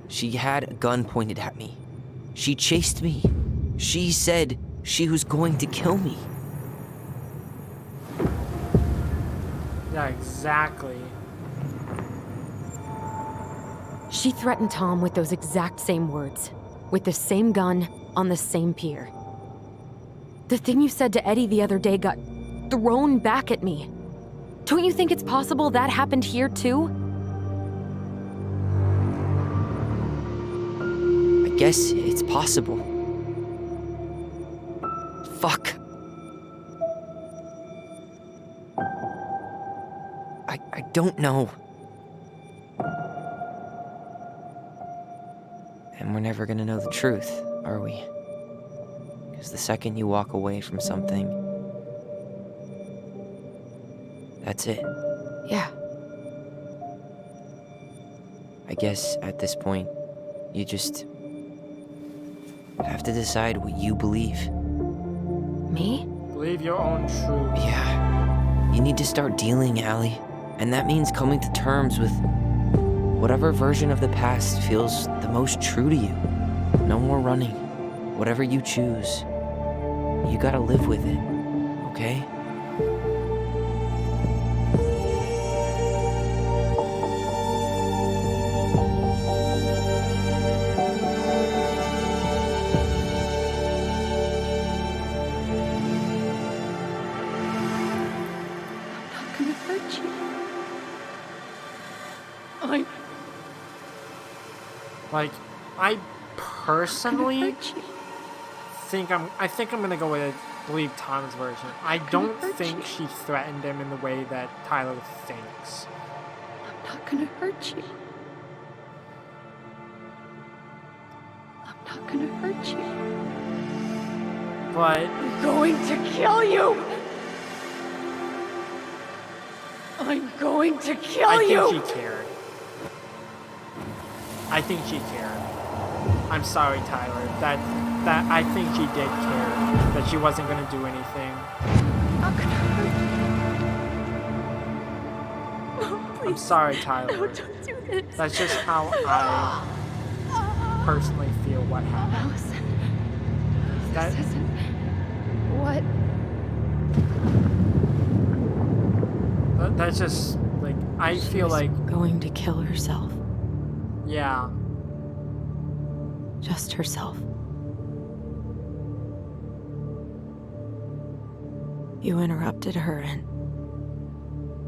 She had a gun pointed at me. She chased me. She said she was going to kill me. Yeah, exactly. She threatened Tom with those exact same words, with the same gun on the same pier. The thing you said to Eddie the other day got thrown back at me. Don't you think it's possible that happened here too? I guess it's possible. Fuck. I don't know. And we're never gonna know the truth, are we? Because the second you walk away from something, that's it. Yeah. I guess at this point, you just have to decide what you believe. Me? Believe your own truth. Yeah. You need to start dealing, Allie. And that means coming to terms with whatever version of the past feels the most true to you. No more running. Whatever you choose, you gotta live with it, okay? Like, I personally think I'm gonna go with, I believe, Tom's version. I don't think she threatened him in the way that Tyler thinks. I'm not gonna hurt you. I'm not gonna hurt you. But I'm going to kill you! I'm going to kill you! I think she cared. I think she cared. I'm sorry, Tyler. That I think she did care that she wasn't gonna do anything. I'm not gonna hurt you. No, please. I'm sorry, Tyler. No, don't do this. That's just how I personally feel what happened. Allison, this isn't what. That's just like I feel like going to kill herself. Yeah. Just herself. You interrupted her and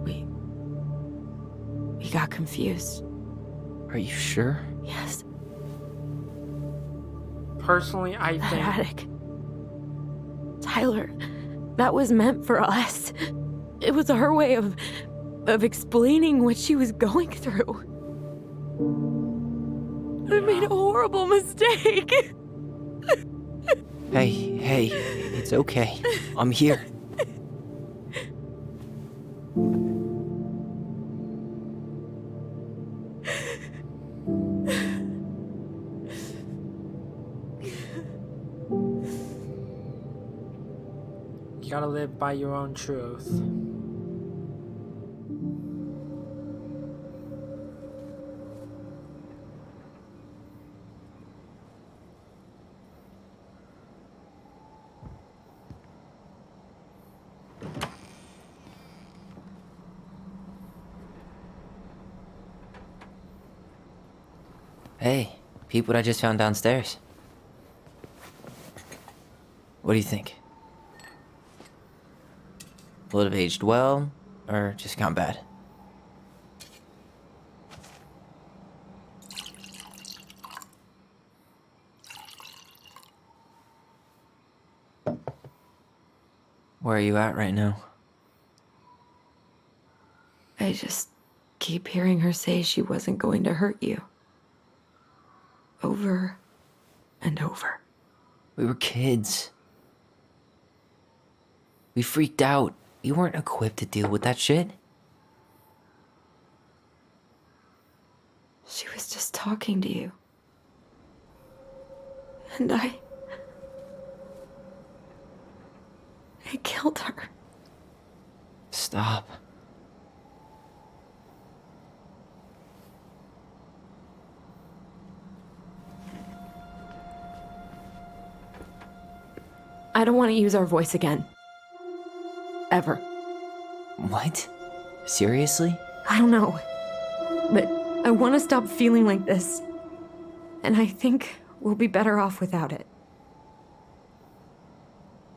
we got confused. Are you sure? Yes. Personally, I That think attic. Tyler, that was meant for us. It was her way of explaining what she was going through. I made a horrible mistake. Hey, it's okay. I'm here. you gotta live by your own truth. Hey, peep what I just found downstairs. What do you think? Will it have aged well, or just gone bad? Where are you at right now? I just keep hearing her say she wasn't going to hurt you. Over and over. We were kids. We freaked out. You weren't equipped to deal with that shit. She was just talking to you. And I killed her. Stop. I don't want to use our voice again. Ever. What? Seriously? I don't know. But I want to stop feeling like this. And I think we'll be better off without it.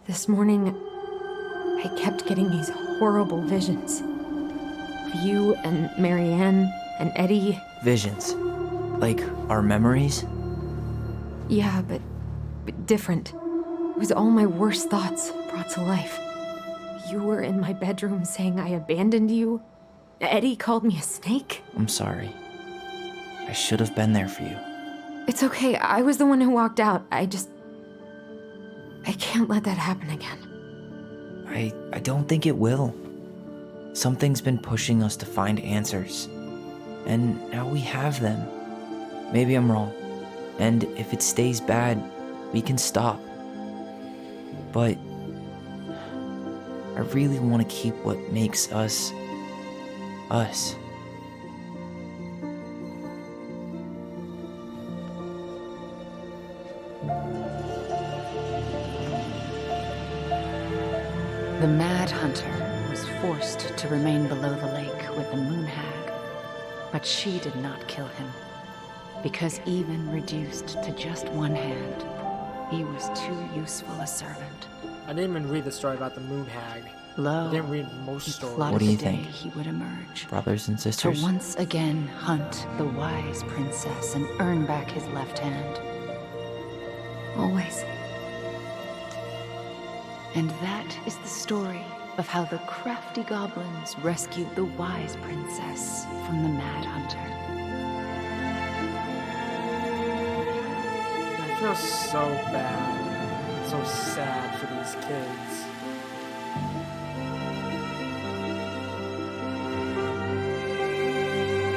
This morning, I kept getting these horrible visions. Of you and Marianne and Eddie. Visions? Like our memories? Yeah, but different. It was all my worst thoughts brought to life. You were in my bedroom saying I abandoned you. Eddie called me a snake. I'm sorry. I should have been there for you. It's okay. I was the one who walked out. I can't let that happen again. I don't think it will. Something's been pushing us to find answers. And now we have them. Maybe I'm wrong. And if it stays bad, we can stop. But I really want to keep what makes us, us. The Mad Hunter was forced to remain below the lake with the Moon Hag, but she did not kill him, because even reduced to just one hand, he was too useful a servant. I didn't even read the story about the moon hag. I didn't read most stories. What do you think? He would emerge. Brothers and sisters? To once again hunt the wise princess and earn back his left hand. Always. And that is the story of how the crafty goblins rescued the wise princess from the Mad Hunter. I feel so bad, so sad for these kids.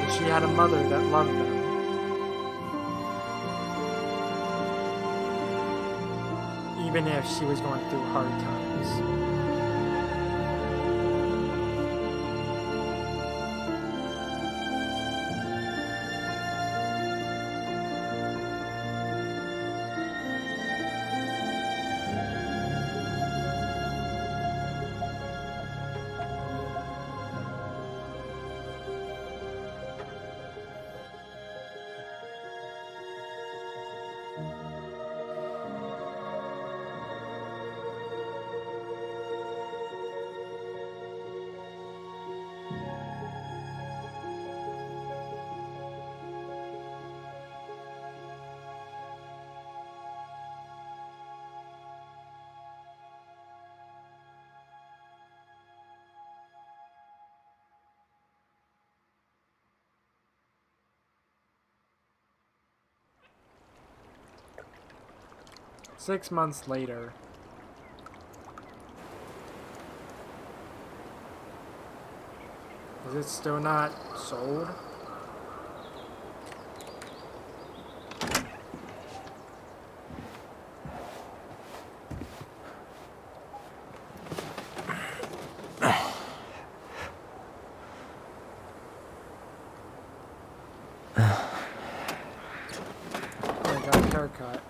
But she had a mother that loved them. Even if she was going through hard times. Six months later. Is it still not sold? I got a haircut.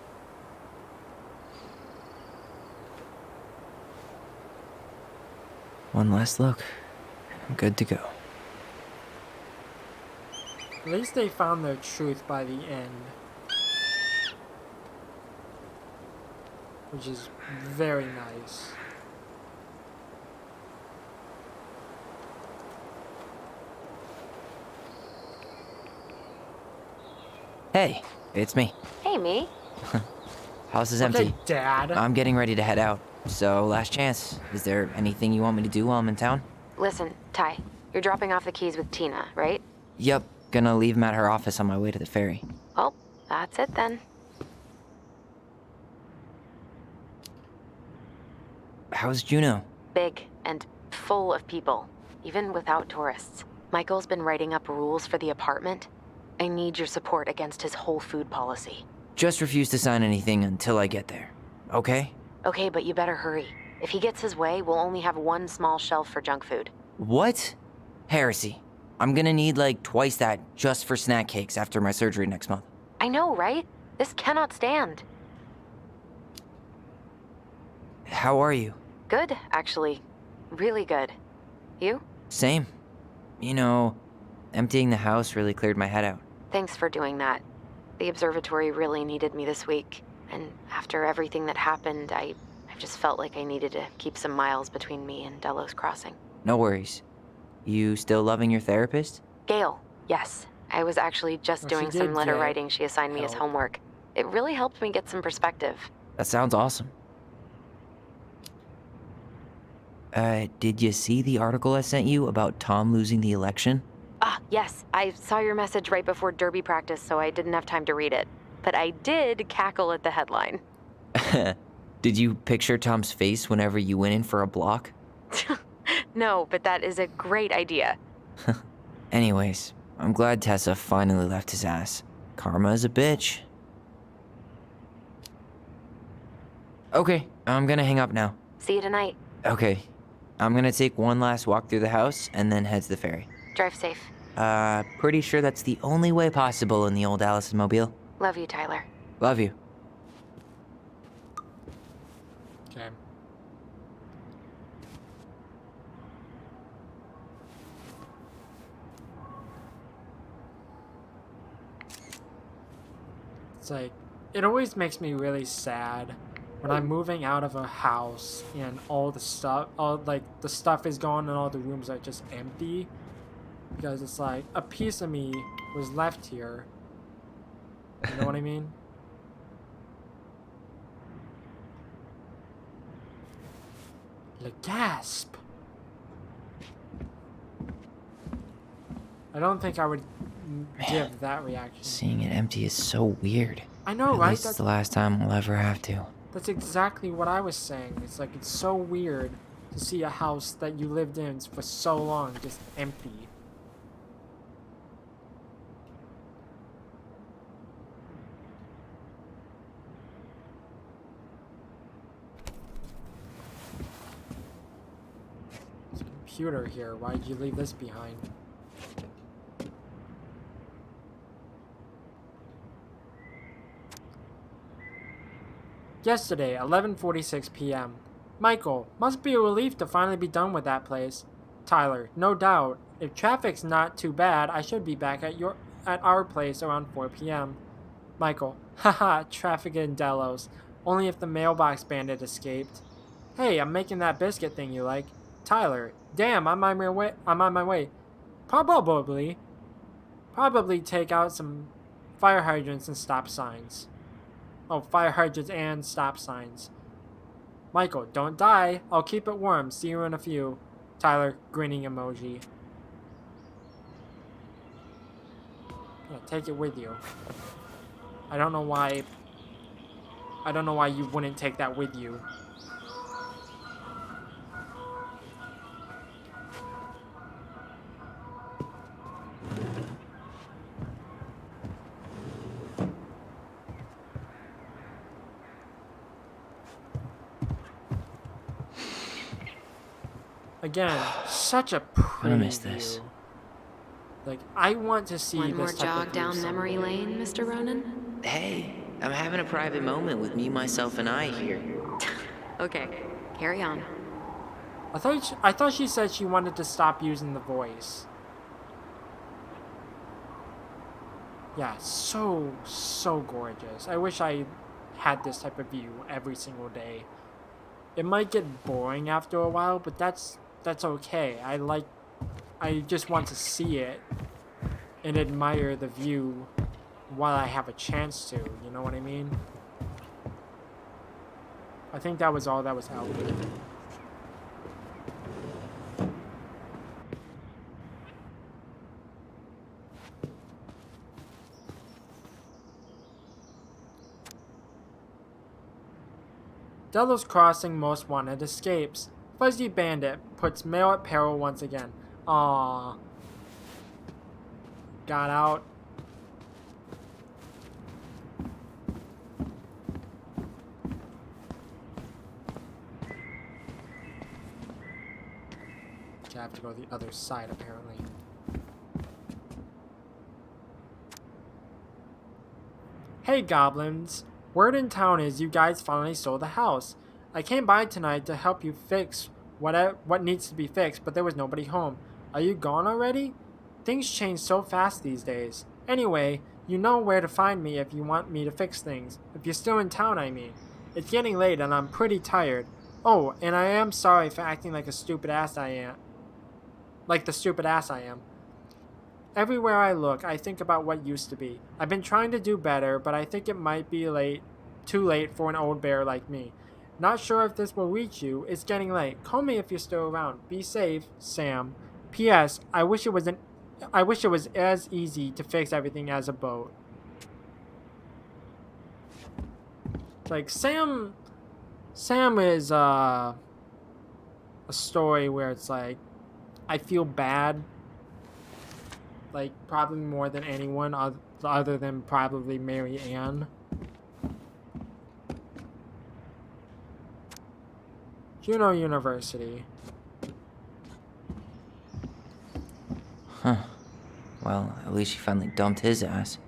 One last look. I'm good to go. At least they found their truth by the end. Which is very nice. Hey, it's me. Hey, me. House is Okay, empty. Dad. I'm getting ready to head out. So, last chance. Is there anything you want me to do while I'm in town? Listen, Ty, you're dropping off the keys with Tina, right? Yep, gonna leave them at her office on my way to the ferry. Well, that's it then. How's Juno? Big and full of people, even without tourists. Michael's been writing up rules for the apartment. I need your support against his whole food policy. Just refuse to sign anything until I get there. Okay? Okay, but you better hurry. If he gets his way, we'll only have one small shelf for junk food. What? Heresy. I'm gonna need like twice that just for snack cakes after my surgery next month. I know, right? This cannot stand. How are you? Good, actually. Really good. You? Same. You know, emptying the house really cleared my head out. Thanks for doing that. The observatory really needed me this week. And after everything that happened, I just felt like I needed to keep some miles between me and Delos Crossing. No worries. You still loving your therapist? Gail, yes. I was actually just doing some letter writing she assigned me as homework. It really helped me get some perspective. That sounds awesome. Did you see the article I sent you about Tom losing the election? Ah, yes. I saw your message right before derby practice, so I didn't have time to read it. But I did cackle at the headline. Did you picture Tom's face whenever you went in for a block? No, but that is a great idea. Anyways, I'm glad Tessa finally left his ass. Karma is a bitch. Okay, I'm gonna hang up now. See you tonight. Okay, I'm gonna take one last walk through the house and then head to the ferry. Drive safe. Pretty sure that's the only way possible in the old Allison mobile. Love you, Tyler. Love you. Okay. It's like, it always makes me really sad when I'm moving out of a house and all the stuff, the stuff is gone and all the rooms are just empty, because it's like a piece of me was left here. You know what I mean? Le gasp. I don't think I would give that reaction. Seeing it empty is so weird. I know, At right? least it's the last time we'll ever have to. That's exactly what I was saying. It's like, it's so weird to see a house that you lived in for so long just empty. There's a computer here. Why did you leave this behind? Yesterday, 11:46 p.m. Michael, must be a relief to finally be done with that place. Tyler, no doubt. If traffic's not too bad, I should be back at our place around 4 p.m. Michael, haha, traffic in Delos. Only if the mailbox bandit escaped. Hey, I'm making that biscuit thing you like. Tyler, damn, I'm on my way. Probably take out some fire hydrants and stop signs. Oh, fire hydrants and stop signs. Michael, don't die. I'll keep it warm. See you in a few. Tyler, grinning emoji. Yeah, take it with you. I don't know why you wouldn't take that with you. Again, such a pretty I miss this. view. Like, I want to see One more this type jog of view down memory someday. lane, Mr. Ronan? Hey, I'm having a private moment with me, myself, and I here. Okay, carry on. I thought she said she wanted to stop using the voice. Yeah, so gorgeous. I wish I had this type of view every single day. It might get boring after a while, but that's okay. I just want to see it and admire the view while I have a chance to, you know what I mean? I think that was all that was out there. Delos Crossing Most Wanted escapes. Fuzzy Bandit puts mail at peril once again. Aww. Got out. I have to go the other side, apparently. Hey, goblins. Word in town is you guys finally sold the house. I came by tonight to help you fix what needs to be fixed, but there was nobody home. Are you gone already? Things change so fast these days. Anyway, you know where to find me if you want me to fix things. If you're still in town, I mean. It's getting late and I'm pretty tired. Oh, and I am sorry for acting like the stupid ass I am. Everywhere I look, I think about what used to be. I've been trying to do better, but I think it might be too late for an old bear like me. Not sure if this will reach you. It's getting late. Call me if you're still around. Be safe, Sam. P.S. I wish it was as easy to fix everything as a boat. Like, Sam is a story where it's like, I feel bad, like, probably more than anyone other than probably Mary Ann. Juneau University. Huh. Well, at least she finally dumped his ass.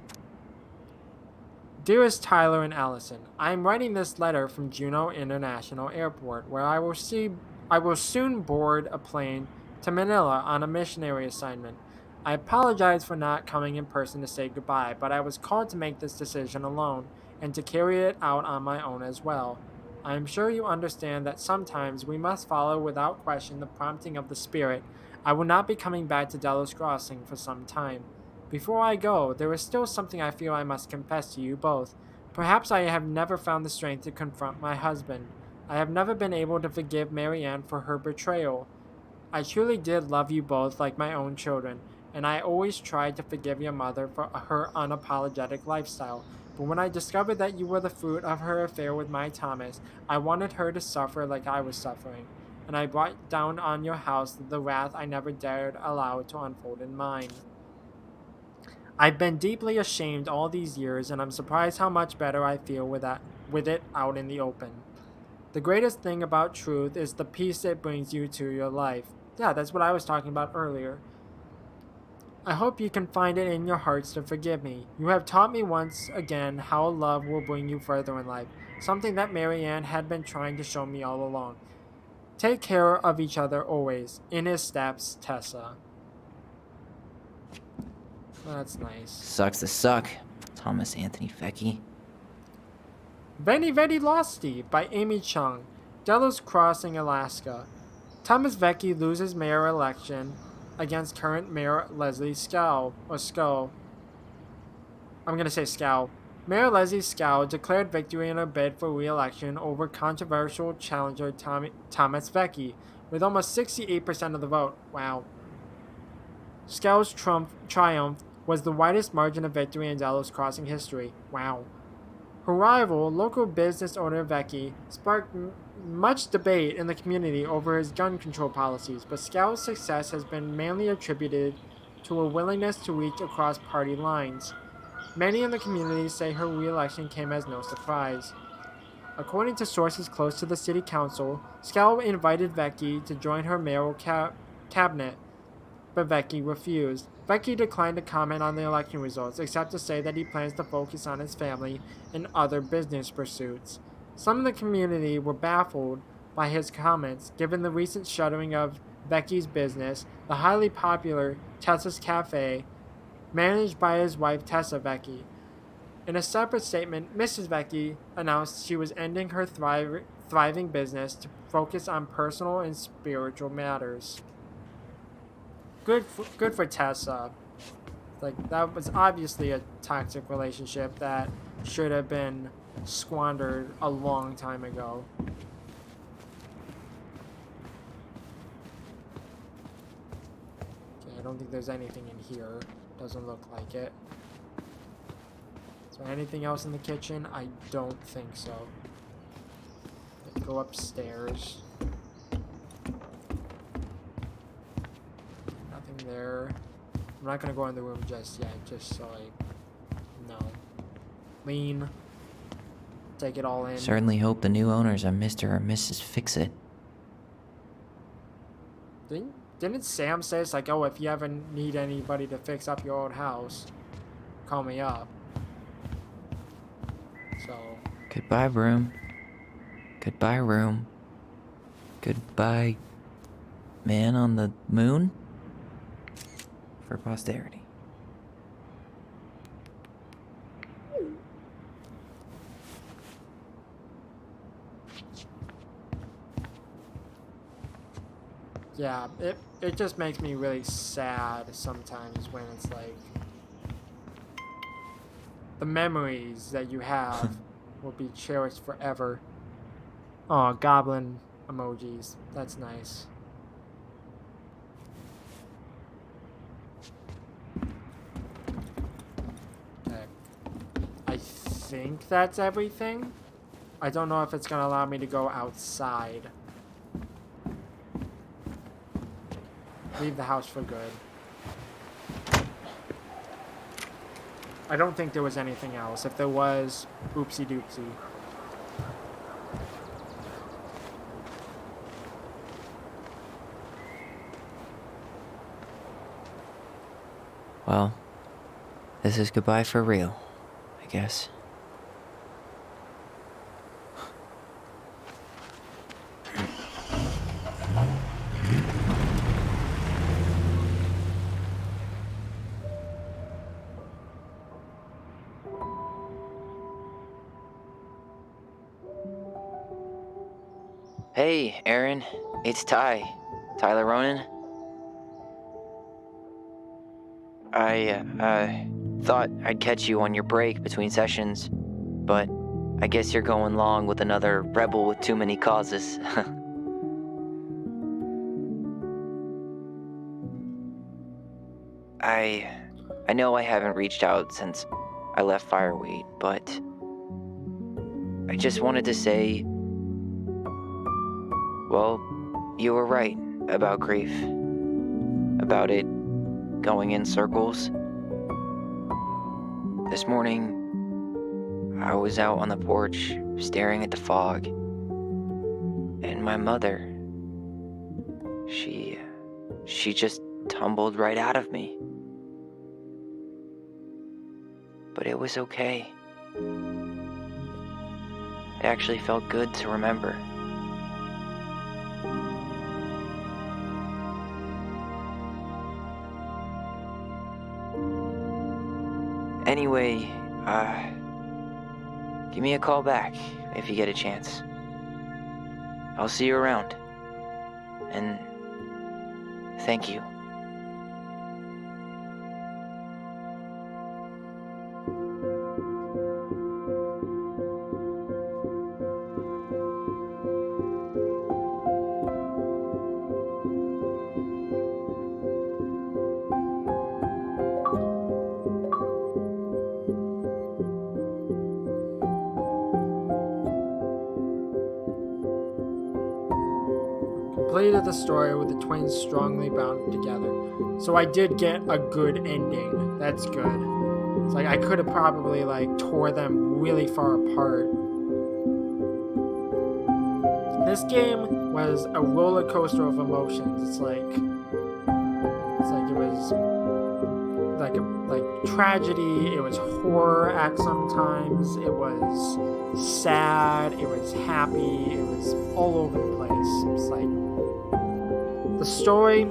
Dearest Tyler and Allison, I am writing this letter from Juneau International Airport, where I will soon board a plane to Manila on a missionary assignment. I apologize for not coming in person to say goodbye, but I was called to make this decision alone, and to carry it out on my own as well. I am sure you understand that sometimes we must follow without question the prompting of the spirit. I will not be coming back to Delos Crossing for some time. Before I go, there is still something I feel I must confess to you both. Perhaps I have never found the strength to confront my husband. I have never been able to forgive Marianne for her betrayal. I truly did love you both like my own children, and I always tried to forgive your mother for her unapologetic lifestyle. But when I discovered that you were the fruit of her affair with my Thomas, I wanted her to suffer like I was suffering, and I brought down on your house the wrath I never dared allow to unfold in mine. I've been deeply ashamed all these years, and I'm surprised how much better I feel with it out in the open. The greatest thing about truth is the peace it brings you to your life. Yeah, that's what I was talking about earlier. I hope you can find it in your hearts to forgive me. You have taught me once again how love will bring you further in life, something that Marianne had been trying to show me all along. Take care of each other always. In his steps, Tessa. That's nice. Sucks to suck, Thomas Anthony Vecchi. Veni Vedi Losty by Amy Chung. Delos Crossing, Alaska. Thomas Vecchi loses mayor election against current mayor Leslie Scow. I'm going to say Scow. Mayor Leslie Scow declared victory in her bid for re-election over controversial challenger Thomas Vecchi, with almost 68% of the vote. Wow. Scow's triumph was the widest margin of victory in Delos Crossing history. Wow. Her rival, local business owner Vecchi, sparked much debate in the community over his gun control policies, but Scow's success has been mainly attributed to a willingness to reach across party lines. Many in the community say her re-election came as no surprise. According to sources close to the city council, Scow invited Vecchi to join her mayoral cabinet, but Vecchi refused. Vecchi declined to comment on the election results, except to say that he plans to focus on his family and other business pursuits. Some in the community were baffled by his comments, given the recent shuttering of Vecchi's business, the highly popular Tessa's Cafe, managed by his wife Tessa Vecchi. In a separate statement, Mrs. Vecchi announced she was ending her thriving business to focus on personal and spiritual matters. Good for Tessa. Like, that was obviously a toxic relationship that should have been squandered a long time ago. Okay, I don't think there's anything in here. Doesn't look like it. Is there anything else in the kitchen? I don't think so. Let's go upstairs. Nothing there. I'm not gonna go in the room just yet, just so no. Lean. Take it all in. Certainly hope the new owners are Mr. or Mrs. Fix-It. Didn't Sam say it's like, oh, if you ever need anybody to fix up your old house, call me up. So. Goodbye, room. Goodbye, room. Goodbye, man on the moon? For posterity. Yeah, it just makes me really sad sometimes when it's like the memories that you have will be cherished forever. Oh, goblin emojis. That's nice. Okay. I think that's everything. I don't know if it's gonna allow me to go outside. Leave the house for good. I don't think there was anything else. If there was, oopsie doopsie. Well, this is goodbye for real, I guess. Hey, Aaron. It's Ty. Tyler Ronan. I thought I'd catch you on your break between sessions, but I guess you're going along with another rebel with too many causes. I know I haven't reached out since I left Fireweight, but I just wanted to say, well, you were right about grief. About it going in circles. This morning, I was out on the porch staring at the fog, and my mother, she just tumbled right out of me. But it was okay. It actually felt good to remember. Anyway, give me a call back if you get a chance. I'll see you around. And thank you. Completed the story with the twins strongly bound together. So I did get a good ending. That's good. It's like I could have probably like tore them really far apart. This game was a roller coaster of emotions. It's like it was like tragedy, it was horror at sometimes, it was sad, it was happy, it was all over the place. It's like the story,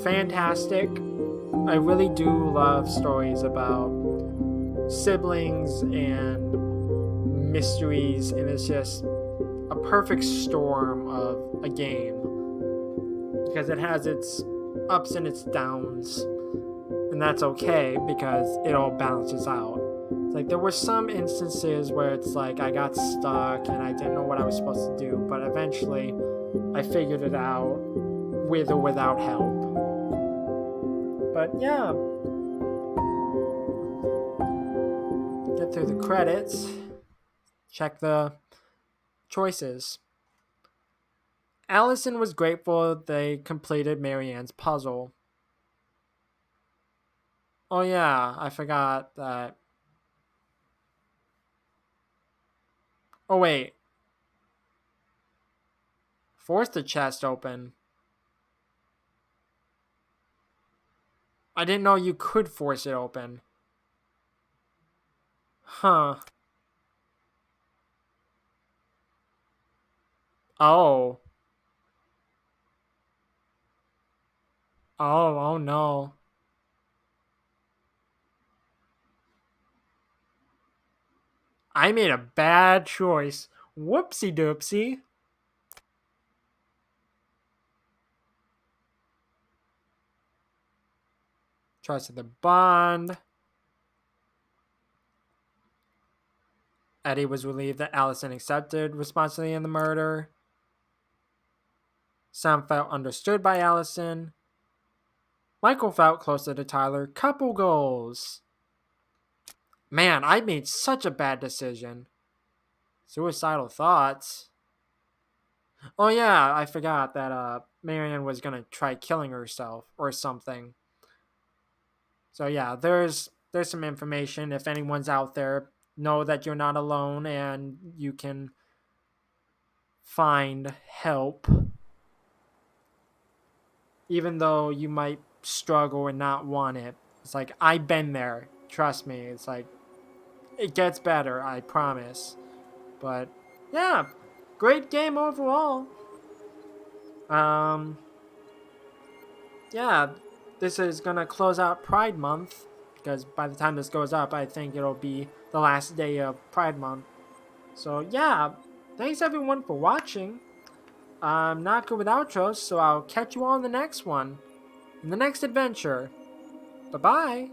fantastic. I really do love stories about siblings and mysteries, and it's just a perfect storm of a game because it has its ups and its downs, and that's okay because it all balances out. It's like there were some instances where it's like I got stuck and I didn't know what I was supposed to do, but eventually I figured it out with or without help. But yeah, get through the credits, check the choices. Allison was grateful they completed Marianne's puzzle. Oh yeah, I forgot that. Oh wait. Force the chest open. I didn't know you could force it open. Huh. Oh. Oh no. I made a bad choice. Whoopsie doopsie. Trusted the bond. Eddie was relieved that Allison accepted responsibility in the murder. Sam felt understood by Allison. Michael felt closer to Tyler. Couple goals. Man, I made such a bad decision. Suicidal thoughts. Oh yeah, I forgot that Marianne was gonna try killing herself or something. So yeah, there's some information. If anyone's out there, know that you're not alone and you can find help. Even though you might struggle and not want it. It's like I've been there. Trust me. It's like it gets better, I promise. But yeah, great game overall. Yeah, this is gonna close out Pride Month because by the time this goes up, I think it'll be the last day of Pride Month. So yeah, thanks everyone for watching. I'm not good with outros, so I'll catch you all in the next one. In the next adventure. Bye-bye.